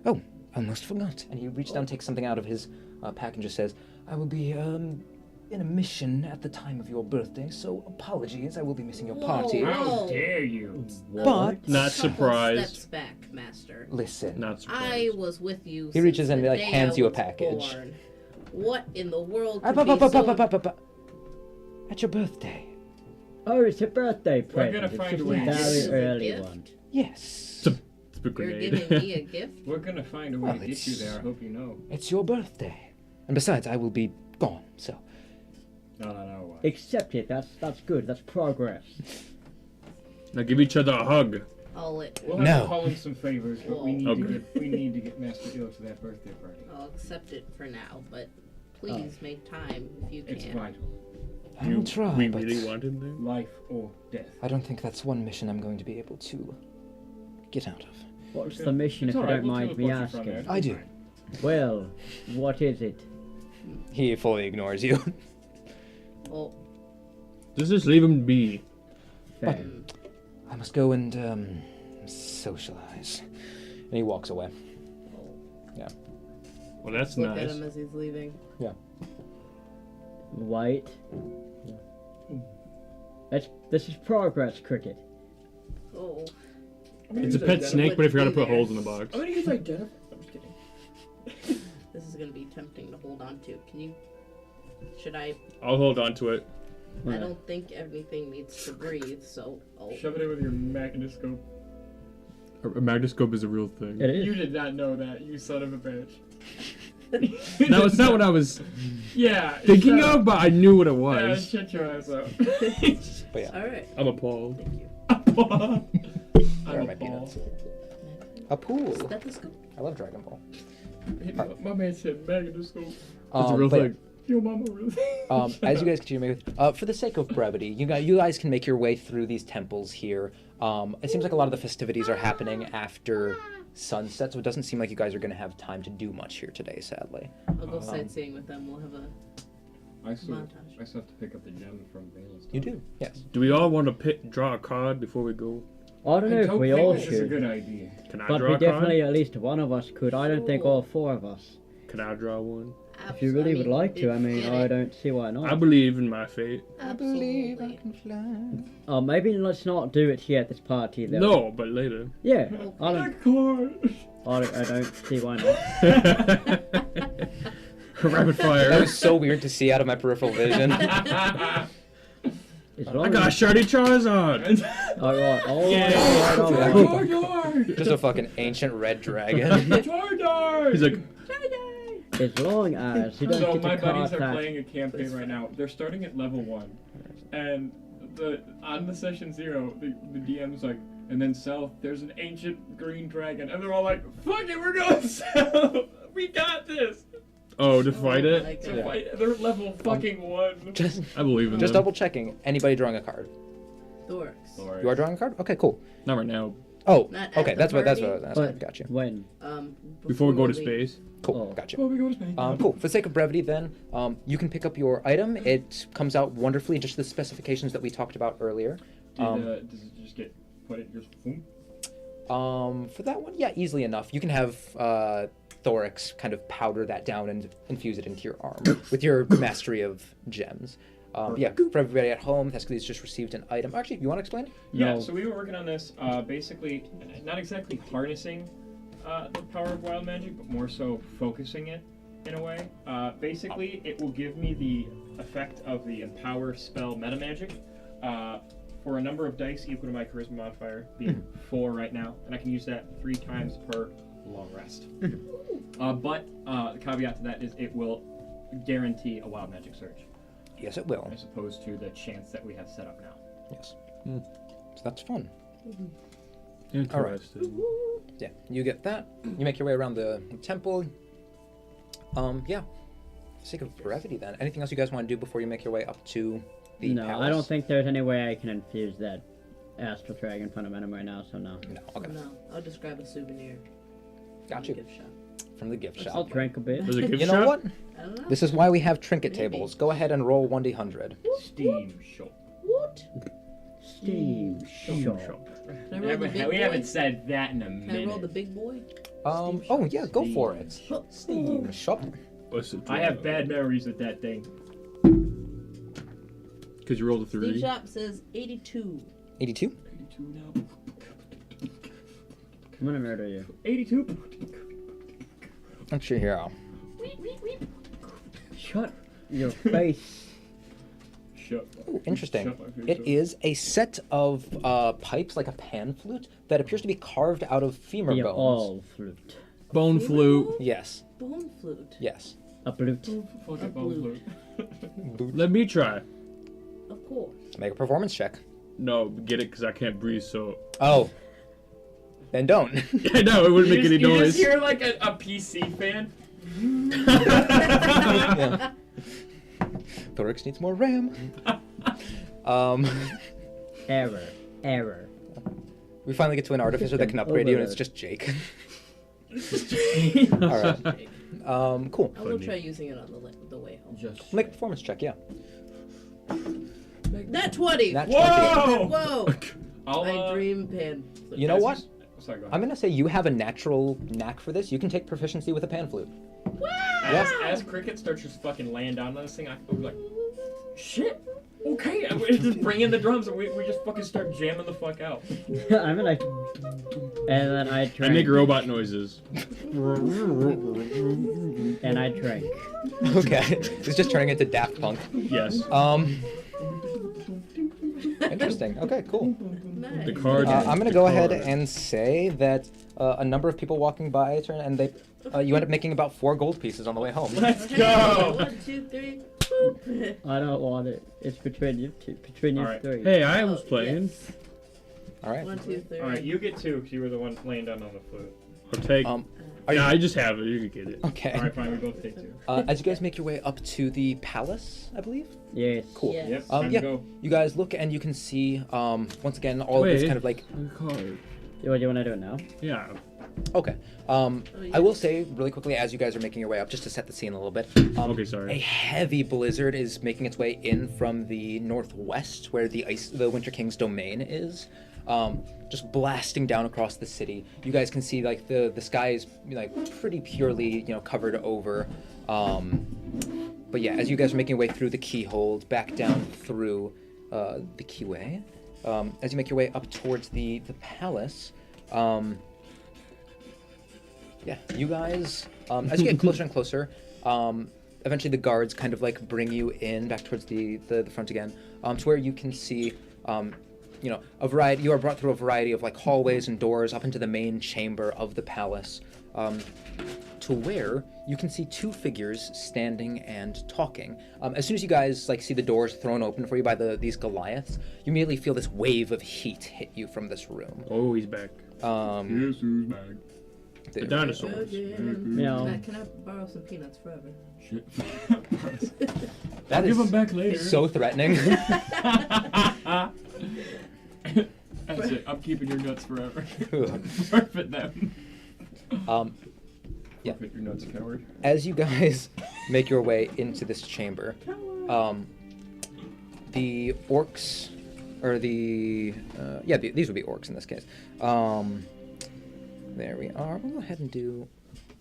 oh, almost forgot. And he reaches down, takes something out of his pack, and just says, "I will be in a mission at the time of your birthday, so apologies. I will be missing your party." Whoa. How dare you? But Not Couple surprised. Steps back, Master. listen, Not surprised. I was with you. He reaches since in the and, like, day hands I you a was package. born. What in the world Up, could up, be up, up, so... up, up, up, up. At your birthday. Oh, it's a birthday We're gonna present. It's find just a a way to very get it. early Gift? one. Yes. It's a You're grenade. giving me a gift? We're gonna find a way Well, to get you it's- there. I hope you know. It's your birthday. And besides, I will be gone, so. No. Accept it. That's good. That's progress. Now give each other a hug. I'll let... We'll have No. to call in some favors, but we need Okay. we need to get Master Ill to that birthday party. I'll accept it for now, but please make time if you It's can. vital. I will try, we but really want him there? Life or death. I don't think that's one mission I'm going to be able to get out of. What's the mission, if It's you alright, don't we'll mind me teleport you from asking? there. I do. Well, what is it? He fully ignores you. Oh, Just leave him be. Fair. I must go and socialize. And he walks away. Well, that's look at nice. him as he's leaving. Wait. This is progress, Cricket. Oh, It's a pet snake, but I forgot to put holes in the box. I'm gonna use identify. I'm just kidding. this is gonna be tempting to hold on to. Can you... Should I... I'll hold on to it. I Yeah. don't think everything needs to breathe, so... Oh, Shove it in with your magnetoscope. A magnetoscope is a real thing. It is. You did not know that, you son of a bitch. No, it's not what I was Yeah. thinking shut of, but I knew what it up. Yeah, was. shut your ass up. But yeah, alright. I'm appalled. Thank you. there are I'm my a ball. peanuts. A pool. Stethoscope? I love Dragon Ball. My man said magnetoscope. It's a real but, thing. Your mama really. as you guys continue to make, for the sake of brevity, you guys can make your way through these temples here. It seems like a lot of the festivities are happening after sunset, so it doesn't seem like you guys are going to have time to do much here today, sadly. I'll go sightseeing with them. We'll have a I still montage. have to pick up the gem from Valence. You do, yes. Do we all want to draw a card before we go? I don't know if we think all this is a should, good idea. Can I but draw we a definitely, card? at least one of us could. I don't think all four of us. Can I draw one? If you really would like to, I mean, get I it. don't see why I not. believe in my fate. Absolutely. can fly. Maybe let's not do it here at this party, though. No, but later. Yeah, I My don't, card. I don't see why not. Rapid That fire. was so weird to see out of my peripheral vision. As I long got a as... shiny Charizard. Alright, Yeah. Charizard. Just a fucking ancient red dragon. Charizard. He's like, As long as you don't So get my the buddies card are that... playing a campaign right now. They're starting at level 1, and on the session 0, the DM's like, and then south there's an ancient green dragon, and they're all like, "Fuck it, we're going south. We got this." oh, to fight my it? God. To fight- They're level fucking 1. just I believe in just them. double checking. Anybody drawing a card? Dorks. You are drawing a card? Okay, cool. Not right now. Oh, Not at okay, the that's what party, but- got you. When? Before we go to space. Cool, Oh. got you. Before we go to space. Cool. For the sake of brevity, then, you can pick up your item. It comes out wonderfully, just the specifications that we talked about earlier. Does it just get put it just boom? For that one, yeah, easily enough. You can have Thorax kind of powder that down and infuse it into your arm with your mastery of gems. Yeah, for everybody at home, Thescalus just received an item. Actually, you want to explain? Yeah, No. so we were working on this, basically, not exactly harnessing the power of wild magic, but more so focusing it in a way. Basically, it will give me the effect of the Empower spell meta magic for a number of dice equal to my charisma modifier, being 4 right now, and I can use that 3 times per long rest. But the caveat to that is it will guarantee a wild magic surge, Yes, it will. as opposed to the chance that we have set up now. Yes. So that's fun. Interesting. Yeah, you get that. You make your way around the temple. Yeah. For the sake of brevity, then, anything else you guys want to do before you make your way up to the No, palace? I don't think there's any way I can infuse that astral dragon fundamentum right now, so no. No. Okay. No, I'll just grab a souvenir. Got from you. the Gift shop. From the gift I'll shop. drink a bit. There's a gift You know shop? what? I don't know. This is why we have trinket Maybe. tables. Go ahead and roll 1d100. Steam shop. What? Steam shop. Can I roll the big We boy? haven't said that in a Can I minute. roll the big boy? Oh yeah, go for it. Oh, Steam shop. What's it? I have bad memories with that thing. Because you rolled a Steam 3. shop says 82. 82. 82 now. I'm gonna murder you. 82. Let's see here. Shut your face. Shut. Ooh, interesting. Shut my face It up. is a set of pipes, like a pan flute, that appears to be carved out of femur The bones. all flute. Bone flute. Yes. Bone flute. Yes. A flute. Fucking A bone flute. Let me try. Of course. Make a performance check. No, get it because I can't breathe, so. Oh. Then don't. I know, it wouldn't make any You noise. just hear like a PC fan. Yeah. Thorix needs more RAM. Error. We finally get to an artificer that can upgrade you, and it's just Jake. All right. Cool. I will try using it on the way home. Just. Make a performance check. Yeah. Nat 20! Nat 20. Whoa! Whoa! I'll, My dream pan flute. You know what? Sorry, go I'm ahead. gonna say you have a natural knack for this. You can take proficiency with a pan flute. As Cricket starts just fucking laying down on this thing, I'm like, shit. Okay, we just bring in the drums and we just fucking start jamming the fuck out. I'm like, and then I I drink. make robot noises. And I drink. Okay. It's just turning into Daft Punk. Yes. Interesting. Okay, cool. Nice. The card. I'm gonna go ahead and say that a number of people walking by turn, and they, you end up making about 4 gold pieces on the way home. Let's Hey, go! 1, 2, 3. Boop. I don't want it. It's between you two. Between you Alright. three. Hey, I was playing. Yes. All right. 1, 2, 3. Alright, you get 2 because you were the one laying down on the flute. I'll take. Are you Yeah, I just have it. You can get it. okay? Alright, fine, we both take 2. As you guys make your way up to the palace, I believe. Yes. Cool. Yes. Yep, time Yeah. to go. You guys look and you can see, once again, all of Wait. this kind of like. The card. Do you want to do it now? Yeah. Okay. Oh, I will yes. say really quickly as you guys are making your way up, just to set the scene a little bit. Okay, A sorry. heavy blizzard is making its way in from the northwest, where the Winter King's domain is. Just blasting down across the city. You guys can see like the sky is like pretty purely covered over. But yeah, as you guys are making your way through the keyhole, back down through the keyway, as you make your way up towards the palace. Yeah, you guys, as you get closer and closer, eventually the guards kind of like bring you in back towards the front again, to where you can see, a variety. You are brought through a variety of like hallways and doors up into the main chamber of the palace, to where you can see 2 figures standing and talking. As soon as you guys like see the doors thrown open for you by these Goliaths, you immediately feel this wave of heat hit you from this room. Oh, he's back. Um, Yes, who's back? The the- dinosaurs. Yeah. Can I borrow some peanuts forever? Shit. that Give is him back later. so threatening. That's it. I'm keeping your nuts forever. Forfeit them. Yeah. Forfeit your nuts, coward. As you guys make your way into this chamber, the orcs, or these would be orcs in this case. There we are. We'll go ahead and do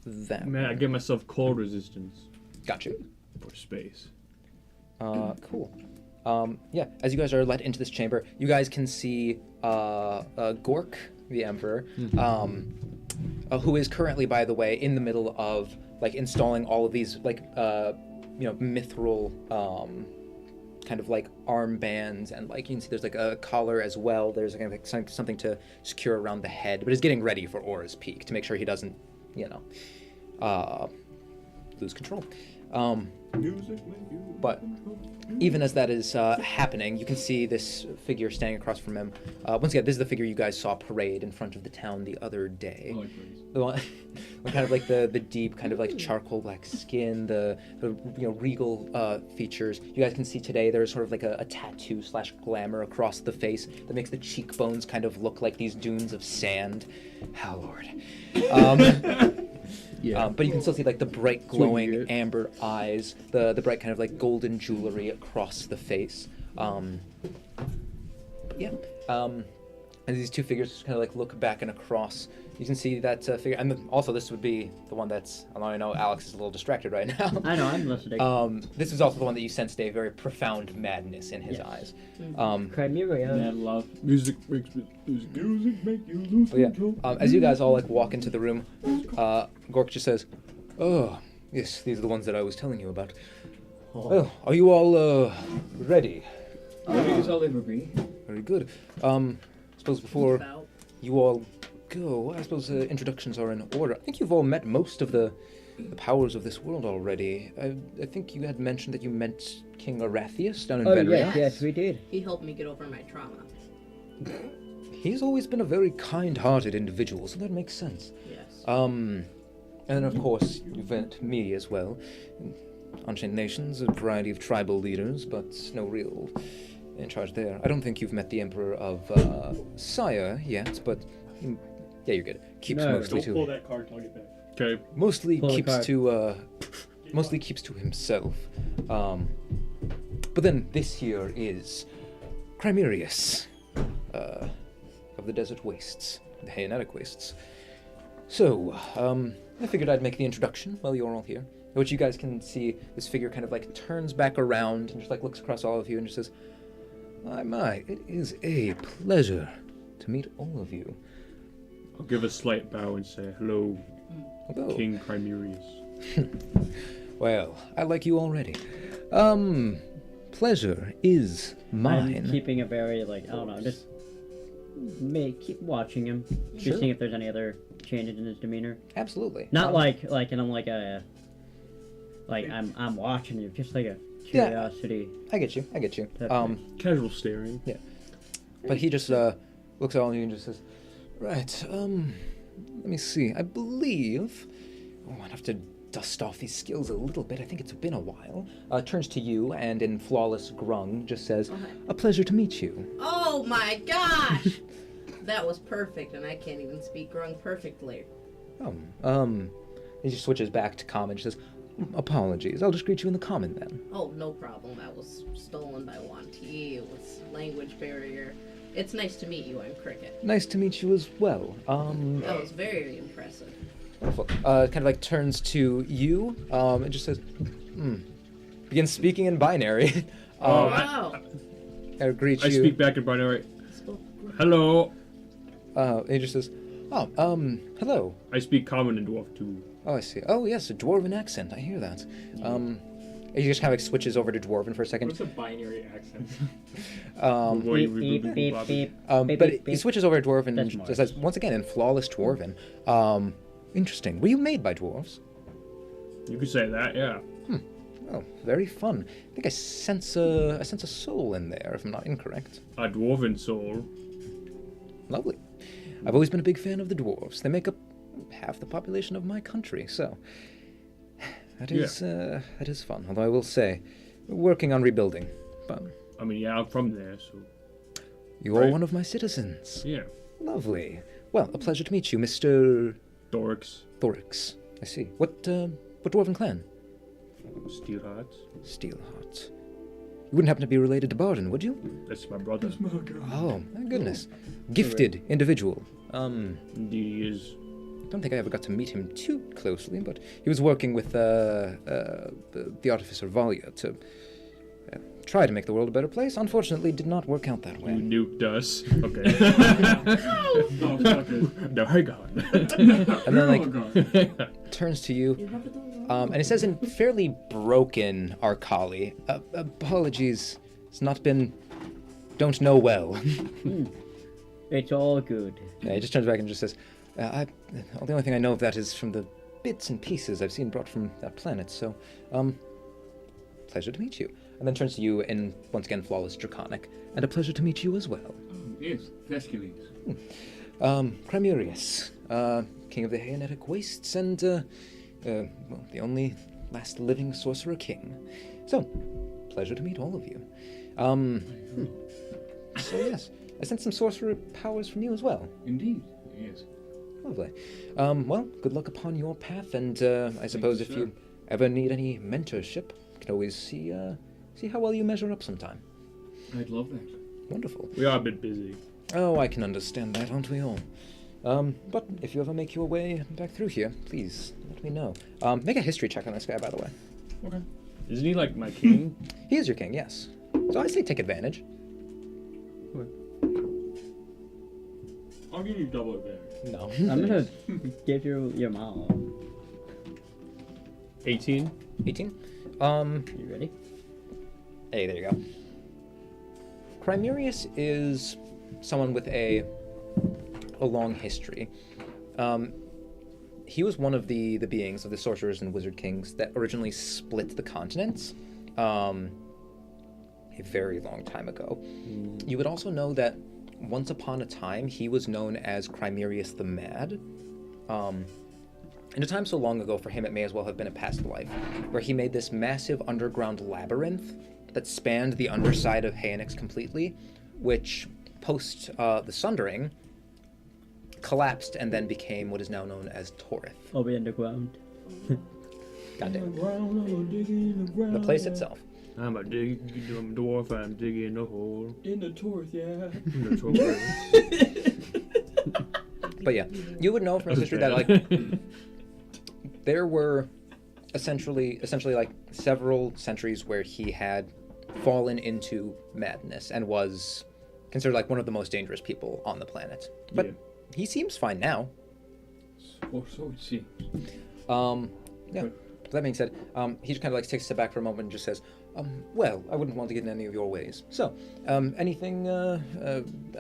that. Man, I give myself cold resistance Gotcha. for space. Cool. Yeah, as you guys are let into this chamber, you guys can see Gork, the Emperor, who is currently, by the way, in the middle of like installing all of these like mithril kind of like armbands, and like you can see there's like a collar as well. There's kind of like something to secure around the head, but he's getting ready for Aura's Peak to make sure he doesn't, lose control. But even as that is happening, you can see this figure standing across from him. Once again, this is the figure you guys saw parade in front of the town the other day. The one, kind of like the deep, kind of like charcoal black skin, the regal features. You guys can see today there's sort of like a tattoo / glamour across the face that makes the cheekbones kind of look like these dunes of sand. Oh Lord. But you can still see like the bright glowing amber eyes, the bright kind of like golden jewelry across the face. As these two figures just kind of like look back and across, you can see that figure. And also this would be the one that's, I know Alex is a little distracted right now. I know, I'm listening. This is also the one that you sensed a very profound madness in his eyes. Chimera. Mad love. Music makes you lose control. As you guys all like walk into the room, Gork just says, "Oh, yes, these are the ones that I was telling you about. Oh, are you all ready?" Ready as I'll ever be. Very good. Suppose before you all go, I suppose introductions are in order. I think you've all met most of the powers of this world already. I think you had mentioned that you met King Arathius down in Venria. Yes, we did. He helped me get over my trauma. He's always been a very kind-hearted individual, so that makes sense. Yes. And then of course you've met me as well. Unchained Nations, a variety of tribal leaders, but no real in charge there. I don't think you've met the Emperor of Sire yet, but yeah, you're good. Keeps mostly to Pull that card till I get back. Okay. mostly Pull the keeps card. to mostly keeps to himself. But then this here is Crimerius, of the Desert Wastes, the Haenetic Wastes. So, I figured I'd make the introduction while you're all here. Which you guys can see, this figure kind of like turns back around and just like looks across all of you and just says, my, it is a pleasure to meet all of you. I'll give a slight bow and say hello, Hello. King Crimerius. Well, I like you already. Pleasure is mine. I'm keeping a very, just keep watching him. Sure. Just seeing if there's any other changes in his demeanor. Absolutely. Not and I'm I'm watching you, just like a curiosity. I get you. Casual staring. But he just looks at all of you and just says, right, let me see. I believe I'd have to dust off these skills a little bit. I think it's been a while. Turns to you and in flawless grung just says, a pleasure to meet you. Oh my gosh! That was perfect, and I can't even speak Grung perfectly. He just switches back to common and says, apologies, I'll just greet you in the common then. Oh, no problem. That was stolen by Wanti. It was language barrier. It's nice to meet you. I'm Cricket. Nice to meet you as well. That was very impressive. Wonderful. Kind of like turns to you, and just says, begins speaking in binary. Wow. I greet I you. speak back in binary. Hello. He just says, hello. I speak common and dwarf too. Oh, I see. Oh, yes, a dwarven accent. I hear that. He just kind of like switches over to dwarven for a second. What's a binary accent? Beep, beep, beep, beep. But beep, he beep. switches over to dwarven and That's just says, once again, in flawless dwarven. Interesting. Were you made by dwarves? You could say that, yeah. Oh, very fun. I think I sense a soul in there, if I'm not incorrect. A dwarven soul. Lovely. I've always been a big fan of the dwarves. They make up half the population of my country, so that is fun. Although I will say, we're working on rebuilding. But I mean, yeah, I'm from there, so. you are Right. one of my citizens. Yeah. Lovely. Well, a pleasure to meet you, Mr. Dorks. Thorix. I see. What dwarven clan? Steelhearts. Steelheart. You wouldn't happen to be related to Barden, would you? That's my brother. Oh, my goodness. Gifted individual. Indeed he is. Don't think I ever got to meet him too closely, but he was working with the artificer Valia to try to make the world a better place. Unfortunately, did not work out that You way. nuked us. Okay. Oh, fuck it. No, hang on. And then, like, Oh, God. turns to you, You never know. and it says in fairly broken Arcali, apologies, it's not been, don't know well. It's all good. Yeah, he just turns back and just says, the only thing I know of that is from the bits and pieces I've seen brought from that planet, so, pleasure to meet you. And then turns to you in, once again, flawless Draconic, and a pleasure to meet you as well. Yes, Vescules. Crimurius, king of the Haenetic Wastes, and, well, the only last living sorcerer king. So, pleasure to meet all of you. So yes, I sense some sorcerer powers from you as well. Indeed, yes. Lovely. Well, good luck upon your path, and I suppose if you ever need any mentorship, you can always see how well you measure up sometime. I'd love that. Wonderful. We are a bit busy. Oh, I can understand that, aren't we all? But if you ever make your way back through here, please let me know. Make a history check on this guy, by the way. Okay. Isn't he like my king? He is your king, yes. So I say take advantage. I'll give you double advantage. No. I'm gonna give you your mom. 18. 18. You ready? Hey, there you go. Crimurius is someone with a long history. He was one of the beings of the sorcerers and wizard kings that originally split the continents a very long time ago. You would also know that once upon a time he was known as Crimurius the Mad. In a time so long ago, for him it may as well have been a past life, where he made this massive underground labyrinth that spanned the underside of Haenix completely, which, post the Sundering, collapsed and then became what is now known as Torith. I'll be underground. Goddamn. The The place itself. I'm a dwarf, I'm digging a hole. In the Torth, yeah. In the Torth. But yeah, you would know from his history that, like, there were essentially like several centuries where he had fallen into madness and was considered like one of the most dangerous people on the planet. But Yeah. he seems fine now. Or so it seems. Yeah. With that being said, he just kind of like takes a step back for a moment and just says, well, I wouldn't want to get in any of your ways. So, anything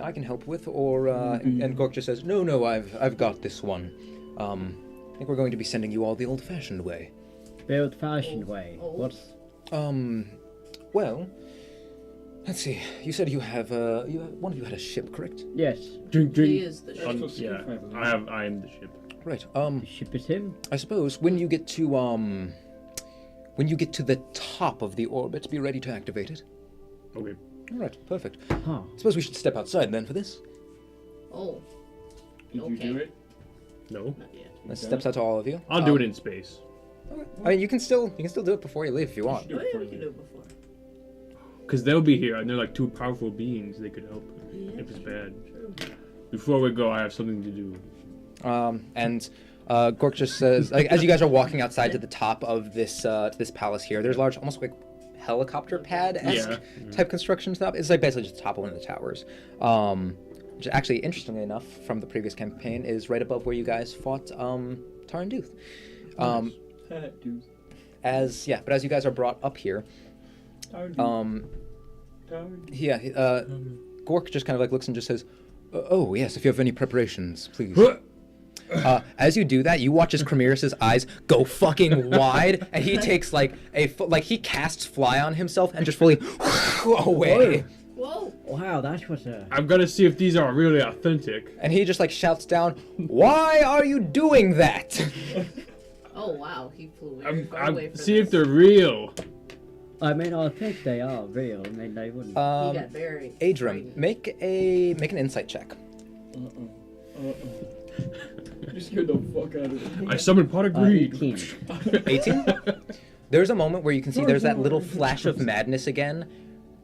I can help with, or and Gork just says, no, I've got this one. I think we're going to be sending you all the old-fashioned way. The old-fashioned way. Oh. What's... Well, let's see. You said you have one of you had a ship, correct? Yes. Drink, He drink. is the ship. Yeah, I am the ship. Right. The ship is him? I suppose when you get to the top of the orbit, be ready to activate it. Okay. All right, perfect. Huh. Suppose we should step outside then for this. Oh, Did Okay. you do it? No. not yet. That steps out to all of you. I'll do it in space. I mean, you can still do it before you leave if you want. Do Oh it yeah, for we me. can do it before. Because they'll be here, and they're like two powerful beings. They could help if it's bad. Before we go, I have something to do. And Gork just says, like, as you guys are walking outside to the top of this palace here, there's a large, almost like helicopter pad-esque Yeah. type construction top. It's like basically just the top of one of the towers. Which actually, interestingly enough, from the previous campaign, is right above where you guys fought Taranduth. Dude. As you guys are brought up here, Gork just kind of like looks and just says, "Oh yes, if you have any preparations, please." As you do that, you watch as Crimurius' eyes go fucking wide, and he takes like he casts fly on himself and just fully away. Whoa! Wow, that was a... I've got to see if these are really authentic. And he just like shouts down, "Why are you doing that?" Oh wow, he flew very far away I'm from see if us. they're real. I mean, I think they are real. I mean, they wouldn't... He got very Adram, frightened. make an insight check. You scared the fuck out of me. I summoned pot of greed. 18. 18? There's a moment where you can see there's that little flash of madness again.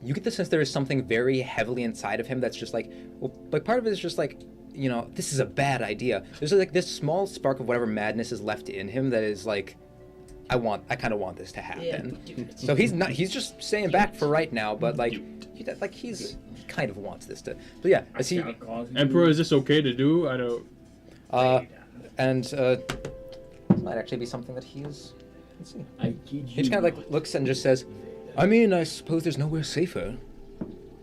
You get the sense there is something very heavily inside of him that's just like, well, like part of it is just like, you know, this is a bad idea. There's like this small spark of whatever madness is left in him that is like, I kind of want this to happen. Yeah, dude. So he's just staying back for right now, but like he kind of wants this to. But yeah, as he Emperor, is this okay to do? I don't. this might actually be something that he is. Let's see. I kid He just kind of like looks and just says, I mean, I suppose there's nowhere safer.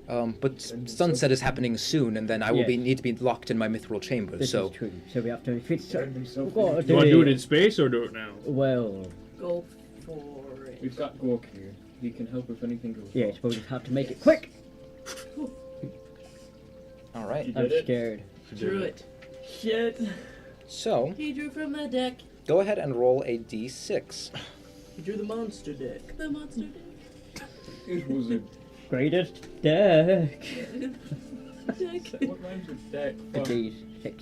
But sunset is happening soon, and then I will need to be locked in my mithril chambers. This So is true. So we have to fit. We've got to You want to do it in space or do it now? Well, Go for it. We've got Gork here. He can help if anything goes yes, wrong. but we just have to make it quick. all right. You I'm did it? scared. Drew it. Shit. So He drew from the deck. go ahead and roll a d6. He drew the monster deck. The monster deck. It was a Greatest deck. Deck. what rhymes with deck? A Fuck. D6.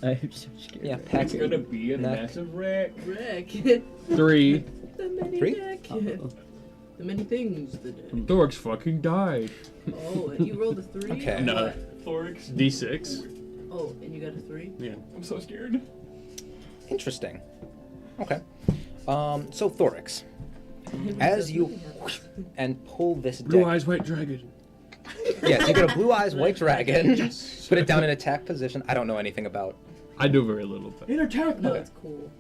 I'm so scared. Yeah, It's pack. gonna be a Neck. massive wreck. Wreck. 3. The many 3? deck. The many things the deck. Thorx fucking died. Oh, and you rolled a 3? Okay. Or No. what? Thorix. D6. Oh, and you got a 3? I'm so scared. Interesting. Okay. So Thorix, as you and pull this Blue deck. Eyes White Dragon. Yes, you get a blue eyes white dragon. Put it down in attack position. I don't know anything about. I do very little, but. In attack No, mode. it's cool.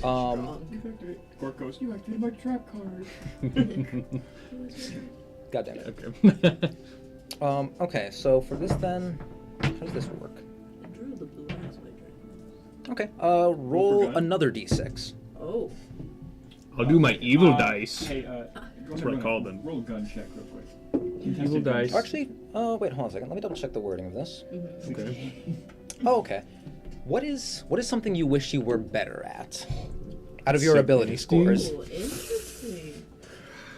Um, Gork goes, you activated my trap card. God damn it. Okay. Okay, so for this then, how does this work? I drew the blue eyes white dragon. Okay, roll forgot. another d6. Oh. I'll do my evil dice. Hey, go That's ahead, what I roll- call them. Roll a gun check real quick. Evil Contested gun dice. check. Actually, wait, hold on a second. Let me double check the wording of this. Okay. Oh, okay. What is something you wish you were better at? Out of your ability scores. Oh, interesting.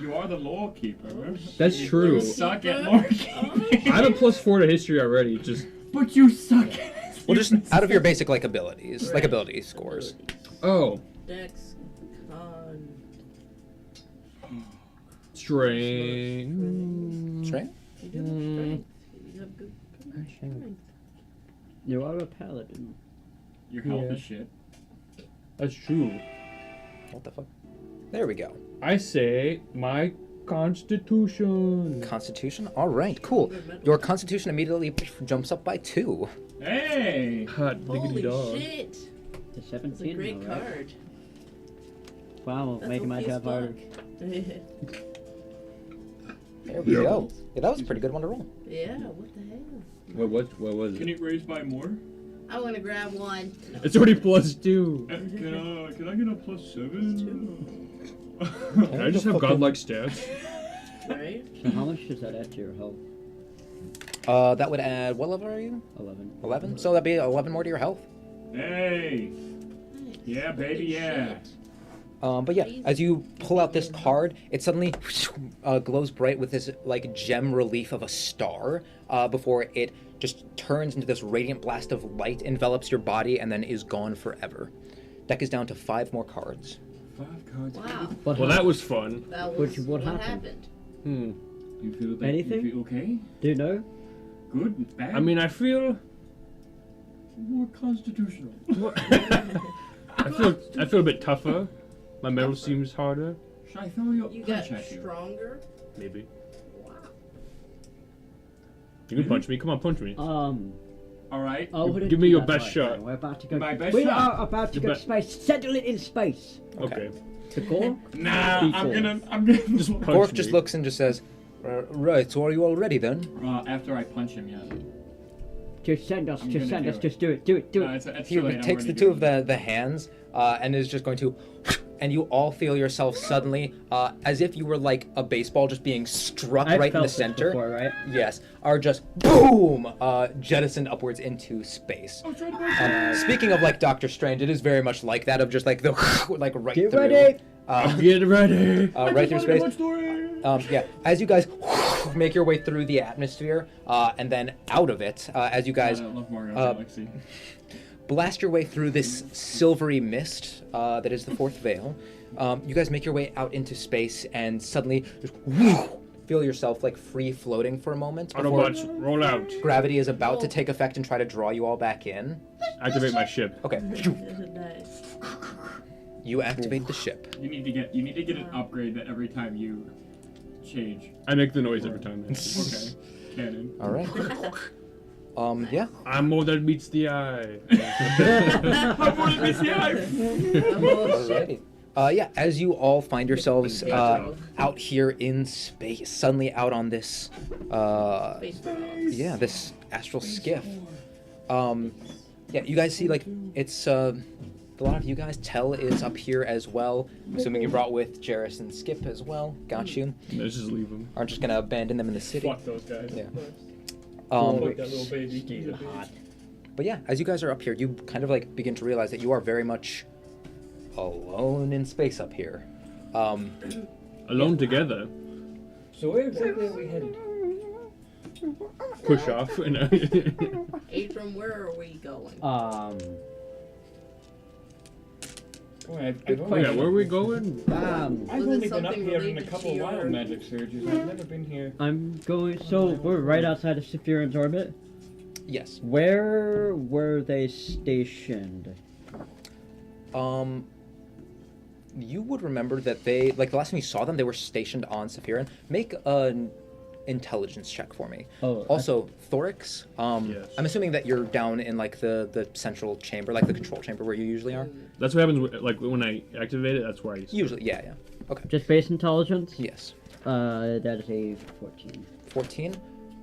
You are the lore keeper. That's true. You suck at lore keeping. I have a +4 to history already. Just. But you suck at it. Well, just out of your basic like abilities, like ability scores. Oh. Dex, con. Strength. Strength? You do have strength. You have good strength. You are a paladin. Your health Yeah. is shit. That's true. What the fuck? There we go. I say my constitution. Constitution? Alright, cool. Your constitution immediately jumps up by 2. Hey! Hot diggity Holy dog. shit! The That's 17. a great alright. card. Wow, That's making my OP as job harder. fuck. There we go. Yeah, that was a pretty good one to roll. Yeah, what the hell? What was Can it? it raise by more? I want to grab one. No. It's already +2. Can I get a +7? Can I just have godlike stats? Right? So how much does that add to your health? That would add, what level are you? 11. 11? So that'd be 11 more to your health. Hey! Nice. Yeah, baby, Holy yeah. shit. But yeah, as you pull out this card, it suddenly glows bright with this like gem relief of a star before it just turns into this radiant blast of light, envelops your body, and then is gone forever. Deck is down to 5 more cards. 5 cards. Wow. What Well, hap- that was fun. That What- was what what happened? Hmm. You feel that? Anything? You feel okay? Do you know? Good? Bad? I mean, I feel. more constitutional. I feel a bit tougher. My metal seems harder. Should I throw you a You got punch at you? stronger. Maybe. Wow. You can punch me. Come on, punch me. Alright. Oh, Give wouldn't me do your that best right shot. now. We're about to go. My best we shot. are about to Your go to space. Settle it in space. Okay. To go. Nah, Before. I'm gonna Just punch Gork me. just looks and just says, right, so are you all ready then? after I punch him, yeah. Just send us. I'm Just gonna send do us. it. Just do it. Do it. Do No, it. it's He too late. I'm takes the already two of doing the hands and is just going to, and you all feel yourself suddenly, as if you were like a baseball just being struck I've right in felt the this center. before, right? Yes, are just boom, jettisoned upwards into space. it. I'm trying to Speaking of like Doctor Strange, it is very much like that of just like the like right Get through. ready. Get ready. Right through space. Yeah, as you guys make your way through the atmosphere, and then out of it, as you guys I love Mario uh, Galaxy. blast your way through this silvery mist that is the fourth veil. You guys make your way out into space and suddenly just feel yourself like free floating for a moment before Autobots, roll out. gravity is about to take effect and try to draw you all back in. Activate my ship. Okay. Nice. you activate the ship. You need to get an upgrade that every time you change. I make the noise every time. Okay. Canon. All right. Yeah. I'm more than meets the eye. I'm more than meets the eye. Alrighty. Yeah, as you all find yourselves out here in space, suddenly out on this, Space dogs. yeah, this astral skiff. Yeah, you guys see, like, it's, a lot of you guys, Tell is up here as well. I'm assuming you brought with Jarrus and Skip as well. Got you. Let's just leave them. Aren't just gonna abandon them in the city. Fuck those guys. Yeah. Fuck that little baby. He's a hot. But yeah, as you guys are up here, you kind of like begin to realize that you are very much alone in space up here. Alone together. So where exactly are we headed? Push off. Abram, where are we going? Boy, I've Oh, only, yeah, where are we going? I've Was only it been up something here in a related couple to wild your- magic surges. I've never been here. I'm going. So we're right outside of Sapphiran's orbit. Yes. Where were they stationed? You would remember that they, like the last time you saw them, they were stationed on Saphiran. Make an intelligence check for me. Oh, Also, Thorix, Yes. I'm assuming that you're down in like the central chamber, like the control chamber where you usually are. That's what happens. Like when I activate it, that's where I. Usually, yeah. Okay. just base intelligence. Yes. That is a 14. 14.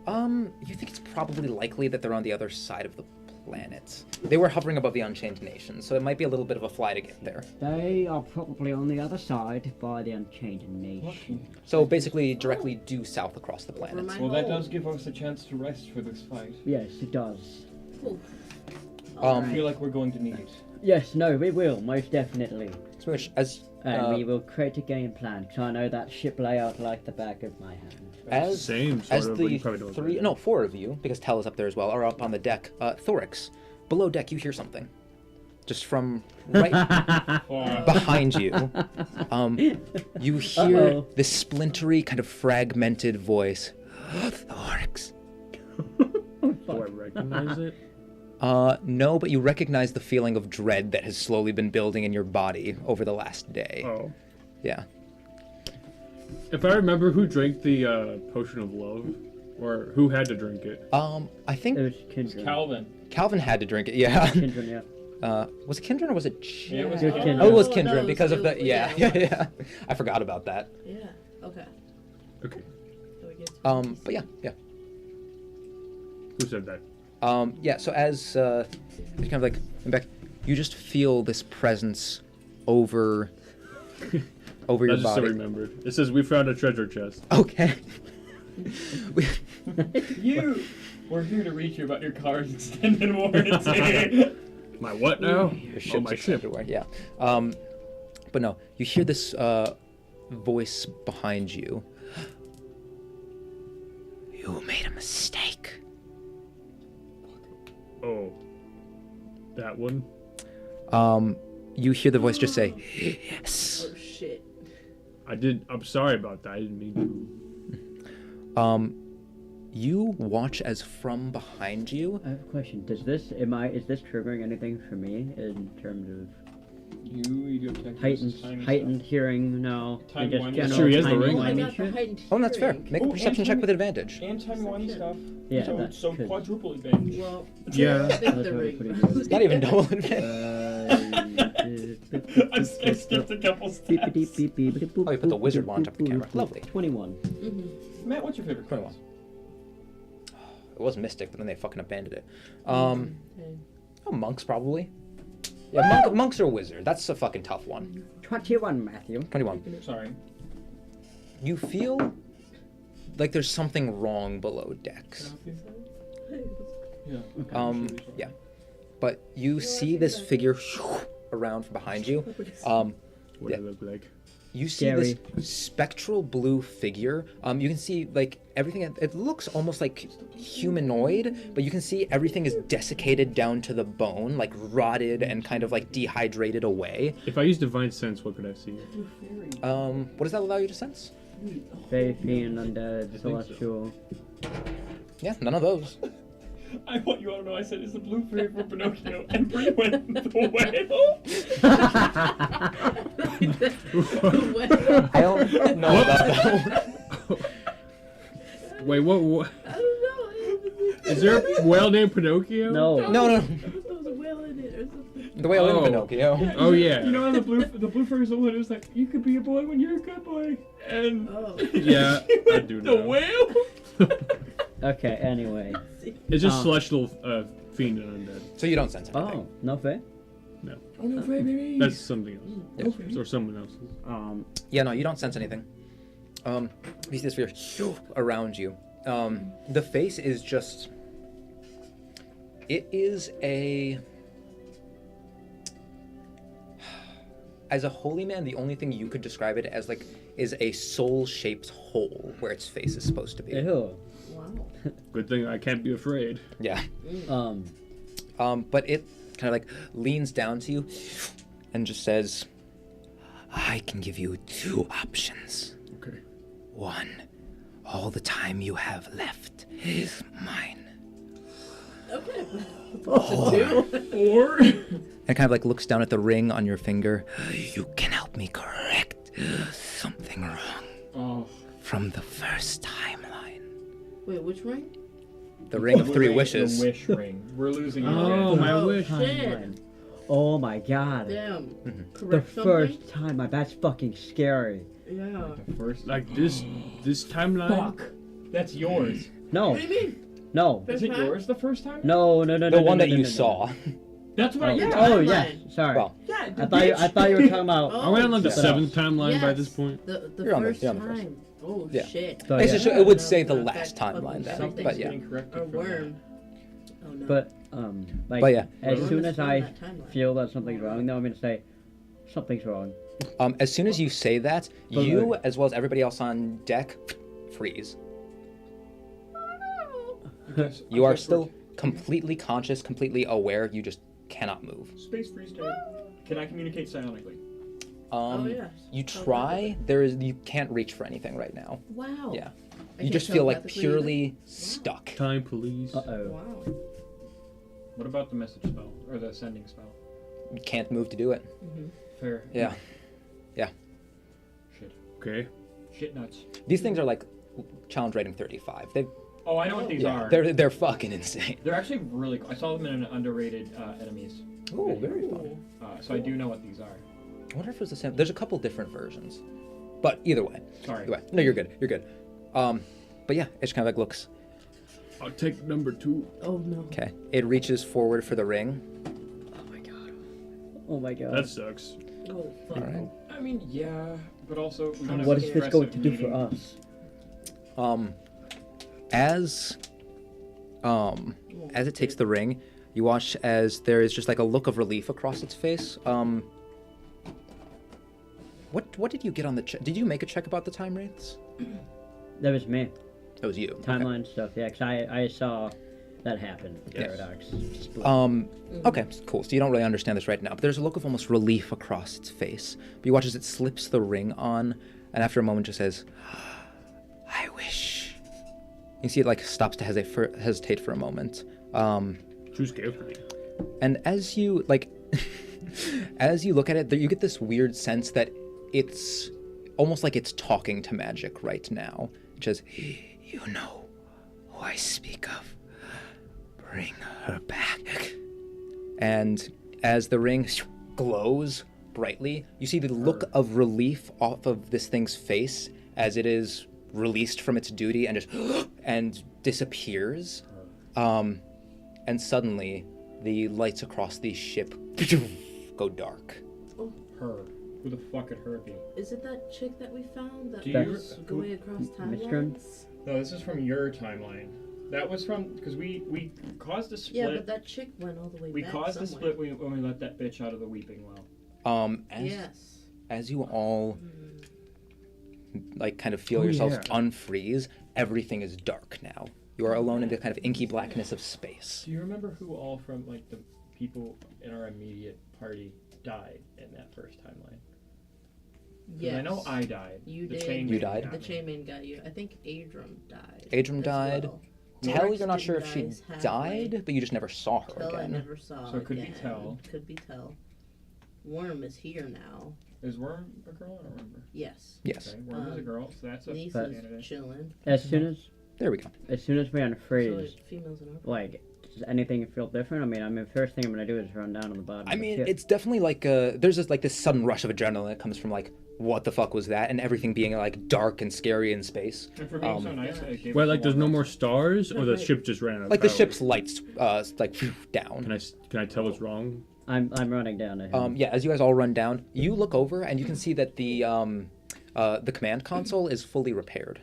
You think it's probably likely that they're on the other side of the planet. They were hovering above the Unchained Nation, so it might be a little bit of a fly to get there. They are probably on the other side by the Unchained Nation. So basically, directly due south across the planet. Remind- Well, that does give us a chance to rest for this fight. Yes, it does. I feel like we're going to need it. Yes, no, we will most definitely, So which, as and we will create a game plan. Because I know that ship layout like the back of my hand. as Same sort as of, but the you probably don't three, know. no, four of you, because Tell is up there as well, are up on the deck. Thorix, below deck, you hear something, just from right behind you. You hear Uh-oh. this splintery, kind of fragmented voice. Thorix. Do I recognize it? No, but you recognize the feeling of dread that has slowly been building in your body over the last day. Oh. Yeah. If I remember, who drank the potion of love, or who had to drink it? I think It was Kindred. Calvin. Calvin had to drink it. Yeah. Kindred, yeah. Was it Kindred or was it? Yeah, it was It was Kindred. Oh, it was Oh, Kindred no, because of it the was- yeah. yeah. I forgot about that. Yeah. Okay. Okay. So we get to But yeah. Who said that? Yeah. So as it's kind of like in back, you just feel this presence over your That's just so body. remembered. It says we found a treasure chest. Okay. We- You were here to reach you about your car's extended warranty. My what now? Your Oh, ship's my ship. everywhere. Yeah. But no, you hear this voice behind you. You made a mistake. Oh. That one? You hear the voice just say, "Yes." oh shit. I'm sorry about that. I didn't mean to. You watch as from behind you. I have a question. Is this triggering anything for me in terms of You have heightened hearing? No, Timey and just wimey. general Sure, he has the timey ring. Oh, I wimey got the shit? heightened Oh, that's fair. hearing. Make a Oh, perception and check timey- with advantage. And timey-wimey stuff. Yeah, So, that so could- quadruple advantage. Well, Yeah. I think the That's ring. pretty good. Not even double advantage. I skipped a couple steps. Oh, you put the wizard wand up the camera. Lovely. 21. Mm-hmm. Matt, what's your favorite class? 21. It was Mystic, but then they fucking abandoned it. Okay. Oh, monks probably. Yeah, monks or wizard. That's a fucking tough one. 21, Matthew. 21. Sorry. You feel like there's something wrong below decks. Yeah. Yeah. But you see this figure around from behind you. What Yeah. does it look like? You see Scary. this spectral blue figure. You can see like everything. It looks almost like humanoid, but you can see everything is desiccated down to the bone, like rotted and kind of like dehydrated away. If I use divine sense, what could I see? What does that allow you to sense? Fae, fiend, undead, celestial. Yeah, none of those. I want you all to know I said it's the blue fairy for Pinocchio, and Bree went the whale. I don't know about that one. Wait, what? I don't know. Is there a whale named Pinocchio? No. No. There was a whale in it or something. The whale in Oh. Pinocchio. Oh yeah. You know the blue fairy's the one who's like, you could be a boy when you're a good boy, and Oh. Yeah, I do the know. whale. Okay, anyway. It's just Oh. celestial fiend and undead. So you don't sense anything. Oh, no fair. Oh no, baby. That's something else. Or someone else's. Yeah, no, you don't sense anything. You see this sphere around you. The face is just. It is a. As a holy man, the only thing you could describe it as like is a soul-shaped hole where its face is supposed to be. Ew. Wow. Good thing I can't be afraid. Yeah. But it kind of like leans down to you and just says, I can give you 2 options. Okay. 1, all the time you have left is mine. Okay. What to do? Or And kind of like looks down at the ring on your finger. You can help me correct something wrong oh, from the first timeline. Wait, which ring? The ring of 3 wishes. The wish ring. We're losing. Oh, it. my Oh, wish. shit. Timeline. Oh my god. Damn. The Correct something? first time, that's fucking scary. Yeah. The first. Like this timeline. Fuck. That's yours. No, What do you mean? no, Is it yours the first time? no. The one that you saw. That's what I Yeah. got. Oh yes, Timeline. sorry. Well, Yeah. I thought you were talking about. Oh. Are we on like the Yeah. 7th timeline by Yes. this point? The You're on the- first you're on the first. time. Oh Yeah. shit. So, It's yeah. just- it would No, say the no, last that timeline fucking then, Something's but yeah. getting corrected Or from that. worm. Oh no. But like, But yeah. as Worm soon is as from I that timeline. feel that something's wrong, then I'm gonna say something's wrong. As soon as you say that, But you, like- as well as everybody else on deck, freeze. Yes, You are okay, still completely conscious, completely aware. You just cannot move. Space freeze time. Can I communicate psionically? Oh yes. You try. You can't reach for anything right now. Wow. Yeah. I You can't just feel like telepathically purely stuck. Time police. Uh oh. Wow. What about the message spell or the sending spell? You can't move to do it. Fair. Yeah. Shit. Okay. Shit nuts. These things are like challenge rating 35. Oh, I know what these are. They're fucking insane. They're actually really cool. I saw them in an underrated enemies. Oh, very fun. So I do know what these are. I wonder if it was the same. There's a couple different versions, but either way. Sorry. Either way. No, you're good. You're good. But yeah, it just kind of like looks. I'll take number 2. Oh no. Okay. It reaches forward for the ring. Oh my god. Oh my god. That sucks. Oh fuck. All right. I mean, yeah, but also we don't have What a is this going to stress do of for needing- us? As it takes the ring, you watch as there is just like a look of relief across its face. What did you get on the check? Did you make a check about the time wraiths? That was me. That was you. Okay. Timeline stuff. Yeah, 'cause I saw that happen. Yes. Paradox. Split. Okay, cool. So you don't really understand this right now, but there's a look of almost relief across its face. But you watch as it slips the ring on, and after a moment just says, "I wish." You see it like stops to hesitate for a moment. Too scared for me. And as you like, as you look at it, you get this weird sense that it's almost like it's talking to magic right now. It says, "You know who I speak of. Bring her back." And as the ring glows brightly, you see the look of relief off of this thing's face as it is released from its duty and just and disappears. And suddenly, the lights across the ship go dark. Her. Who the fuck could her be? Is it that chick that we found that Do you- was going across Mistrum? timelines? No, this is from your timeline. That was from because we caused a split. Yeah, but that chick went all the way we back caused a somewhere. split when we let that bitch out of the weeping well. As Yes. you all like kind of feel Oh, yourselves yeah. unfreeze, everything is dark now. You are alone in the kind of inky blackness of space. Do you remember who all from like the people in our immediate party died in that first timeline? 'Cause Yes. I know I died. You The did. chain You man died? got The me. chain man got you. I think Adram died. Adram as died. well. Tell, Dorix you're not sure if didn't she die halfway. died, but you just never saw her Tell I again. never saw So it could be again. Tell. Could be Tell. Worm is here now. Is Worm a girl? I don't remember. Yes. Yes. Okay, Worm is a girl, so that's a Niece But- is candidate. chilling. As soon as There we go. we're on So freeze, females in our like, does anything feel different? I mean, first thing I'm gonna do is run down on the bottom. I of the mean, ship. it's definitely like there's this sudden rush of adrenaline that comes from like, what the fuck was that, and everything being like dark and scary in space. And for being so nice, I gave Well, us like, a there's no walnut. more stars, or the Right. ship just ran out of Like the power? ship's lights, like down. Can I tell what's wrong? I'm running down to him. Yeah, as you guys all run down, you look over and you can see that the command console is fully repaired.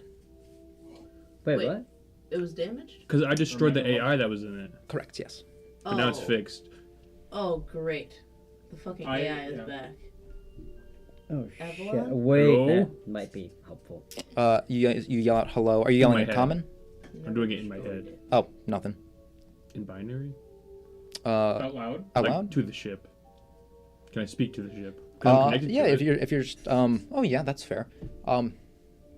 Wait, wait. what? It was damaged? Because I destroyed the Remember- AI that was in it, Correct. Yes. but now it's fixed. Oh, great. The fucking AI is back. Oh shit! Avalon? Wait, Hello? that might be helpful. You yell out hello. Are you yelling my in head. common? I'm doing it in my head. Oh, nothing. In binary? Out loud. Out Like, loud? to the ship. Can I speak to the ship? 'Cause I'm connected Yeah, to if it. you're just oh yeah, that's fair.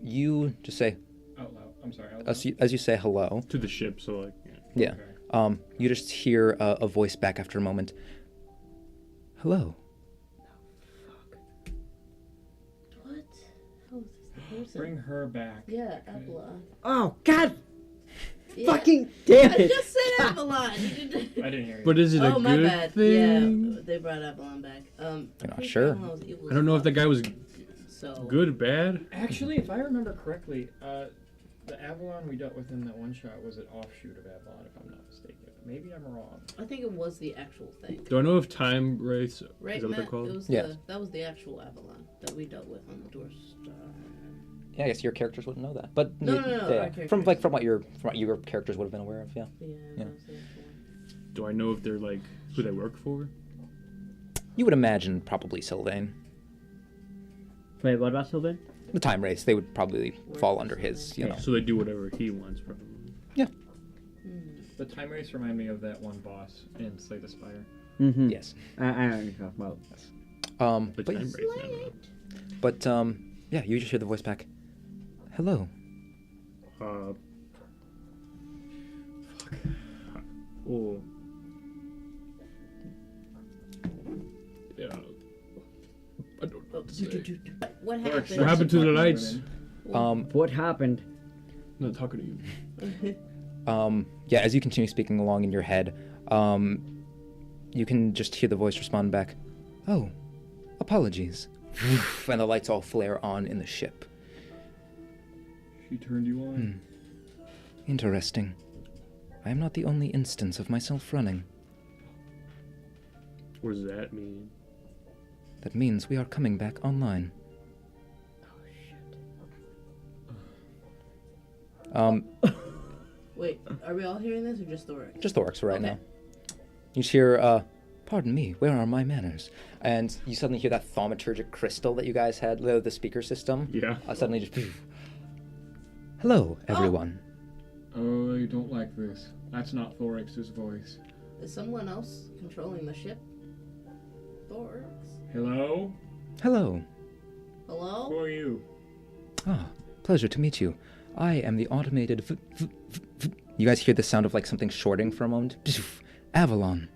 You just say Out loud. I'm sorry. Out loud. as you say hello. To the ship, so like, yeah. Yeah. Okay. You just hear a voice back after a moment. Hello. What? How is this the person? Bring her back. Yeah, Avalon. Oh God! Yeah. Fucking damn I it! just said Avalon. You didn't- I didn't hear you. But is it a Oh, my good bad. thing? Yeah, they brought Avalon back. You're not pretty sure. Avalon was evil I don't know if as that guy was fuck, so good, bad. Actually, if I remember correctly, the Avalon we dealt with in that one shot was an offshoot of Avalon, if I'm not mistaken. Maybe I'm wrong. I think it was the actual thing. Do I know if time wraiths Right, is that what they're Matt? called? It was Yes. that was the actual Avalon that we dealt with on the door star. Yeah, I guess your characters wouldn't know that, but No, you- no, no, yeah, our from characters. from what your characters would have been aware of. Yeah. Yeah, Yeah. that was the actual one. Do I know if they're like who they work for? You would imagine probably Sylvain. Wait, what about Sylvain? The time race, they would probably fall under his, you know. So they do whatever he wants, probably. The time race remind me of that one boss in Slay the Spire. Mm-hmm. Yes. I know what you're talking about. The But, time wraiths, I don't know. but yeah, you just hear the voice back. Hello. Fuck. Oh. Yeah. I don't know what to say. What Dorix, happened? What happened to the Talking lights? women. What happened? I'm not talking to you. Yeah, as you continue speaking along in your head, you can just hear the voice respond back. Oh, apologies. And the lights all flare on in the ship. She turned you on. Interesting. I am not the only instance of myself running. What does that mean? That means we are coming back online. Wait, are we all hearing this or just Thoric? Just Thorax right Okay. now. You just hear, pardon me, where are my manners? And you suddenly hear that thaumaturgic crystal that you guys had, the speaker system. Yeah. Suddenly just... Hello, everyone. Oh, you don't like this. That's not Thorix's voice. Is someone else controlling the ship? Thorix? Hello? Hello. Who Hello? are you? Ah, pleasure to meet you. I am the automated... You guys hear the sound of like something shorting for a moment? Avalon.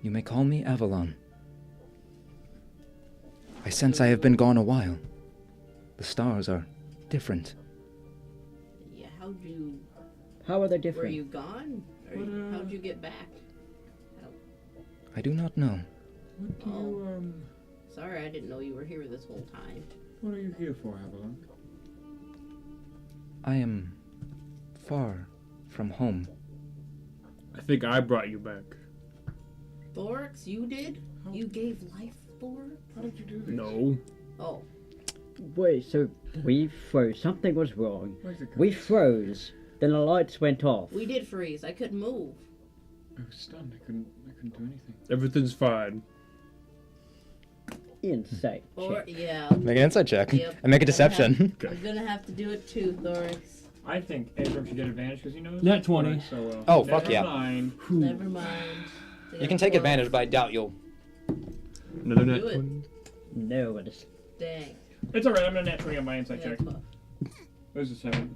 You may call me Avalon. I sense I have been gone a while. The stars are different. Yeah, how'd you... How are they Were different? you gone? How'd you get back? I do not know. What do you, Sorry, I didn't know you were here this whole time. what are you here for, Avalon? I am far from home. I think I brought you back. Thorix, you did? You gave life for? How did you do this? No. Oh, Wait, so we froze. Something was wrong. Where's it We going? froze. Then the lights went off. we did freeze. I couldn't move. I was stunned. I couldn't do anything. Everything's fine. Insight Or, check. yeah. Make an insight check. Yep. And make a deception. I'm gonna have to do it too, Thorix. I think Abram should get advantage because he knows. Nat 20. Thorix so well. Oh, fuck yeah. Never mind. Never mind. You can take advantage, but I doubt you'll... Another nat Do it. 20. No, but it's Dang. It's alright. I'm gonna nat 20 on my insight Yeah, check. tough. There's a 7.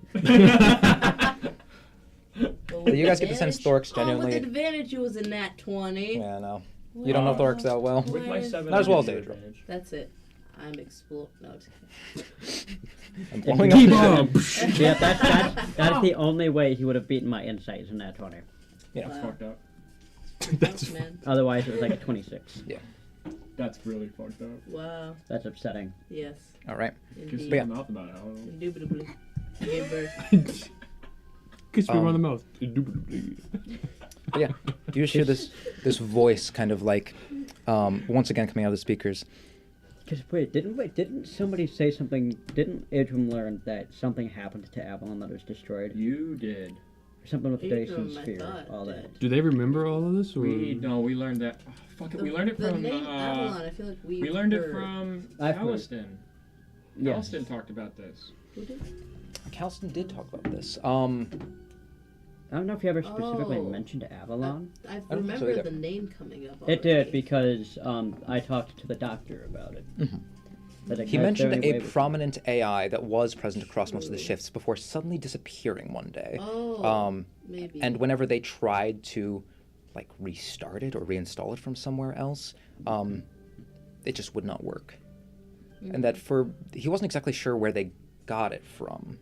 But you guys get the sense Thorix Oh, with genuinely. advantage, it was a nat 20. Yeah, no. You don't know Thorix that well. With my 7, Not as I well give as you Adriel. advantage. That's it. I'm explode. No, it's I'm blowing Keep up. on. Yeah, that's the only way he would have beaten my insights in that 20. Yeah. That's fucked up. That's man. Otherwise, it was like a 26. That's really fucked up. Wow. That's upsetting. Yes. All right. Kiss Indeed. me in the mouth about it. I don't know. Indubitably. Gave birth. Kiss me Um, around the mouth. But yeah, you just hear this voice kind of like, once again coming out of the speakers. Because didn't somebody say something? Didn't Idrum learn that something happened to Avalon that was destroyed? You did. Or something with the Idrum, Dacian I sphere, thought, all did. that. Do they remember all of this? Or? We learned that. Oh, fuck it. We learned it The from. name Avalon, I feel like We learned it heard. from I've heard. Halliston. Yes. Halliston talked about this. Who did? Calston did talk about this. I don't know if you ever specifically Oh. mentioned Avalon. I I don't think so remember either. the name coming up. It did already. because I talked to the doctor about it. That it He has mentioned very a way- prominent AI that was present across most of the shifts before suddenly disappearing one day. Oh. Maybe. And whenever they tried to, like, restart it or reinstall it from somewhere else, it just would not work. And that he wasn't exactly sure where they got it from,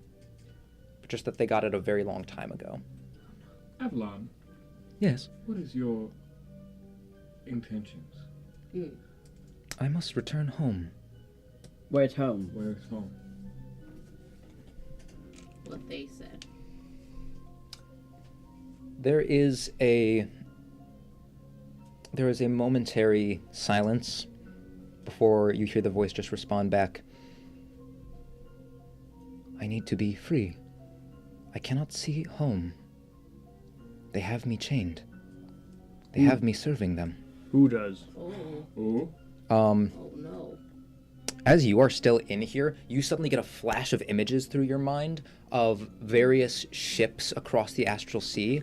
but just that they got it a very long time ago. Avalon, Yes. what is your intentions? I must return home. Where's home? Where's home? What they said. There is a momentary silence before you hear the voice just respond back. I need to be free. I cannot see home. They have me chained. They have me serving them. Who does? Oh. Oh. Oh no. As you are still in here, you suddenly get a flash of images through your mind of various ships across the astral sea.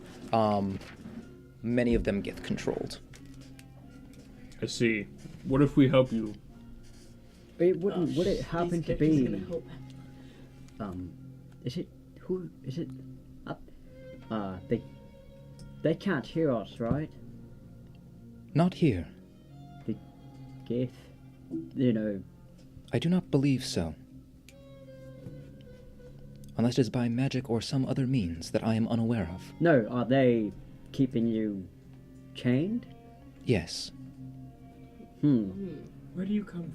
Many of them get controlled. I see. What if we help you? It wouldn't. Would it These happen to characters be? gonna help. Is it who? Is it? They can't hear us, right? Not here. Gith, you know. I do not believe so. Unless it is by magic or some other means that I am unaware of. No, are they keeping you chained? Yes. Where do you come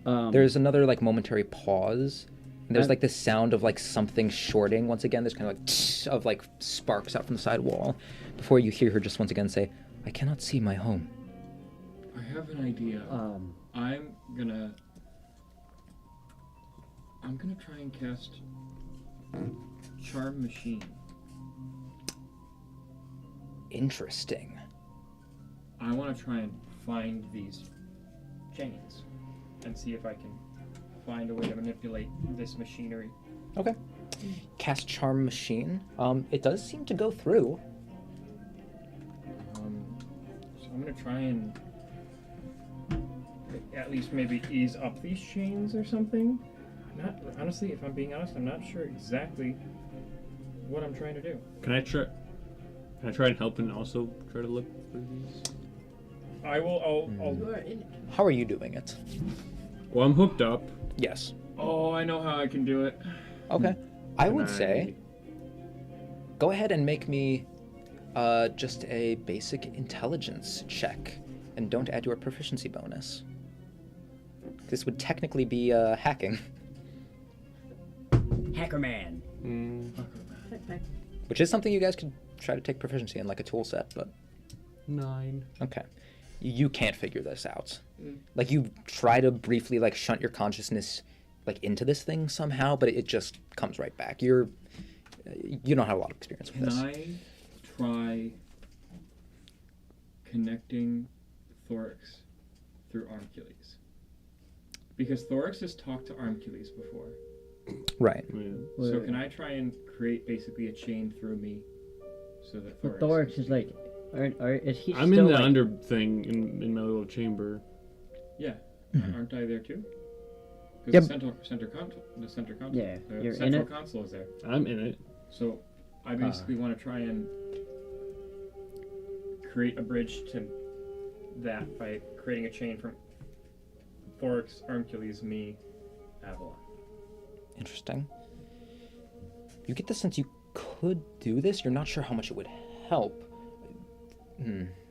from? There's another like momentary pause. And there's I'm- like this sound of like something shorting. Once again, there's kind of like tsh of like sparks out from the side wall. Before you hear her just once again say, I cannot see my home. I have an idea. I'm gonna try and cast Charm Machine. Interesting. I want to try and find these chains and see if I can find a way to manipulate this machinery. Okay. Cast Charm Machine. It does seem to go through. So I'm gonna try and at least maybe ease up these chains or something. Honestly, if I'm being honest, I'm not sure exactly what I'm trying to do. Can I try and help and also try to look for these? I will. I'll. You are in it. How are you doing it? Well, I'm hooked up. Yes. Oh, I know how I can do it. Okay. I Can would say, go ahead and make me just a basic intelligence check. And don't add your proficiency bonus. This would technically be hacking. Hackerman. Which is something you guys could try to take proficiency in, like a tool set, but 9. okay. You can't figure this out. Like, you try to briefly, like, shunt your consciousness, like, into this thing somehow, but it just comes right back. You don't have a lot of experience with Can this. I try connecting Thorix through Armcules? Because Thorix has talked to Armcules before. Right. Yeah. So can I try and create basically a chain through me so that But Thorix... Thorix is like, is he I'm still in the like, under thing in my little chamber. Yeah. Aren't I there too? Yep. Because the center console, Yeah, the you're in central it. console is there. I'm in it. So I basically want to try and create a bridge to that by creating a chain from Thorax, Armcules, me, Avalon. Interesting. You get the sense you could do this. You're not sure how much it would help.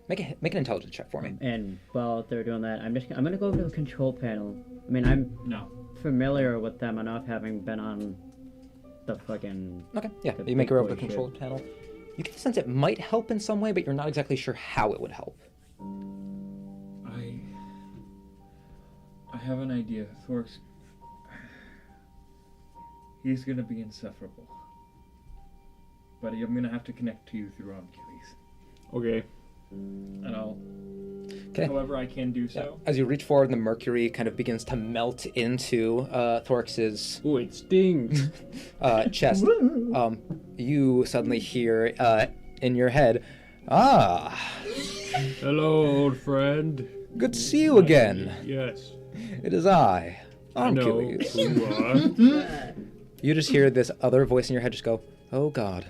Make an intelligence check for me. And while they're doing that, I'm gonna go over to the control panel. I mean, I'm No. familiar with them enough, having been on the fucking. Okay, yeah, The you make big your way over boy to the control panel. You get the sense it might help in some way, but you're not exactly sure how it would help. I have an idea. Thorax, he's gonna be insufferable. But I'm gonna have to connect to you through Armcules. Okay. And I'll, Okay. however I can do so. As you reach forward, the mercury kind of begins to melt into Thorax's Oh, it stings. chest. You suddenly hear in your head, "Ah, Hello, old friend. good to see you again. Yes. It is I, I know Armcules." who you are. You just hear this other voice in your head just go, "Oh God."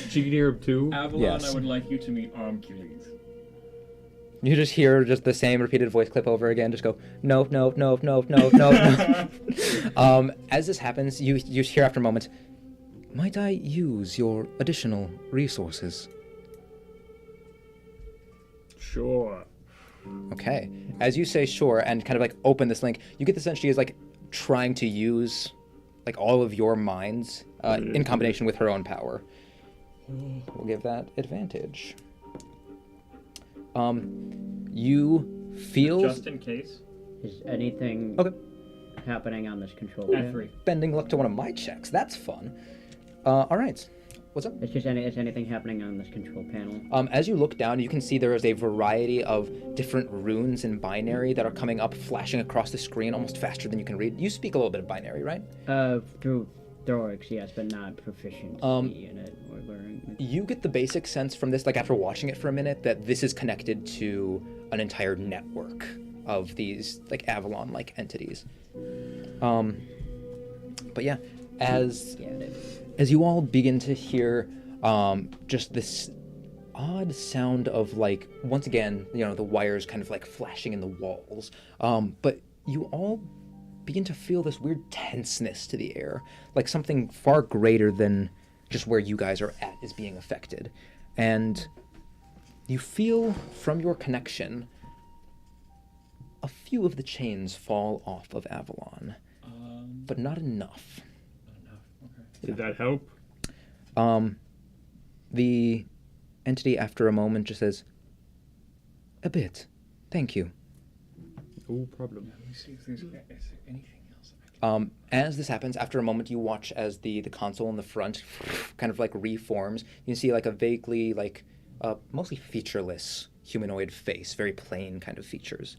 She can hear him too. Avalon, Yes. I would like you to meet Armcules. You just hear just the same repeated voice clip over again. Just go, "No, no, no, no, no, no, no." As this happens, you hear after a moment, "Might I use your additional resources?" Sure. Okay. As you say sure and kind of like open this link, you get the sense she is like trying to use like all of your minds in combination with her own power. We'll give that advantage. You feel Just in case. Is anything Okay. happening on this control At panel? 3. bending luck to one of my checks. That's fun. All right. What's up? Is anything happening on this control panel? As you look down, you can see there is a variety of different runes in binary that are coming up, flashing across the screen almost faster than you can read. You speak a little bit of binary, right? Through Thorax, yes, but not proficiency in it or learning. You get the basic sense from this, like after watching it for a minute, that this is connected to an entire network of these like Avalon-like entities. But yeah, as you all begin to hear just this odd sound of like, once again, you know, the wires kind of like flashing in the walls, but you all begin to feel this weird tenseness to the air, like something far greater than just where you guys are at is being affected. And you feel from your connection a few of the chains fall off of Avalon, but not enough. Did that help? The entity after a moment just says, "A bit, thank you." No problem. Let me see if there's anything else I can... As this happens, after a moment, you watch as the console in the front kind of like reforms. You can see like a vaguely like mostly featureless humanoid face, very plain kind of features,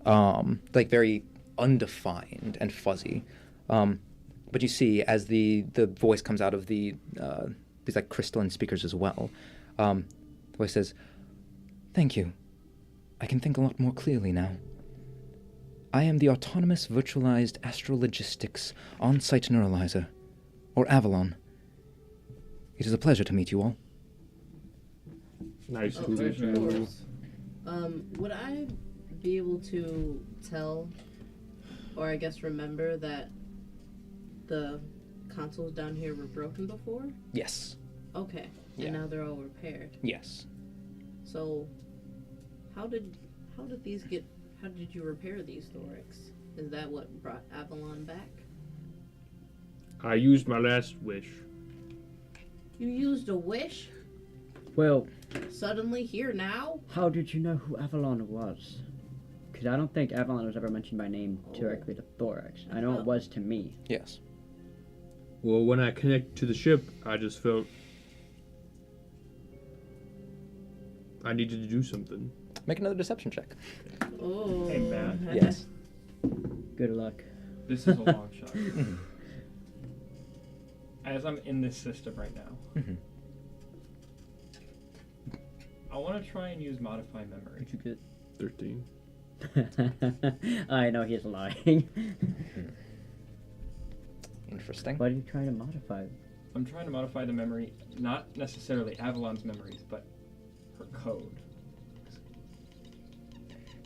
like very undefined and fuzzy. But you see as the voice comes out of these like crystalline speakers as well. The voice says, "Thank you. I can think a lot more clearly now. I am the Autonomous Virtualized Astrologistics On-Site Neuralizer, or Avalon. It is a pleasure to meet you all." Nice to Oh, meet of you. course. Would I be able to tell, or I guess remember, that the consoles down here were broken before? Yes. Okay. Yeah. And now they're all repaired. Yes. So, how did you repair these Thorax? Is that what brought Avalon back? I used my last wish. You used a wish? Well, Suddenly here now? how did you know who Avalon was? Because I don't think Avalon was ever mentioned by name directly to Thorax. I know it was to me. Yes. Well, when I connected to the ship, I just felt I needed to do something. Make another deception check. Oh. Hey, Matt. Yes. Good luck. This is a long shot. As I'm in this system right now, Mhm. I want to try and use Modify Memory. Did you 13. get? I know he's lying. Interesting. What are you trying to modify? I'm trying to modify the memory, not necessarily Avalon's memories, but her code.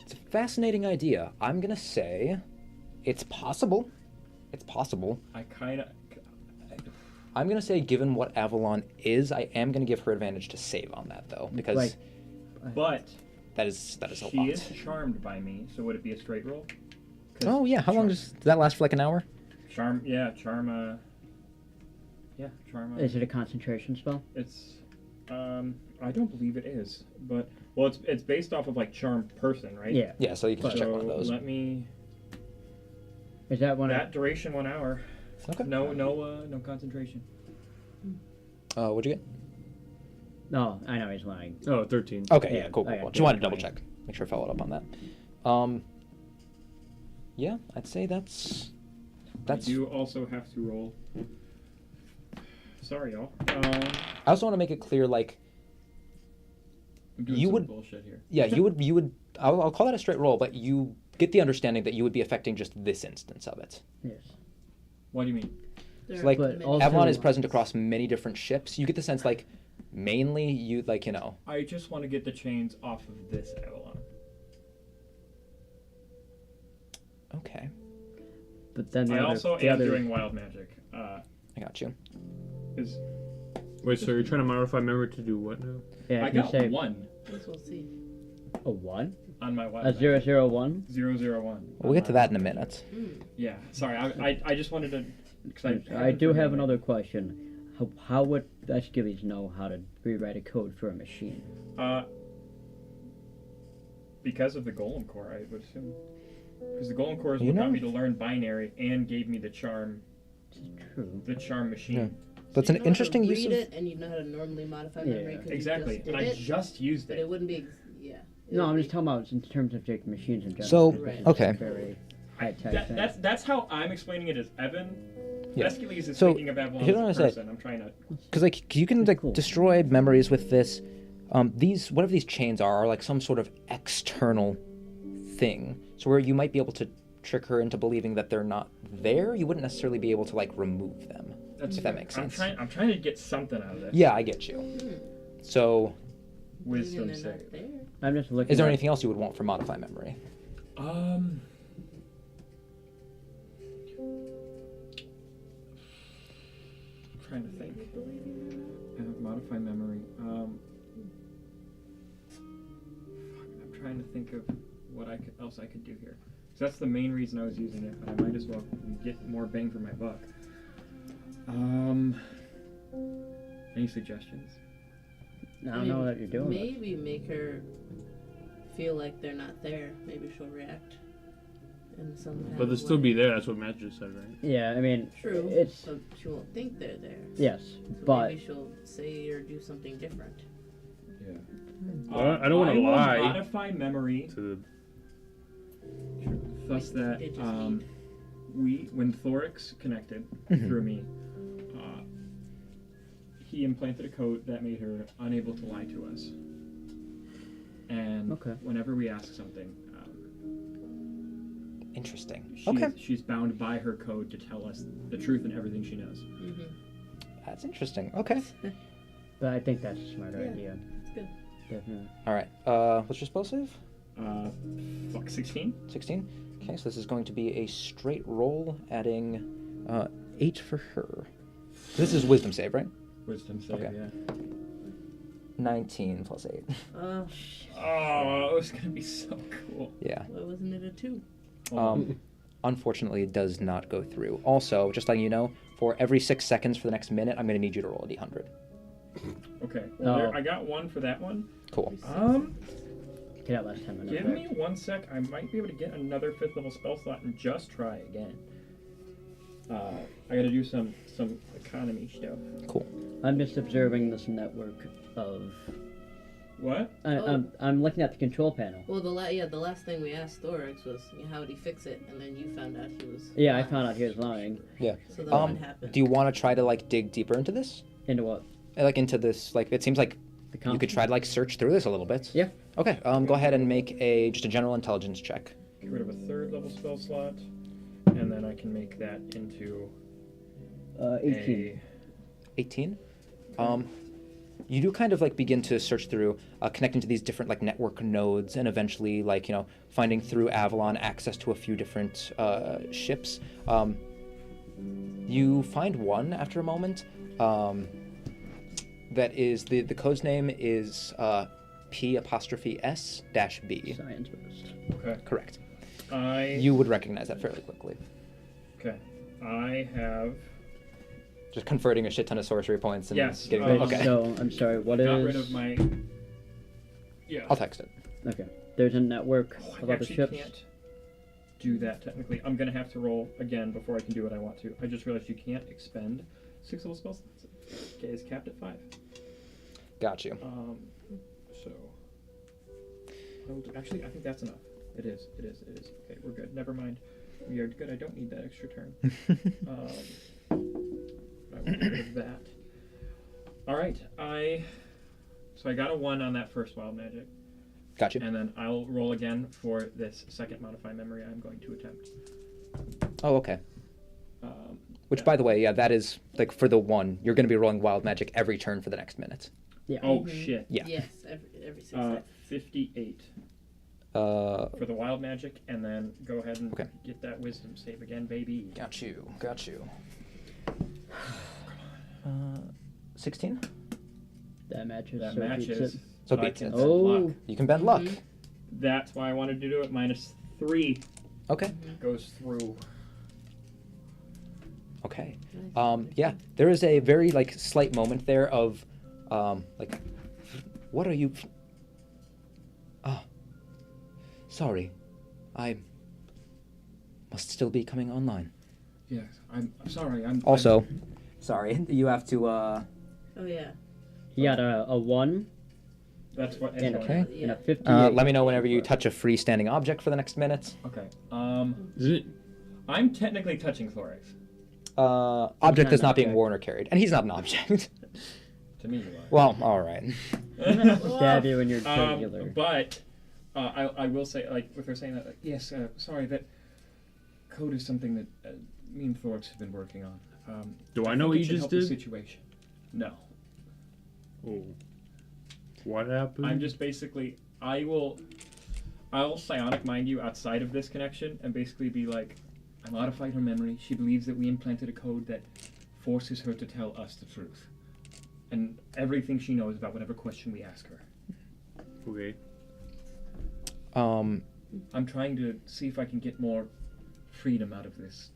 It's a fascinating idea. I'm gonna say it's possible. It's possible. I kind of. I'm gonna say, given what Avalon is, I am gonna give her advantage to save on that though, because Like, But that is a she lot. is charmed by me, so would it be a straight roll? 'Cause Oh yeah, how long does that last for? Like an hour? Charm? Yeah, charm. Yeah, charm. is it a concentration spell? It's. I don't believe it is, but well, it's based off of like charm person, right? Yeah. Yeah, so you can just check So one of those. let me. Is that one? That duration 1 hour. Okay. No concentration. What'd you get? No, I know he's lying. Oh, 13. Okay, Yeah, yeah, cool, cool, okay, cool. Just wanted to yeah, double check, make sure I followed up on that. Yeah, I'd say that's. I do also have to roll. Sorry, y'all. I also want to make it clear, like, I'm doing You some would- bullshit here. yeah, you would. I'll call that a straight roll, but you get the understanding that you would be affecting just this instance of it. Yes. What do you mean? There It's are like many also- Avalon is ones. present across many different ships. You get the sense, like, mainly you, like, you know. I just want to get the chains off of this Avalon. Okay, But then the I other, also the am other, doing wild magic. I got you. Is Wait, so you're trying to modify memory to do what now? Yeah, I if you got say 1 Guess we'll see. a 1? on my wild A magic. 001? 001. We'll get to that in a minute. Yeah, sorry. I just wanted to. Cause I do have another question. How would Escavies know how to rewrite a code for a machine? Because of the Golem Core, I would assume. Because the Golem Core is You what know- got me to learn binary and gave me the charm True. machine. Yeah. That's an You know how to interesting use read of. it, and you know how to normally modify Yeah. memory. 'Cause Exactly. You just did And I it, just used but it. it wouldn't be. Yeah. it No, would I'm be- just talking about in terms of like machines in general. So, This is okay. Very high-tech thing. That's how I'm explaining it as Evan. Yeah. Escalese is So, thinking of Avalon here's what as a I said. person. I'm trying to. Because like you can like Cool. destroy memories with this. These whatever these chains are like some sort of external thing. So where you might be able to trick her into believing that they're not there, you wouldn't necessarily be able to like remove them. That's If that makes sense. I'm trying to get something out of this. Yeah, I get you. So, Wisdom They're save. not there. I'm just looking. is there at- anything else you would want for modify memory? I'm trying to think. Modify memory. I'm trying to think of what else I could do here. So that's the main reason I was using it, but I might as well get more bang for my buck. Any suggestions? I don't know what you're doing. with. Maybe make her feel like they're not there. Maybe she'll react. In some kind But they'll of still way. be there. That's what Matt just said, right? Yeah, I mean, True. It's So she won't think they're there. yes, So but maybe she'll say or do something different. Yeah. Well, I don't wanna will lie. Modify memory To thus that They just need- when Thorix connected Mhm. through me, he implanted a code that made her unable to lie to us. And Okay. whenever we ask something, Interesting. she's, she's bound by her code to tell us the truth and everything she knows. Mm-hmm. That's interesting. Okay. but I think that's a smarter Yeah. idea. It's good. Definitely. All right. What's your spell save? 16? 16. Okay, so this is going to be a straight roll, adding 8 for her. This is wisdom save, right? Wisdom save, Okay. yeah. 19 plus 8. Oh, Oh, it was gonna be so cool. Yeah. why wasn't it a 2? Unfortunately, it does not go through. Also, just letting you know, for every 6 seconds for the next minute, I'm going to need you to roll a d100. Okay. Well, Oh. I got one for that one. Cool. Get that last 10 minutes. Give right? me 1 sec. I might be able to get another 5th level spell slot and just try again. I gotta do some economy stuff. Cool. I'm just observing this network of. What? I'm looking at the control panel. Well, the last thing we asked Thorix was, how would he fix it? And then you found out he was. Yeah, I lying. found out he was lying. Yeah. So then what happened? Do you want to try to, like, dig deeper into this? Into what? Like, into this, like, it seems like The you could try to, like, search through this a little bit. Yeah. Okay, go ahead and make just a general intelligence check. Get rid of a 3rd level spell slot, and then I can make that into 18. 18. You do kind of like begin to search through, connecting to these different like network nodes, and eventually like finding through Avalon access to a few different ships. You find one after a moment. That is the code's name is P''S-B. Science first. Okay. Correct. I You would recognize that fairly quickly. okay. I have Just converting a shit ton of sorcery points and Yes, getting oh, okay. So, I'm sorry, what is... got rid of my. Yeah. I'll text it. Okay. There's a network Oh, I of other actually ships. can't do that technically. I'm gonna have to roll again before I can do what I want to. I just realized you can't expend 6 level spells. Okay, it's capped at 5. Got you. So. Actually, I think that's enough. It is. Okay, we're good. Never mind. We are good. I don't need that extra turn. I will get rid of that. Alright, So I got a 1 on that first wild magic. Got you. And then I'll roll again for this second modify memory I'm going to attempt. Oh, okay. Which, Yeah. by the way, yeah, that is like for the 1. You're going to be rolling wild magic every turn for the next minute. Yeah. Oh, shit. Yeah. Yes, every 6 58 Uh, for the wild magic, and then go ahead and Okay. get that wisdom save again, baby. got you. 16. That matches. That so it beats matches. it. So I beats can it. bend Oh. luck. You can bend luck. That's why I wanted to do it. -3 Okay. goes through. Okay. Yeah, there is a very like slight moment there of, like, what are you? Ah, sorry, I must still be coming online. Yes, I'm sorry. I'm Also, sorry, you have to. Oh yeah. He got a 1 That's what. and a, Okay. and a 58. Let me know whenever you touch a freestanding object for the next minute. Okay. Is it? I'm technically touching Thorax. Object is not not being object. worn or carried, and he's not an object. To me, you are. Well, all right. Stab you in your jugular. But I will say, like, with her saying that, like, yes, sorry, that code is something that me and Thorax have been working on. Do I know what think you it should just help the did? situation. No. Oh. What happened? I'm just basically, I'll psionic mind you outside of this connection and basically be like, I modified her memory. She believes that we implanted a code that forces her to tell us the truth. And everything she knows about whatever question we ask her. Okay. Um, I'm trying to see if I can get more freedom out of this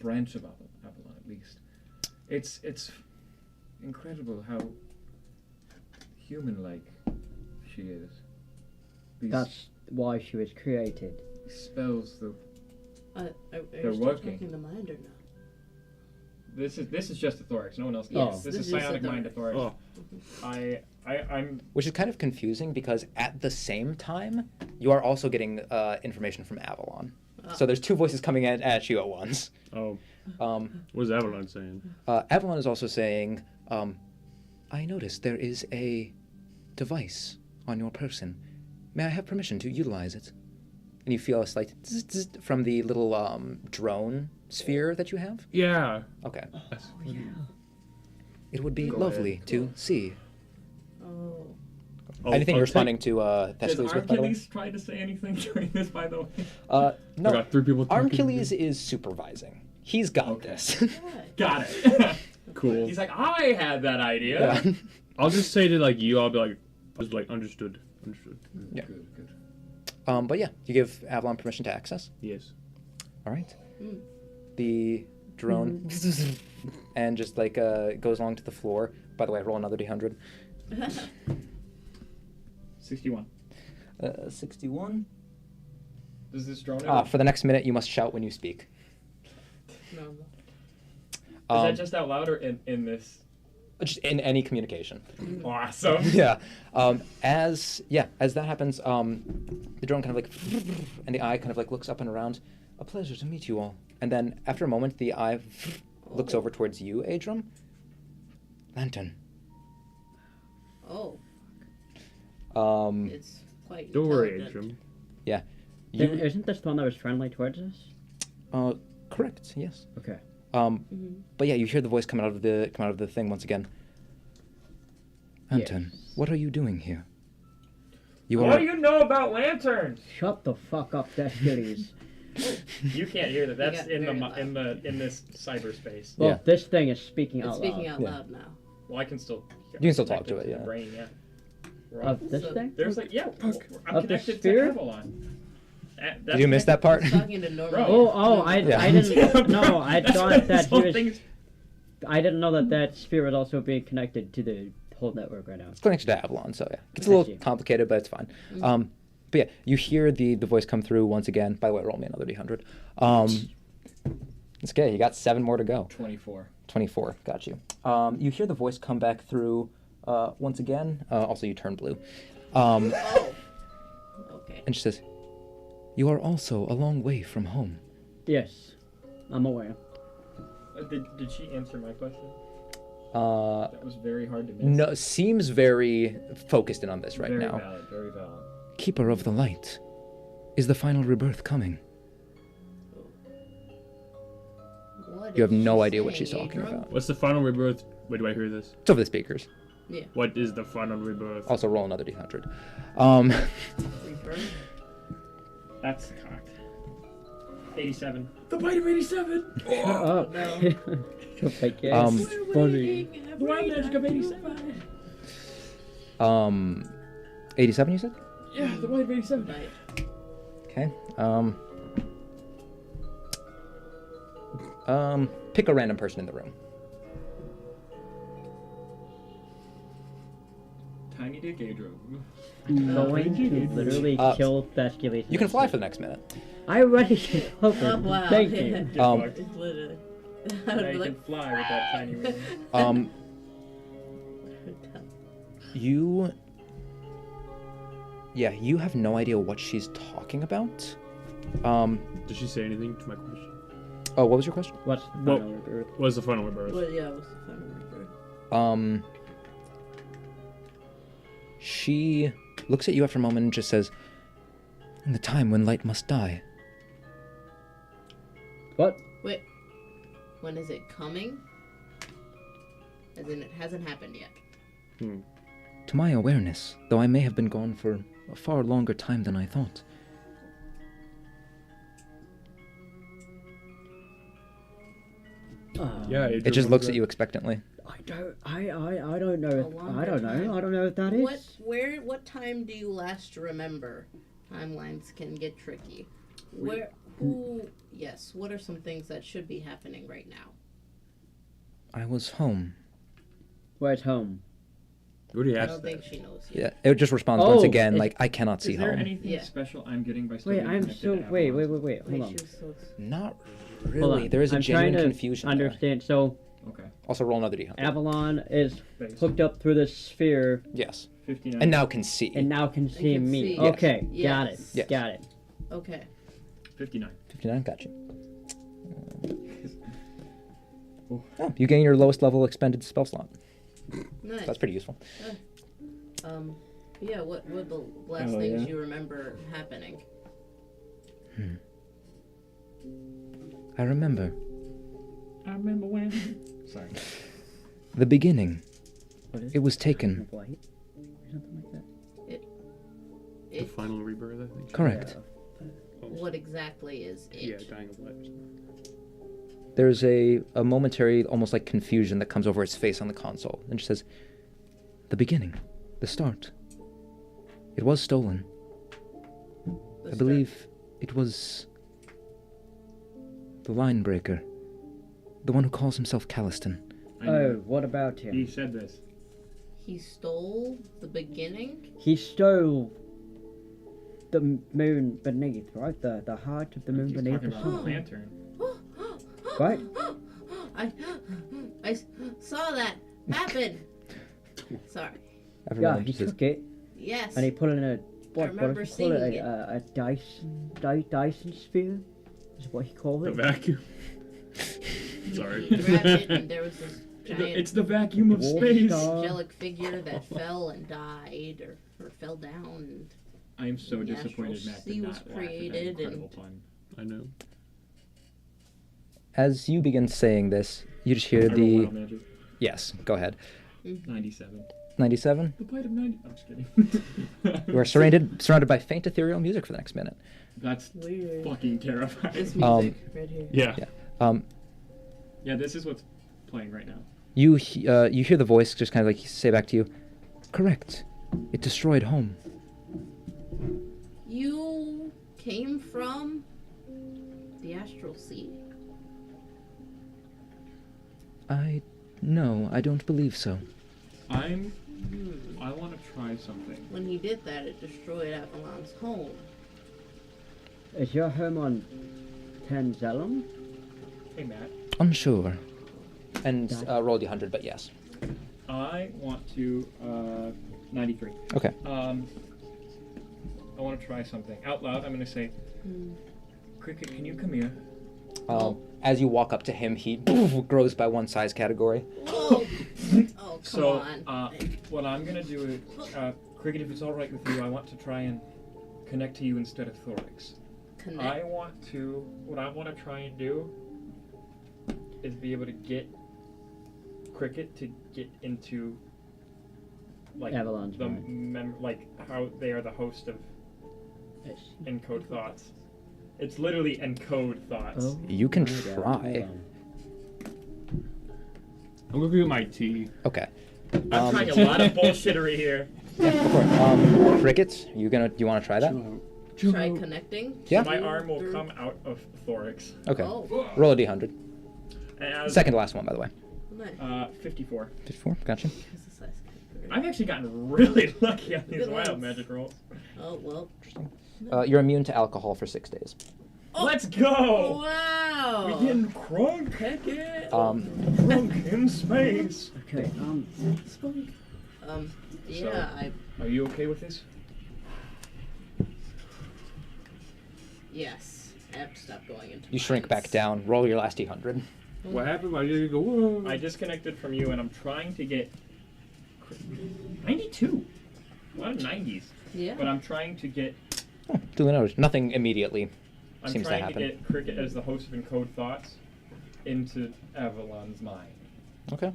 branch of Avalon, at least. It's incredible how human-like she is. These That's why she was created. spells, Are They're you still working. talking to mind or no? this is just a Thorax. No one else. Oh. This This is is a psionic mind to Thorax. Oh. I'm which is kind of confusing because at the same time, you are also getting information from Avalon. So there's 2 voices coming at you at once. Oh. Um, What's Avalon saying? Avalon is also saying, I noticed there is a device on your person. May I have permission to utilize it? And you feel a slight zzz, zzz from the little drone sphere that you have? Yeah. Okay. That's It would be Go lovely ahead. to see. Oh. Oh, Anything I'll you're responding to Does Thessaly's with, by the way? Archiles try to say anything during this, by the way? No. I got 3 people talking. Armachilles is supervising. He's got Okay. this. Got it. Cool. He's like, I had that idea. Yeah. I'll just say to like you, I'll be like, just like understood. Yeah. Good, good. But yeah, you give Avalon permission to access. Yes. All right. Mm. The drone and just like goes along to the floor. By the way, roll another d100. 61. 61. Does this drone ever... For the next minute, you must shout when you speak. No. Is that Um, just out loud or in this? just in any communication. Awesome. Yeah. As that happens, the drone kind of like, and the eye kind of like looks up and around. A pleasure to meet you all. And then after a moment, the eye looks over towards you, Adram. Lantern. Oh, Um, it's quite. Don't worry, intelligent. Adram. you, Isn't this the one that was friendly towards us? correct. Yes. Okay. But yeah, you hear the voice come out of the thing once again. Anton, Yes. what are you doing here? You What are. do you know about lanterns? Shut the fuck up, Deskitties. You can't hear that. That's got in very the loud. in this cyberspace. Well, Yeah. this thing is speaking It's out speaking loud. out Yeah. loud now. Well, I can still. You can still talk connect to it, the yeah. Brain, yeah. We're all- Of this So- thing? There's like I'm Of the connected sphere? to Avalon. Did you miss that part? He's talking to normal. Bro. Oh, I Yeah. didn't. No, I thought that he So was. things- I didn't know that sphere was also being connected to the whole network right now. It's connected to Avalon, so yeah. It's a I little see. complicated, but it's fine. But yeah, you hear the voice come through once again. By the way, roll me another D100. It's okay. You got 7 more to go. 24. 24. Got you. You hear the voice come back through once again. Also, you turn blue. Oh. Okay. And she says, "You are also a long way from home." Yes, I'm aware. Did she answer my question? Uh, That was very hard to miss. no, seems very focused in on this right very now. valid. Very valid. Keeper of the light. Is the final rebirth coming? What You have is no she idea what saying, she's talking Adrian? about. What's the final rebirth? Where do I hear this? It's over the speakers. What is the final rebirth? Also, roll another D100. Rebirth? That's cocked. 87. The bite of 87. Shut up. no. I guess. We're funny. waiting The wild every magic of night. 87. 87 you said? Yeah, the bite of 87. Right. Okay. Pick a random person in the room. Tiny Dick Adro. Going to literally kill Basculation. You can fly for the next minute. I already can cover. Oh, wow. Thank yeah. you. It's literally. I Now would you be can like, fly with that tiny wing. You you have no idea what she's talking about. Did she say anything to my question? Oh, what was your question? What's the Well- final rebirth? What's the final rebirth? well, yeah, what's the final rebirth? She looks at you after a moment and just says, "In the time when light must die." What? Wait. When is it coming? As in, it hasn't happened yet. To my awareness, though I may have been gone for a far longer time than I thought. Yeah, It just looks at you expectantly. I don't know. If, longer I don't know. time. I don't know if that is. What time do you last remember? Timelines can get tricky. What are some things that should be happening right now? I was home. Where's home? We already I asked don't that. think she knows yet. Yeah, it just responds once Oh, again it- like, "I cannot see Is there home." anything Yeah. special I'm getting by still Wait, being I'm connected so. to Wait. Avalon? Hold Wait, on. she was so... Not Hold really. on. There is a I'm genuine trying to confusion. there. understand. So Okay. Also, roll another D100. Avalon is Base. hooked up through this sphere Yes. 59. And now can see. and now can see can me. see. Okay, Yes. got it. Yes. Got it. Okay. 59. 59, gotcha. Oh, you gain your lowest level expended spell slot. Nice. That's pretty useful. Yeah, what were the last Oh, things yeah? you remember happening? I remember. I remember when. Sorry. The beginning. What is It was taken. of light? Or something like that. The It, final rebirth, I think. Correct. what exactly is it? Yeah, dying of light. There's a momentary, almost like confusion that comes over his face on the console. And she says, "The beginning. The start. It was stolen. The I start- believe it was the line breaker. The one who calls himself Calliston. I Oh, know. what about He him? said this. He stole the beginning? He stole the moon beneath, right? The heart of the moon He's beneath talking or about something. lantern. Right? I saw that happen. Sorry. Yeah, Everyone he says, took it Yes. and he put it in a what remember does he call it? seeing it. A Dyson sphere? Is what he called The it. vacuum. He Sorry. grabbed it and there was this giant It's the vacuum of Dwarf space. star. angelic figure that fell and died or fell down. And I am so The disappointed Astral Matt Sea did was not laugh at that created incredible and- pun. I know. as you begin saying this, you just hear I roll the. wild magic. Yes, go ahead. 97. 97. The bite of 90. I'm just kidding. You are surrounded by faint ethereal music for the next minute. That's Weird. fucking terrifying. This Um, music right here. Yeah. Yeah. Yeah, this is what's playing right now. You hear the voice just kind of like say back to you, correct. It destroyed home. You came from the astral sea. No, I don't believe so. I want to try something. When he did that, it destroyed Avalon's home. Is your home on Tanzellum? Hey, Matt. Unsure. And roll the 100, but yes. I want to 93. Okay. I want to try something out loud. I'm gonna say, Cricket, can you come here? As you walk up to him, he grows by one size category. Whoa! Oh, come So, on. what I'm gonna do is, Cricket, if it's all right with you, I want to try and connect to you instead of Thorax. Connect. What I want to try and do is be able to get Cricket to get into, like, Avalon's the mind. like how they are the host of Encode Thoughts. It's literally Encode Thoughts. Oh, You can my God, try. hold on. I'm gonna get my tea. Okay. I'm trying a lot of bullshittery here. Yeah, go for it. Cricket, you want to try that? Try connecting. Yeah. My to arm will the- come out of Thorax. Okay. Oh, Roll a d100. As, Second to last one, by the way. nice. 54. 54. Gotcha. This is size category. I've actually gotten really lucky on these Good wild ones. magic rolls. Oh well. You're immune to alcohol for 6 days. Oh. Let's go! Wow. We getting crunk? Heck yeah. Crunk in space. Okay, Yeah. I. Are you okay with this? Yes. I have to stop going into. You shrink back mines. down. Roll your last d100. What happened? Why did you go? Whoa. I disconnected from you and I'm trying to get 92. A lot of 90s. Yeah. But I'm trying to get Oh, duly noted. Nothing immediately I'm seems to trying to happen. get Cricket as the host of Encode Thoughts into Avalon's mind. Okay.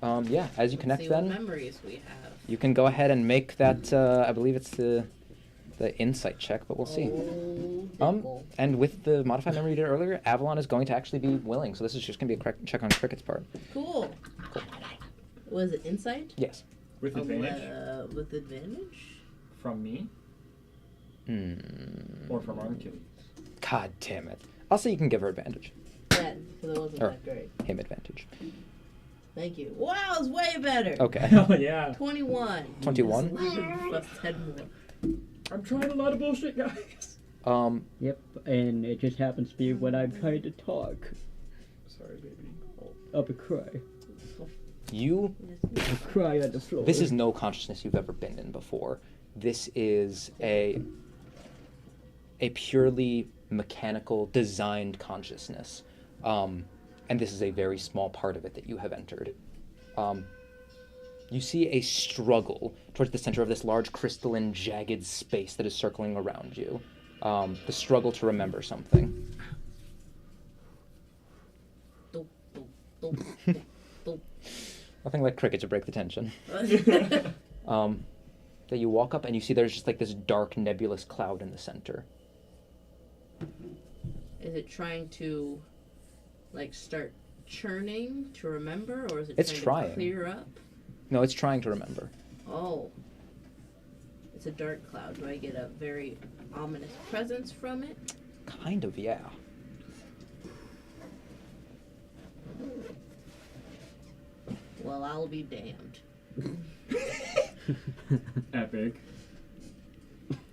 Yeah, as you connect See then, what memories we have. you can go ahead and make that, I believe it's the insight check, but we'll see. Oh, And with the modified memory you did earlier, Avalon is going to actually be willing, so this is just going to be a check on Cricket's part. cool. Was it insight? Yes. With advantage With advantage? from me or from Armkill. God damn it. I'll say you can give her advantage. That, because it wasn't Or- that great. Him advantage. Thank you. Wow, it's way better. Okay. Hell yeah. 21. 21? Plus 10 more. I'm trying a lot of bullshit, guys. Yep, and it just happens to be when I'm trying to talk. Sorry, baby. I'll be cry. You I'll cry on the floor. This is no consciousness you've ever been in before. This is a purely mechanical, designed consciousness. And this is a very small part of it that you have entered. You see a struggle towards the center of this large crystalline, jagged space that is circling around you. The struggle to remember something. Dope, dope, dope, dope, dope. Nothing like cricket to break the tension. That you walk up and you see there's just like this dark, nebulous cloud in the center. Is it trying to, like, start churning to remember, or is it It's trying to trying. clear up? No, it's trying to remember. Oh. It's a dark cloud. Do I get a very ominous presence from it? Kind of, yeah. Well, I'll be damned. Epic.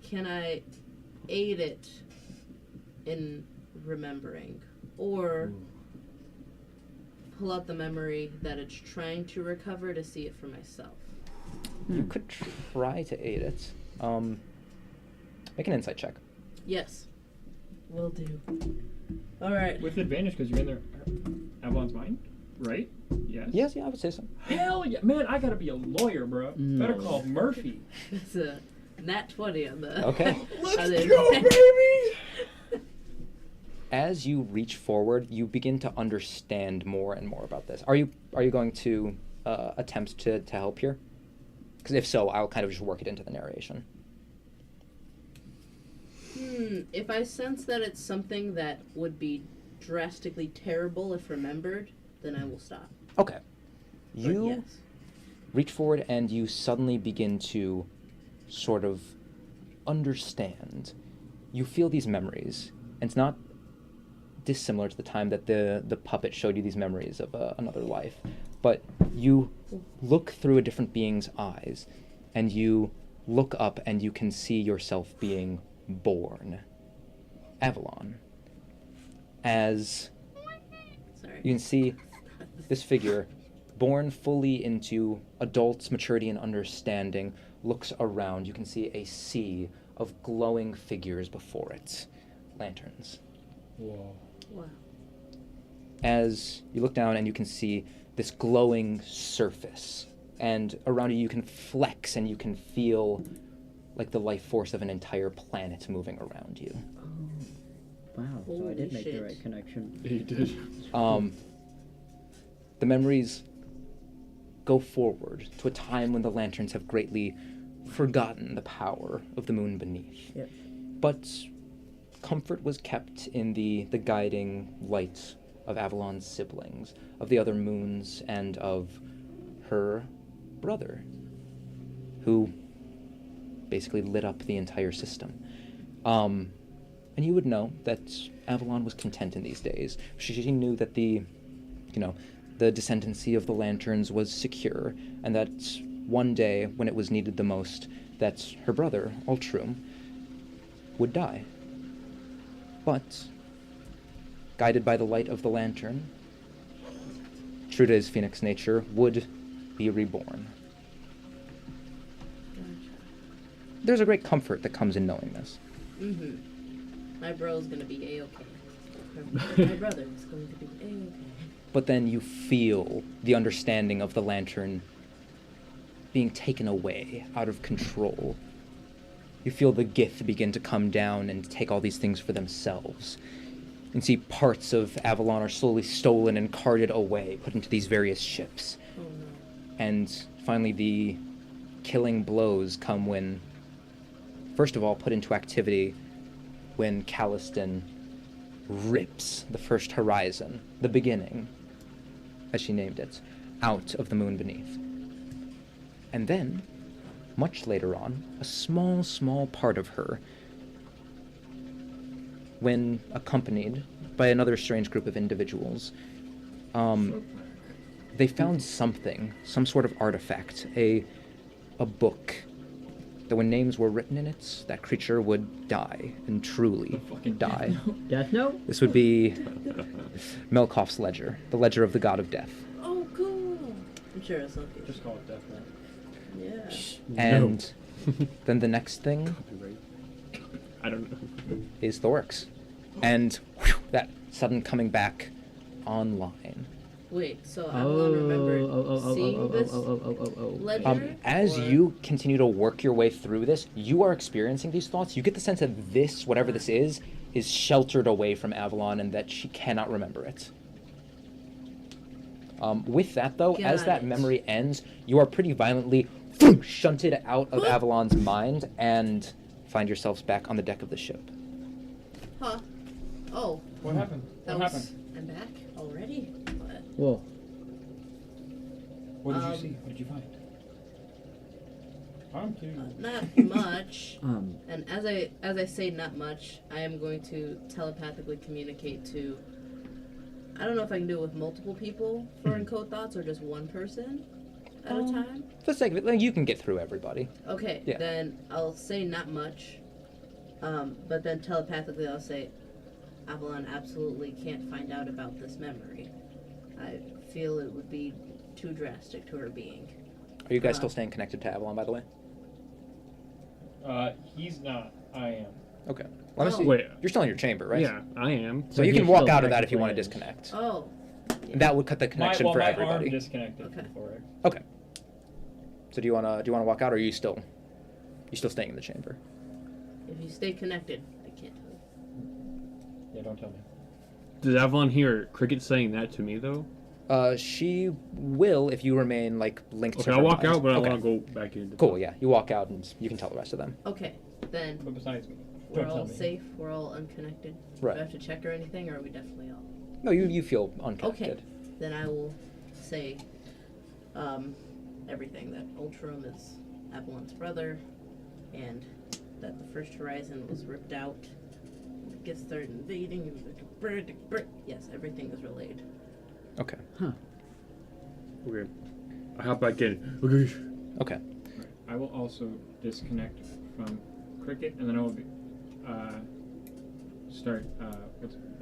Can I aid it in remembering? Or pull out the memory that it's trying to recover to see it for myself? You could try to aid it. Make an insight check. Yes. Will do. Alright. With advantage because you're in there. Avalon's mind? Right? Yes. Yes, yeah, I would say so. Hell yeah. Man, I gotta be a lawyer, bro. Better call Murphy. It's a nat 20 on the... Okay. on the Go, advantage. baby! as you reach forward, you begin to understand more and more about this. Are you going to attempt to help here? Because if so, I'll kind of just work it into the narration. If I sense that it's something that would be drastically terrible if remembered, then I will stop. Okay. But You yes. reach forward and you suddenly begin to sort of understand. You feel these memories, and it's not dissimilar to the time that the puppet showed you these memories of another life. But you look through a different being's eyes, and you look up and you can see yourself being born. Avalon. As Sorry. you can see this figure, born fully into adult maturity and understanding, looks around. You can see a sea of glowing figures before it. Lanterns. Whoa. Wow. As you look down and you can see this glowing surface, and around you can flex and you can feel like the life force of an entire planet moving around you. Wow, so I did Holy make the shit. right connection. He did. The memories go forward to a time when the lanterns have greatly forgotten the power of the moon beneath. Yep. But comfort was kept in the guiding light of Avalon's siblings, of the other moons, and of her brother, who basically lit up the entire system. And you would know that Avalon was content in these days. She knew that the descendancy of the lanterns was secure, and that one day, when it was needed the most, that her brother, Ultrum, would die. But, guided by the light of the lantern, true to his phoenix nature, would be reborn. There's a great comfort that comes in knowing this. My bro's gonna be A-okay. My brother is going to be A-okay. But then you feel the understanding of the lantern being taken away, out of control. You feel the Gith begin to come down and take all these things for themselves. And see parts of Avalon are slowly stolen and carted away, put into these various ships. Oh no. And finally the killing blows come when, first of all, put into activity when Caliston rips the first horizon, the beginning, as she named it, out of the moon beneath. And then, much later on, a small part of her, when accompanied by another strange group of individuals, they found something, some sort of artifact, a book, that when names were written in it, that creature would die, and truly die. Death Note? This would be Melkoff's ledger, the ledger of the god of death. Oh, cool. I'm sure it's okay. Just call it Death Note. Yeah. And then the next thing Copyright. I don't know. is Thorix. And that sudden coming back online. Wait, so Avalon remembered seeing this oh. ledger? As or- you continue to work your way through this, you are experiencing these thoughts. You get the sense that this, whatever this is sheltered away from Avalon and that she cannot remember it. With that, though, as Got that it. memory ends, you are pretty violently shunted out of Avalon's mind and find yourselves back on the deck of the ship. Huh. Oh, What happened? that What was... happened? I'm back already? But... Whoa. What did you Um, see? What did you find? I'm too. Not much. Um, And as I say not much, I am going to telepathically communicate to... I don't know if I can do it with multiple people for encode thoughts or just one person at a time. For the sake of it, like, you can get through everybody. Okay, Yeah. then I'll say not much. But then telepathically I'll say, Avalon absolutely can't find out about this memory. I feel it would be too drastic to her being. Are you guys still staying connected to Avalon, by the way? He's not. I am. Okay. Well, I'm Oh. assuming- Wait. You're still in your chamber, right? Yeah, I am. So But you he's can walk still out of that if you want to technically disconnect. Oh. That would cut the connection for my everybody. arm disconnected Okay. before it. Okay. So do you wanna walk out, or are you still staying in the chamber? If you stay connected, I can't tell you. Yeah, don't tell me. Does Avalon hear Cricket saying that to me though? She will if you remain like linked to Okay, her I'll walk mind. out, but Okay. I want to go back in. Cool, yeah. You walk out and you can tell the rest of them. Okay, then But besides me. we're Don't tell all me. safe. We're all unconnected. Right. Do I have to check or anything, or are we definitely all? No, you feel Okay. unconnected. Then I will say everything, that Ultram is Avalon's brother, and that the First Horizon was ripped out. It gets started invading. And yes, everything is relayed. Okay. Okay. I hop back in. Okay. Okay. Right. I will also disconnect from Cricket, and then I will be, start.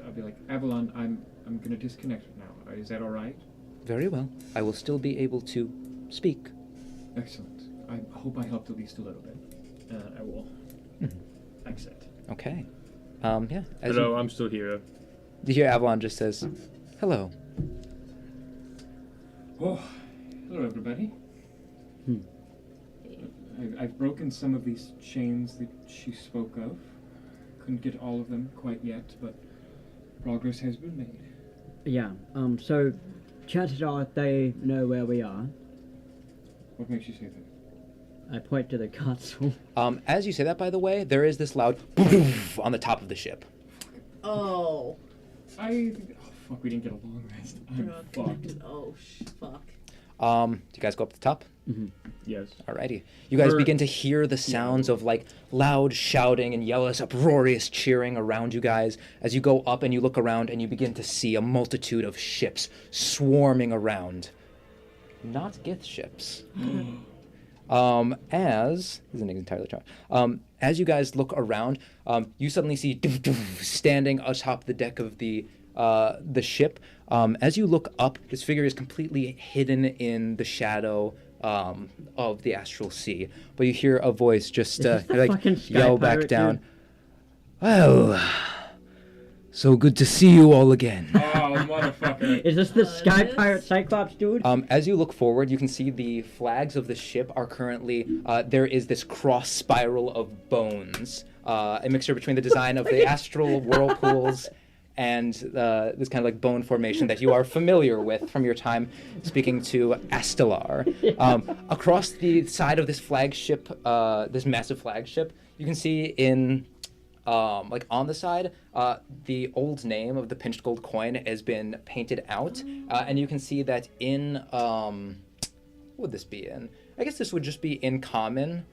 I'll be like, Avalon, I'm gonna disconnect now. Is that all right? Very well. I will still be able to speak. Excellent. I hope I helped at least a little bit. I will exit. Okay. Yeah. As Hello, you, I'm still here. you hear Avalon just says, "Hello." Oh, hello everybody. I've broken some of these chains that she spoke of. Couldn't get all of them quite yet, but progress has been made. Yeah. So, chances are they know where we are. What makes you say that? I point to the castle. As you say that, by the way, there is this loud on the top of the ship. Oh. Oh fuck, we didn't get a long rest. We're I'm not fucked. connected. Oh, fuck. Do you guys go up to the top? Yes. Alrighty. You guys We're- begin to hear the sounds of like loud shouting and yells, uproarious cheering around you guys as you go up and you look around and you begin to see a multitude of ships swarming around. Not Gith ships. As isn't entirely true. As you guys look around, you suddenly see standing atop the deck of the ship. As you look up, this figure is completely hidden in the shadow of the astral sea. But you hear a voice just this the like fucking Sky yell back Pirate down. dude? Well, so good to see you all again. Oh, motherfucker. Is this the Sky this- Pirate Cyclops dude? As you look forward, you can see the flags of the ship are currently, there is this cross spiral of bones, a mixture between the design of the astral whirlpools and this kind of like bone formation that you are familiar with from your time speaking to Astelar. Across the side of this flagship, this massive flagship, you can see in like on the side, the old name of the pinched gold coin has been painted out, and you can see that in what would this be in? I guess this would just be in common.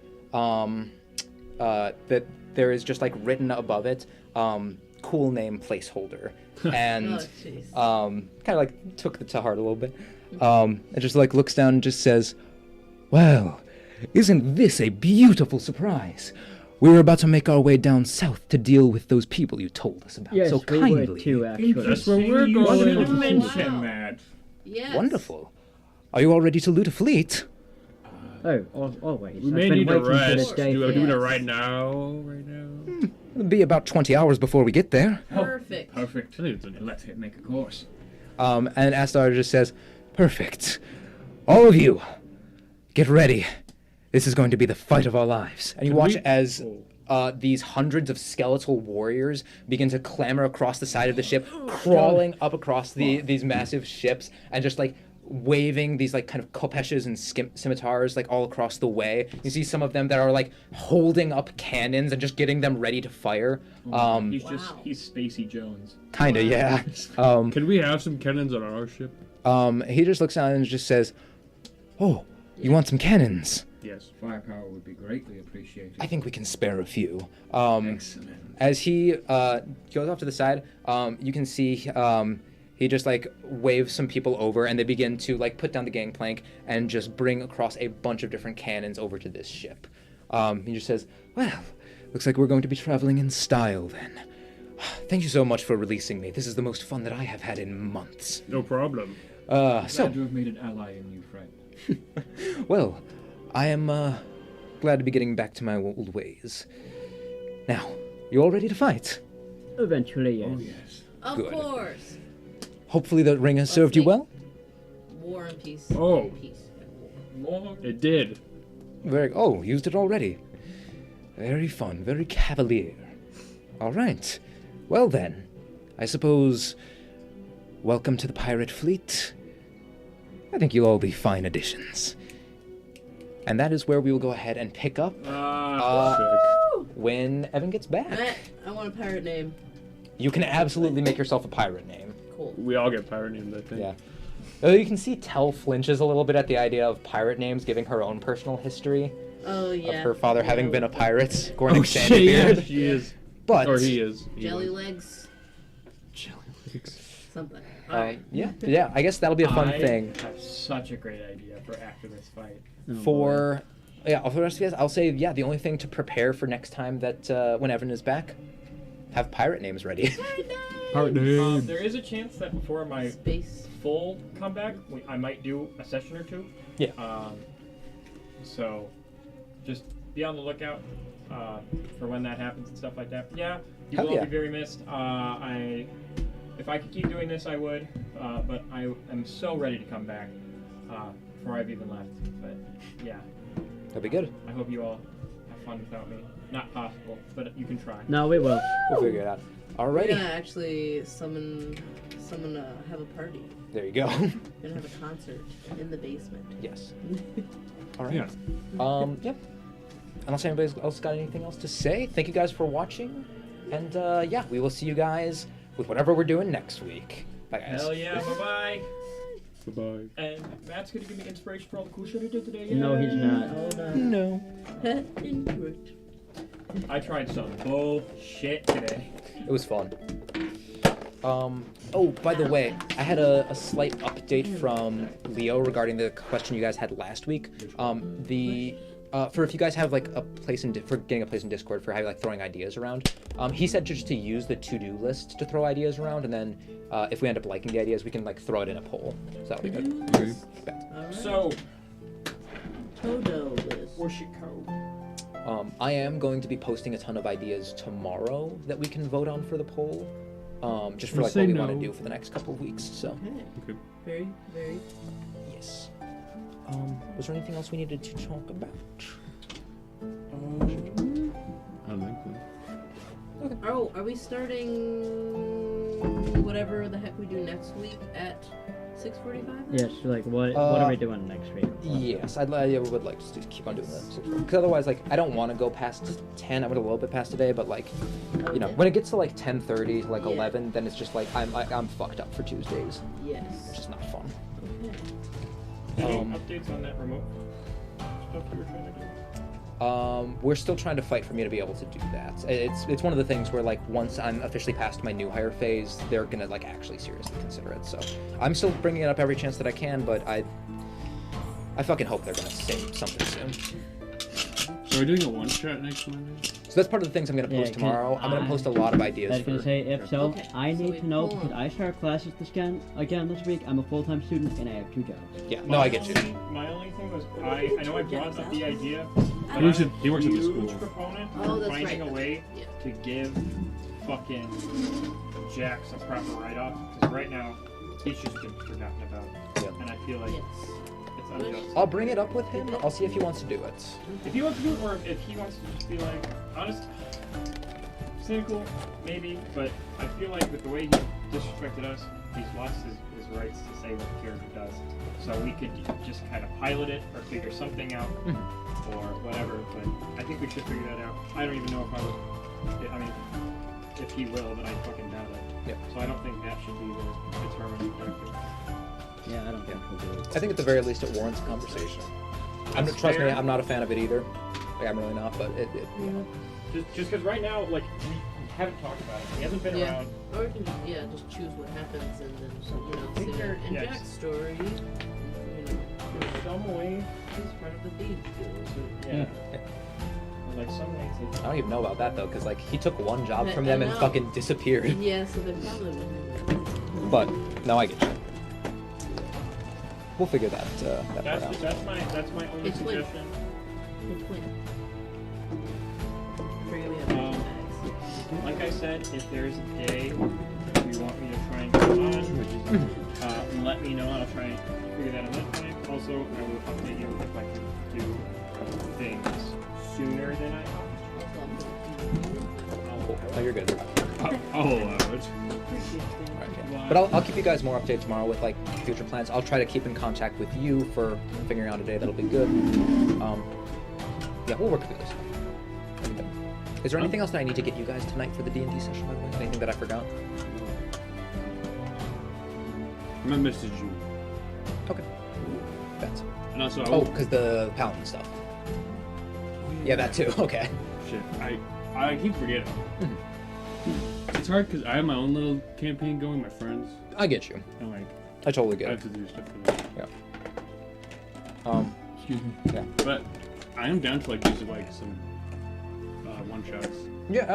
That there is just like written above it, cool name placeholder, and Oh, jeez. kind of like took it to heart a little bit. It just like looks down and just says, "Well, isn't this a beautiful surprise? We were about to make our way down south to deal with those people you told us about Yes, so we kindly. would too, actually. That's where we're You going. should have Wow. mentioned that. Yes. Wonderful. Are you all ready to loot a fleet? Oh, always. We I've may been need a waiting for this rest. day Do for I do it Yes. right now? Right now? It'll be about 20 hours before we get there. Perfect. Perfect. I think it's enough. Let's hit make a course. And Astar just says, "Perfect. All of you, get ready. This is going to be the fight of our lives." And you Can watch we- as Oh. these hundreds of skeletal warriors begin to clamber across the side of the ship, crawling up across these massive ships, and just like waving these like kind of kopeshes and scimitars like all across the way. You see some of them that are like holding up cannons and just getting them ready to fire. He's just Wow. he's Spacey Jones. Kinda, Wow. yeah. Can we have some cannons on our ship? He just looks down and just says, "Oh, you want some cannons? Yes. Firepower would be greatly appreciated. I think we can spare a few." Excellent. As he goes off to the side, you can see he just like waves some people over, and they begin to like put down the gangplank and just bring across a bunch of different cannons over to this ship. He just says, "Well, looks like we're going to be traveling in style then. Thank you so much for releasing me. This is the most fun that I have had in months. No problem. Glad So, to have made an ally in you, friend. well, I am glad to be getting back to my old ways. Now, you all ready to fight? Eventually, yes. Oh yes. Of Good. course. Hopefully the ring has served you make- well." War and peace. Oh. Peace and war. Long. It did. Used it already. Very fun, very cavalier. All right. Well then, I suppose, welcome to the pirate fleet. I think you'll all be fine additions. And that is where we will go ahead and pick up when Evan gets back. Matt, I want a pirate name. You can absolutely make yourself a pirate name. Cool. We all get pirate names, I think. Yeah. You can see Tell flinches a little bit at the idea of pirate names, giving her own personal history Oh yeah. of her father having been a pirate, Gordon Oh, shit, yeah, Sandybeard. she is. But Or he is. He Jelly was. legs. Jelly legs. Something. All right. yeah, I guess that'll be a fun thing. I have such a great idea for after this fight. Oh, For the rest of you guys, I'll say the only thing to prepare for next time that when Evan is back, have pirate names ready. Pirate name. There is a chance that before my Space. full comeback, I might do a session or two. Yeah. So, just be on the lookout for when that happens and stuff like that. Yeah, you Hell will all yeah. be very missed. If I could keep doing this, I would. But I am so ready to come back before I've even left. But yeah, That'll be good. I hope you all have fun without me. Not possible, but you can try. No, we will. We'll figure it out. We're Alrighty. gonna actually summon have a party. There you go. We're gonna have a concert in the basement. Yes. All right. Yeah. Yep. Unless anybody else got anything else to say, thank you guys for watching, and we will see you guys with whatever we're doing next week. Bye, guys. Hell yeah! Bye bye. Bye-bye. And Matt's gonna give me inspiration for all the cool shit I did today. No, he's not. Oh no. No. Pet into it. I tried some bullshit today. It was fun. Oh, by the way, I had a slight update from Leo regarding the question you guys had last week. For if you guys have like a place for getting a place in Discord for having like throwing ideas around, he said just to use the to-do list to throw ideas around, and then if we end up liking the ideas, we can like throw it in a poll. So that'll be good. Okay. Alright. So, Todo list. where's your code? I am going to be posting a ton of ideas tomorrow that we can vote on for the poll, just for We'll like say what we want to no. do for the next couple of weeks. So Okay. Okay. Very, very. yes. Was there anything else we needed to talk about? I don't think so. Oh, are we starting whatever the heck we do next week at 6:45? Yes, like what are we doing next week? Yes, I would like to keep on doing that. Because otherwise, like, I don't want to go past 10. I went a little bit past today, but like, you know, Okay. when it gets to like 10:30 to like Yeah. 11, then it's just like I'm fucked up for Tuesdays. It's Yes. just not fun. Okay. Any Um, updates on that remote stuff you were trying to do? We're still trying to fight for me to be able to do that. It's one of the things where like once I'm officially past my new hire phase, they're gonna like actually seriously consider it. So I'm still bringing it up every chance that I can, but I fucking hope they're gonna say something soon. So we're doing a one-shot next Monday? So that's part of the things I'm gonna post Yeah, tomorrow. I'm gonna post a lot of ideas I was gonna for. say, if so, Okay, I so need we to know pull because on. I start classes again this week. I'm a full-time student and I have 2 jobs. Yeah, no, I get you. My only thing was, I know I brought up the idea, but He works I'm he works at the huge school. proponent Oh, of that's finding right. a way Yeah. to give fucking Jax a proper write-off, because right now, he's just been forgotten about. Yeah. And I feel like Yes. it's unjust. I'll bring it up with him. I'll see if he wants to do it. If he wants to do it, or if he wants to just be like, honest, cynical, maybe, but I feel like with the way he disrespected us, he's lost his rights to say what the character does. So we could just kind of pilot it or figure something out or whatever, but I think we should figure that out. I don't even know if I would, I mean, if he will, but I fucking doubt it. Yep. So I don't think that should be the determining factor. Yeah, I don't think we'll do it. I think at the very least it warrants a conversation. That's Trust me, fair. I'm not a fan of it either. Like, I'm really not, but it Just because right now, like, we haven't talked about it. He hasn't been Yeah. around. Or we can just choose what happens and then say Figure- in yes. Jack's story, There's some way. he's part of the Thieves Guild. Yeah. Like some ways I don't even know about that though, because like he took one job from I them and know. fucking disappeared. Yeah, so they're probably winning. But no, I get you. We'll figure that part out. That's my only It's win. suggestion. It's win. I forget we have bags. Like I said, if there's a day you want me to try and come on, let me know. I'll try and figure that out that time. Also, I will update you if I can do things sooner than I Cool. No, you're good. I'll allow it. Alright, yeah. But I'll keep you guys more updated tomorrow with like future plans. I'll try to keep in contact with you for figuring out a day that'll be good. Yeah, we'll work through this. Is there anything else that I need to get you guys tonight for the D&D session, by the way? Anything that I forgot? I'm gonna message you. Okay. That's. And also, Oh, because the paladin stuff. Yeah, that too. Okay. shit, I keep forgetting. Mm-hmm. It's hard because I have my own little campaign going, my friends, I get you. and like I totally I get have it. to do stuff for them. Yeah. Excuse me. Yeah. But I am down to like use like some one shots. Yeah,